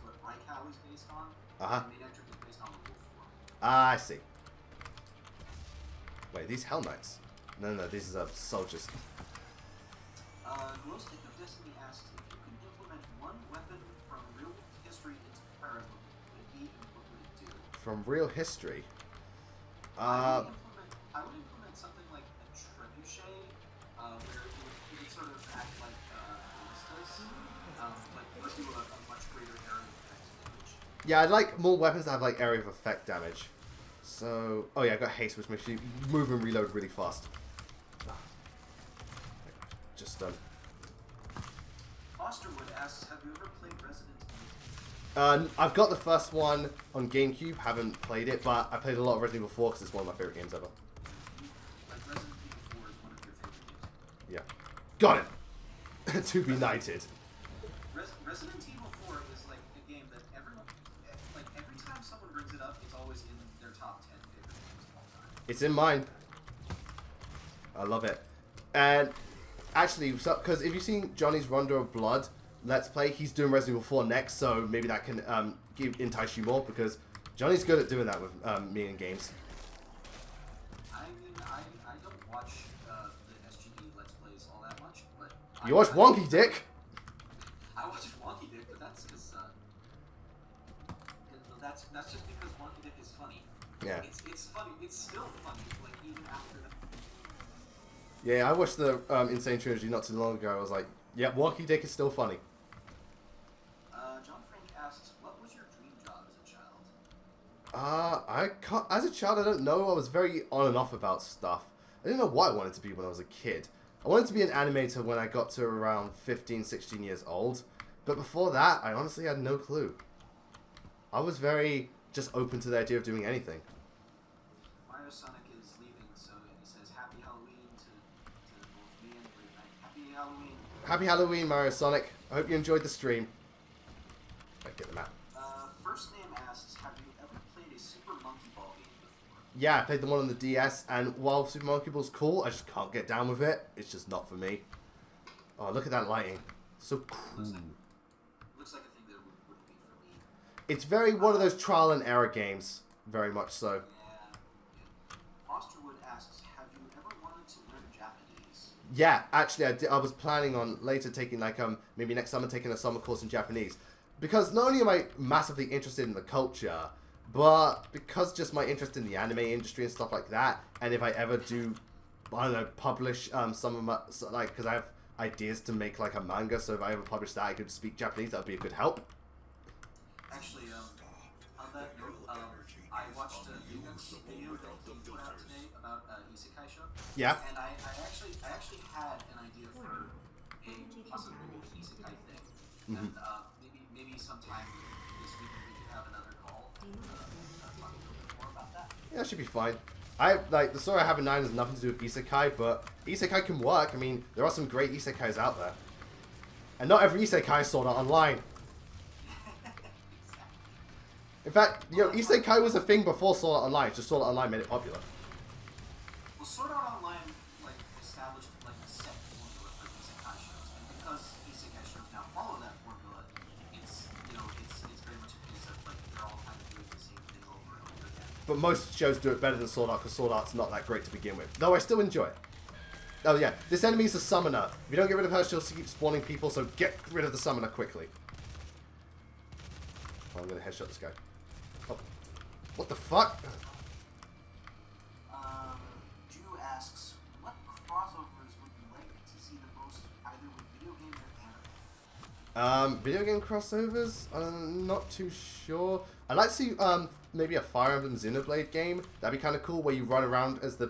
what Raikou is based on. Uh-huh. And Manectric is based on the wolf form. Ah, I see. Wait, these Hell Knights? No, these are soldiers. Glowstick of Destiny asks if you could implement one weapon from real history into Fire Emblem, what would it be and what would it do? From real history. I would implement something like a trebuchet, where it would sort of act like ballistas, but do a much greater area of effect damage. Yeah, I'd like more weapons that have like area of effect damage. So, oh yeah, I got haste, which makes you move and reload really fast. Just Fosterwood asks, have you ever played Resident Evil? I've got the first one on GameCube, haven't played it, but I played a lot of Resident Evil 4 because it's one of my favorite games ever. Like Resident Evil 4 is one of your favorite games. Yeah. Got it! To be knighted. Resident Evil 4 is like a game that everyone, like every time someone brings it up, it's always in their top 10 favorite games of all time. It's in mine. I love it. And actually, because if you've seen Johnny's Rondo of Blood Let's Play, he's doing Resident Evil 4 next, so maybe that can entice you more, because Johnny's good at doing that with me in games. I mean, I don't watch the SGD Let's Plays all that much, but... You watch Wonky Dick? I watch Wonky Dick, but that's because... that's just because Wonky Dick is funny. Yeah. It's funny. It's still funny, like, even after that. Yeah, I watched the Insane Trilogy not too long ago. I was like, yeah, Wonky Dick is still funny. John Frank asks, what was your dream job as a child? I can't, as a child, I don't know. I was very on and off about stuff. I didn't know what I wanted to be when I was a kid. I wanted to be an animator when I got to around 15, 16 years old. But before that, I honestly had no clue. I was very just open to the idea of doing anything. Mario Sonic is leaving, so he says Happy Halloween to both me and Great Night. Happy Halloween. Happy Halloween, Mario Sonic. I hope you enjoyed the stream. I get the map. First Name asks, have you ever played a Super Monkey Ball game before? Yeah, I played the one on the DS, and while Super Monkey Ball's cool, I just can't get down with it. It's just not for me. Oh, look at that lighting. So cool. Looks like a thing that wouldn't be for me. It's very one of those trial and error games. Very much so. Yeah. Fosterwood asks, have you ever wanted to learn Japanese? Yeah, actually, I was planning on later taking, like, maybe next summer taking a summer course in Japanese. Because not only am I massively interested in the culture, but because just my interest in the anime industry and stuff like that, and if I ever do, I don't know, publish some of my, like, because I have ideas to make, like, a manga, so if I ever publish that, I could speak Japanese, that would be a good help. Actually, on that note, I watched a video that he put out today about Isekai show. Yeah. And I actually had an idea for a possible Isekai thing. Mm-hmm. And maybe sometime this week we could have another call talk a little bit more about that. Yeah, that should be fine. The story I have in 9 has nothing to do with Isekai, but Isekai can work. I mean, there are some great Isekais out there. And not every Isekai is Sword Art Online. In fact, you know, Isekai was a thing before Sword Art Online, just Sword Art Online made it popular. Well, Sword Art Online like established like a set formula for Isekai shows, and because Isekai shows now follow that formula, it's very much a case of like they're all kind of doing the same thing over and over again. But most shows do it better than Sword Art, because Sword Art's not that great to begin with. Though I still enjoy it. Oh yeah, this enemy is a summoner. If you don't get rid of her, she'll keep spawning people, so get rid of the summoner quickly. Oh, I'm gonna headshot this guy. Oh. What the fuck? Drew asks, what crossovers would you like to see the most, either with video games or anime? Video game crossovers? I'm not too sure. I'd like to see, maybe a Fire Emblem Xenoblade game. That'd be kind of cool, where you run around as the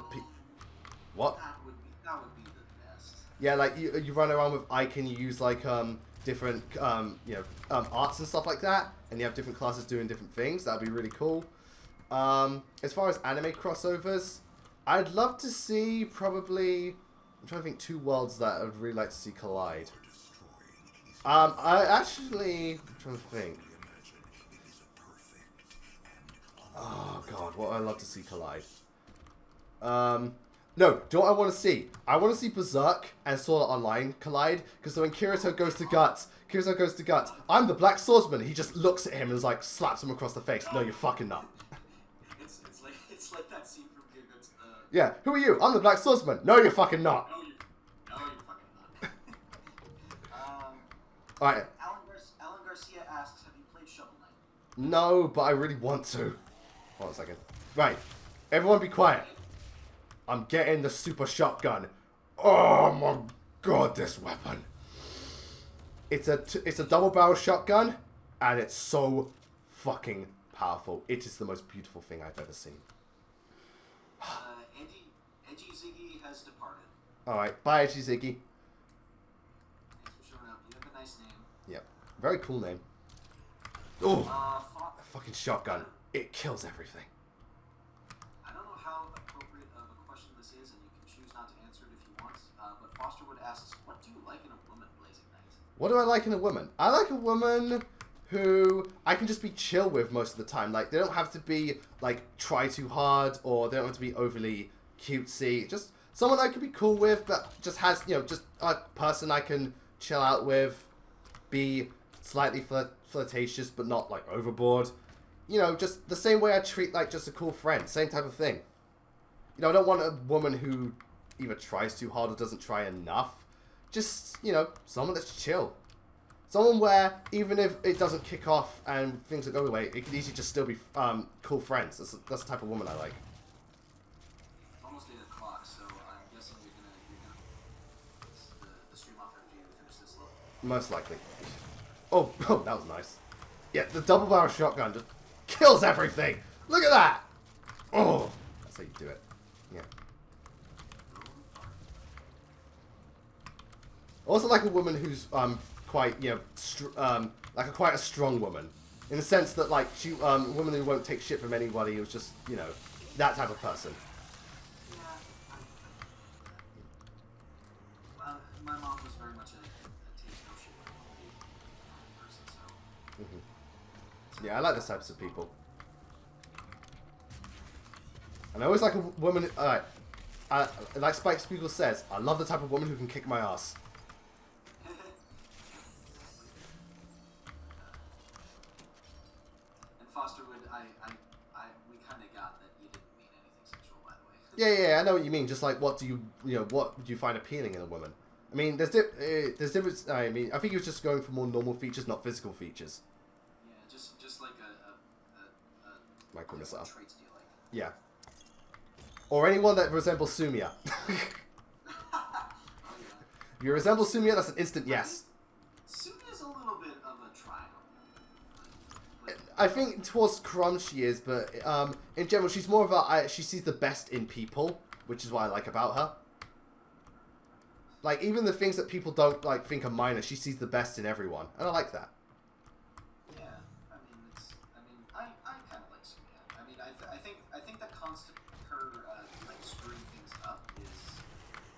What? That would be the best. Yeah, like, you run around with Ike and you use, like, different, arts and stuff like that. And you have different classes doing different things. That'd be really cool. As far as anime crossovers, I'd love to see probably I'm trying to think 2 worlds that I'd really like to see collide. For destroying anything. I actually... I'm trying to think. Imagine it is a perfect and Oh god, what would I love to see collide? No, do you know what I want to see? I want to see Berserk and Sword Art Online collide, because when Kirito goes to Guts, I'm the Black Swordsman. He just looks at him and is like, slaps him across the face. No, you're fucking not. It's like that scene from Giga's. Yeah, who are you? I'm the Black Swordsman. No, you're fucking not. No, you fucking not. Alright, Alan Garcia asks, have you played Shovel Knight? no, but I really want to. Hold on a second. Right, everyone be quiet. I'm getting the super shotgun. Oh my god, this weapon. It's a double barrel shotgun, and it's so fucking powerful. It is the most beautiful thing I've ever seen. Edgy Ziggy has departed. Alright, bye Edgy Ziggy. Thanks for showing up. You have a nice name. Yep, very cool name. Oh, Fo- fucking shotgun. It kills everything. I don't know how appropriate of a question this is, and you can choose not to answer it if you want. But Fosterwood asks, what do you like in a woman, Blazing Knight? What do I like in a woman? I like a woman who I can just be chill with most of the time. Like, they don't have to be, like, try too hard, or they don't have to be overly cutesy. Just someone I can be cool with, but just has, you know, just a person I can chill out with, be slightly flirtatious, but not, like, overboard. You know, just the same way I treat, like, just a cool friend. Same type of thing. You know, I don't want a woman who either tries too hard or doesn't try enough. Just, you know, someone that's chill. Someone where, even if it doesn't kick off and things will go away, it can easily just still be cool friends. That's the type of woman I like. It's almost 8 o'clock, so I'm guessing you're gonna the stream off after you finish this level. Most likely. Oh, oh, that was nice. Yeah, the double barrel shotgun just kills everything. Look at that. Oh, that's how you do it. Yeah. Also like a woman who's quite, you know, like quite a strong woman, in the sense that like she a woman who won't take shit from anybody, who's just, you know, that type of person. Yeah. My mom was very much a take no shit person, so. Yeah, I like those types of people. And I always like a woman. Like Spike Spiegel says, I love the type of woman who can kick my ass. And Fosterwood, we kind of got that you didn't mean anything sexual, by the way. Yeah, I know what you mean. Just like, what do you find appealing in a woman? I mean, there's difference. I mean, I think he was just going for more normal features, not physical features. Yeah, just like Like a missile. what traits do you like? Yeah. Or anyone that resembles Sumia. Oh yeah. If you resemble Sumia, that's an instant yes. Sumia's a little bit of a triangle. I think towards Crumb she is, but in general she's more of a she sees the best in people, which is what I like about her. Like, even the things that people don't like think are minor, she sees the best in everyone, and I like that. Yeah, I kind of like Sumia. I mean, I think the constant her like screwing things up is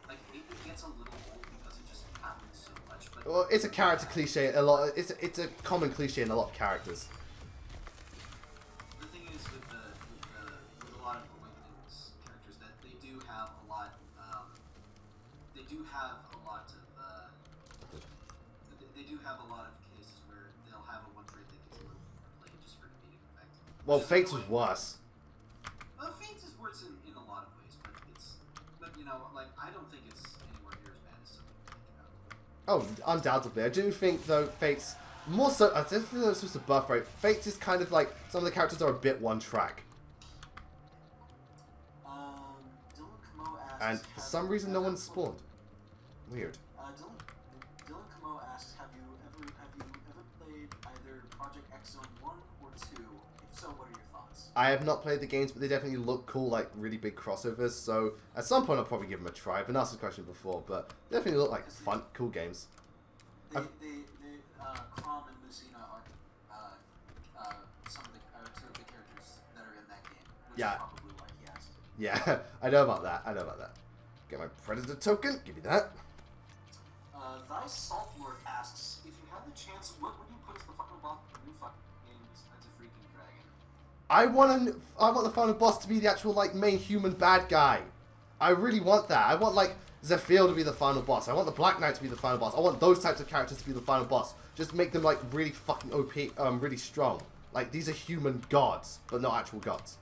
like it gets a little old because it just happens so much. But Well, it's a character cliche. A lot. It's a common cliche in a lot of characters. the thing is with a lot of Awakenings characters that they do have a lot. They do have a lot of cases where they'll have a one trait that gets a little overplayed just for comedic effect. Well, Which is Fates was annoying. worse. Well, Fates is worse in a lot of ways, but you know, like I don't think it's anywhere near as bad as some people think about. Oh, undoubtedly. I do think though Fates more so. I think it's just a buff rate. Fates is kind of like some of the characters are a bit one track, Dylan Camo asks, and for some reason no one spawned. Weird. Dylan Camo asks, have you ever played either Project X Zone 1 or 2? If so, what are your thoughts? I have not played the games, but they definitely look cool, like really big crossovers. So at some point I'll probably give them a try. I've been asked the question before, but they definitely look like fun, cool games. Crom and Lucina are some of the two of the characters that are in that game. Which Yeah. is probably why he asked. Yeah, I know about that. Get my Predator token. Give me that. Thy Salt Lord asks, if you had the chance, what would you put as the final boss of the new fucking game besides a freaking dragon? I want the final boss to be the actual like main human bad guy. I really want that. I want like Zephyr to be the final boss. I want the Black Knight to be the final boss. I want those types of characters to be the final boss. Just make them like really fucking OP, really strong. Like these are human gods, but not actual gods.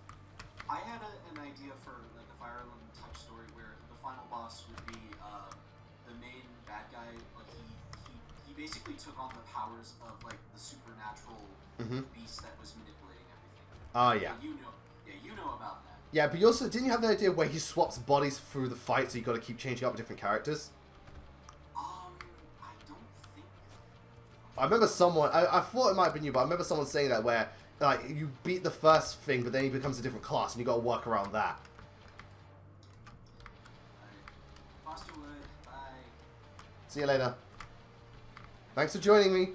I had an idea for like a Fire Emblem type story where the final boss would be the main bad guy. Like he basically took on the powers of like the supernatural beast that was manipulating everything. Oh yeah. You know about that. Yeah, but you also didn't you have the idea where he swaps bodies through the fight, so you got to keep changing up different characters? I don't think. I remember someone. I thought it might have been you, but I remember someone saying that where like you beat the first thing, but then he becomes a different class, and you got to work around that. Alright. Fosterwood, bye. See you later. Thanks for joining me.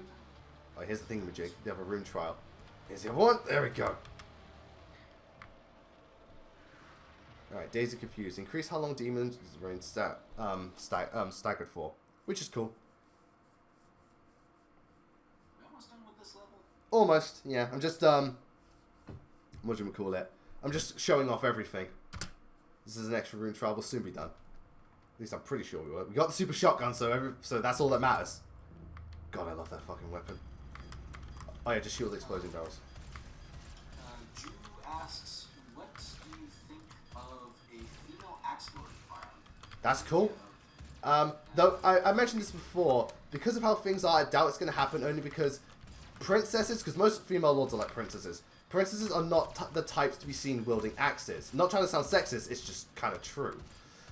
Oh, here's the thingamajig. They have a rune trial. Here's the other one. There we go. Alright, Days of Confused. Increase how long demons range staggered for. Which is cool. We almost done with this level? Almost, yeah. I'm just, what do you call it? I'm just showing off everything. This is an extra rune trial. We'll soon be done. At least I'm pretty sure we will. We got the super shotgun, so that's all that matters. God, I love that fucking weapon. Oh yeah, just shield exploding barrels. Drew asks, what do you think of a female axe lord in Fire Emblem? That's cool. Though I mentioned this before, because of how things are, I doubt it's going to happen only because princesses, because most female lords are like princesses. Princesses are not the types to be seen wielding axes. Not trying to sound sexist, it's just kind of true.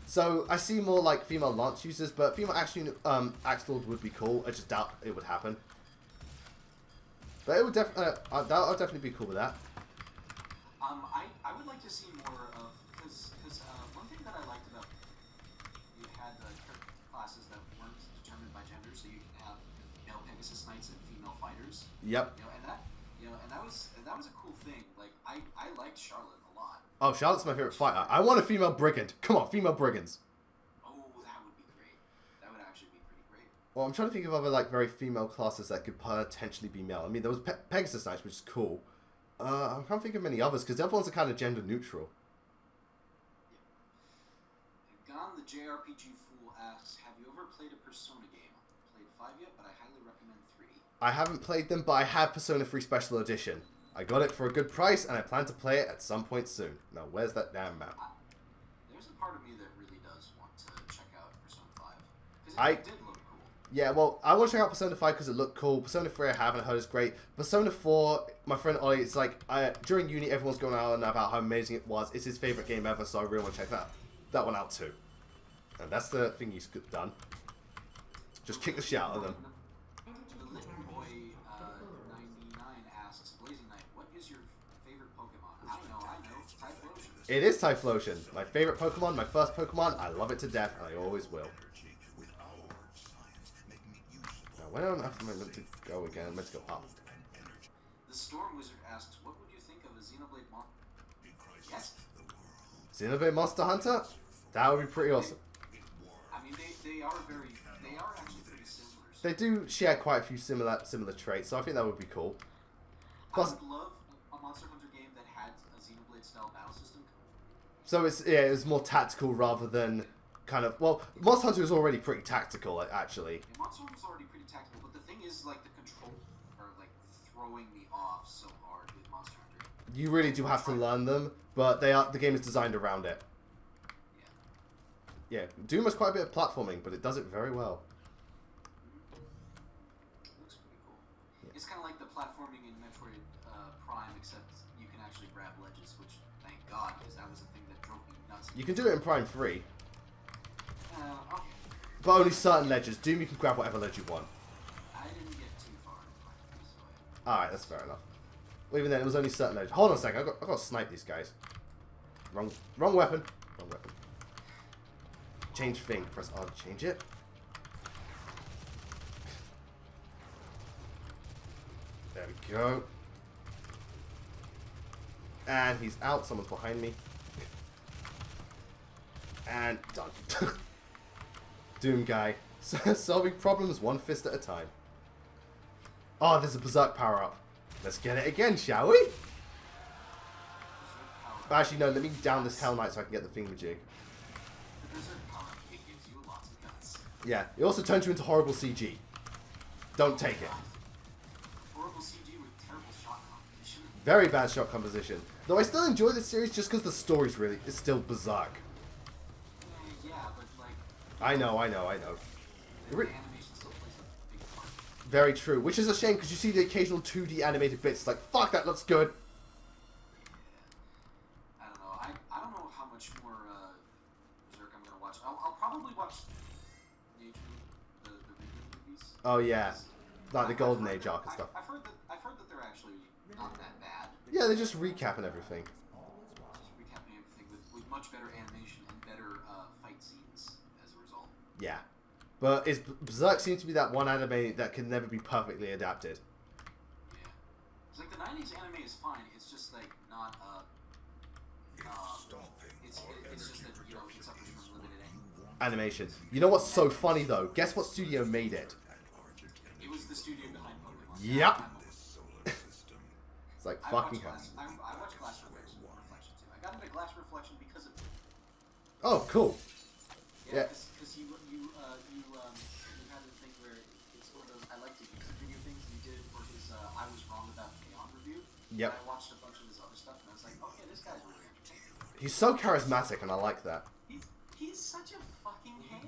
So I see more like female lance users, but female axe lord would be cool. I just doubt it would happen. But it would definitely be cool with that. I would like to see more of, because one thing that I liked about you had classes that weren't determined by gender, so you can have male Pegasus Knights and female fighters. Yep. And that was a cool thing. Like I liked Charlotte a lot. Oh, Charlotte's my favorite fighter. I want a female brigand. Come on, female brigands. Oh, that would be great. That would actually be pretty great. Well, I'm trying to think of other like very female classes that could potentially be male. I mean, there was Pegasus Knights, which is cool. I can't think of many others because the other ones are kind of gender neutral. Yeah. Gone the JRPG Fool asks, have you ever played a Persona game? Played 5 yet, but I highly recommend 3. I haven't played them, but I have Persona 3 Special Edition. I got it for a good price, and I plan to play it at some point soon. Now, where's that damn map? There's a part of me that really does want to check out Persona 5. Because it did look cool. Yeah, well, I want to check out Persona 5 because it looked cool. Persona 3 I haven't heard is great. Persona 4, my friend Ollie, it's like, during uni, everyone's going on about how amazing it was. It's his favorite game ever, so I really want to check that one out too. And that's the thing he's done. Just kick the shit out of them. The Little Boy 99 asks, Blazing Knight, what is your favorite Pokemon? I know, Typhlosion. It is Typhlosion. My favorite Pokemon, my first Pokemon. I love it to death, and I always will. Now, where on earth am I meant to go again? I'm meant to go up. The Storm Wizard asks, what would you think of a Xenoblade Monster? Yes. Xenoblade Monster Hunter? That would be pretty awesome. I mean, they are actually pretty similar. So They do share quite a few similar traits, so I think that would be cool. I would love a Monster Hunter game that had a Xenoblade style battle system. So it's more tactical rather than kind of, well, Monster Hunter is already pretty tactical actually. Yeah, Monster Hunter is already pretty tactical, but the thing is, like, the control are like throwing me off so hard with Monster Hunter. You really do have to learn them, but the game is designed around it. Yeah. Yeah, Doom has quite a bit of platforming, but it does it very well. It looks pretty cool. Yeah. It's kind of like the platforming in Metroid Prime, except you can actually grab ledges, which, thank God, because that was the thing that drove me nuts. You can do it in Prime 3, Okay. but only certain ledges. Doom, you can grab whatever ledge you want. I didn't get too far in Prime 3, so Alright, that's fair enough. Well, even then, it was only certain ledges. Hold on a second, I've got to snipe these guys. Wrong weapon. Wrong weapon. Change thing. Press R to change it. There we go. And he's out. Someone's behind me. And done. Doom guy. Solving problems one fist at a time. Oh, there's a berserk power-up. Let's get it again, shall we? Actually, no, let me down this Hell Knight so I can get the thingamajig. It gives you lots of guts. Yeah, it also turns you into horrible CG. Don't take it. Horrible CG with terrible shot composition. Very bad shot composition. Though I still enjoy this series just because the story's really, it's still berserk. Yeah, but like, I know. the animation still plays a big part. Very true, which is a shame because you see the occasional 2D animated bits, like, fuck, that looks good. I don't know. I don't know how much more Berserk I'm gonna watch. I'll probably watch the reboot movies. Oh yeah, like the Golden Age arc and stuff. I've heard that they're actually not that bad. Yeah, they're just recapping everything. Just recapping everything with much better animation and better fight scenes as a result. Yeah. But Berserk seems to be that one anime that can never be perfectly adapted. Yeah. It's like the 90s anime is fine. It's just like not it's just that, you know, it suffers from limited Animation. You know what's so funny though? Guess what studio made it? It was the studio behind Pokemon. Yep. It's like I fucking watched hell. I watched Glass Reflection too. I got into Glass Reflection because of it. Oh, cool. Yeah. Because you had a thing where it's sort of, I like the YouTube video things he did for his I Was Wrong About Kaon review. Yep. And I watched a bunch of his other stuff and I was like, okay, this guy's really entertaining. He's so charismatic and I like that. He's such a fucking ham.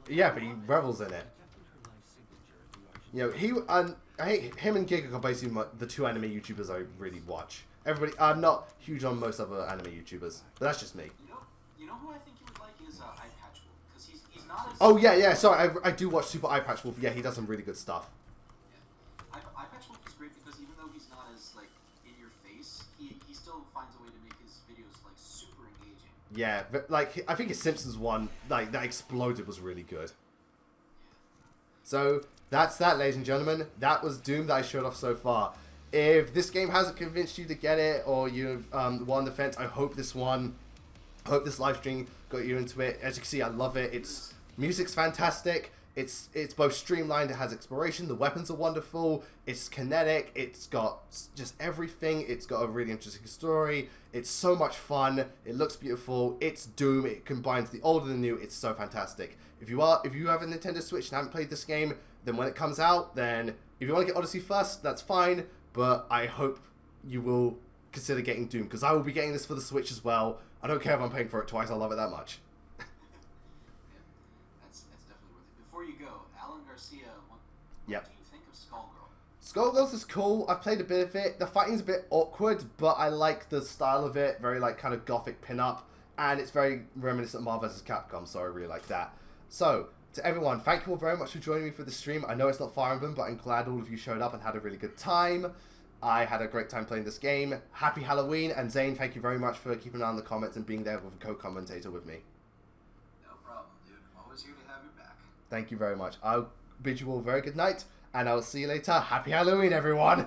Yeah, but he revels in it. You know, him and Giga are basically the two anime YouTubers I really watch. Everybody, I'm not huge on most other anime YouTubers, but that's just me. You know who I think you would like is Eye Patch Wolf, because he's not as... Oh yeah, sorry, I do watch Super Eye Patch Wolf. Yeah, he does some really good stuff. Yeah. Eye Patch Wolf is great because even though he's not as, like, in your face, he still finds a way to make his videos, like, super engaging. Yeah, but, like, I think his Simpsons one, like, that exploded was really good. So, that's that, ladies and gentlemen. That was Doom that I showed off so far. If this game hasn't convinced you to get it, or you've won the fence, I hope this live stream got you into it. As you can see, I love it. Its music's fantastic. It's both streamlined, it has exploration, the weapons are wonderful, it's kinetic, it's got just everything, it's got a really interesting story, it's so much fun, it looks beautiful, it's Doom, it combines the old and the new, it's so fantastic. If you have a Nintendo Switch and haven't played this game, then when it comes out, then if you want to get Odyssey first, that's fine, but I hope you will consider getting Doom, because I will be getting this for the Switch as well. I don't care if I'm paying for it twice, I love it that much. Before you go, Alan Garcia, what do you think of Skullgirl? Skullgirls is cool. I've played a bit of it. The fighting's a bit awkward, but I like the style of it. Very like kind of gothic pin-up, and it's very reminiscent of Marvel vs. Capcom, so I really like that. So, to everyone, thank you all very much for joining me for the stream. I know it's not Fire Emblem, but I'm glad all of you showed up and had a really good time. I had a great time playing this game. Happy Halloween, and Zane, thank you very much for keeping an eye on the comments and being there with a co-commentator with me. No problem, dude. I'm always here to have your back. Thank you very much. I'll bid you all a very good night, and I'll see you later. Happy Halloween, everyone!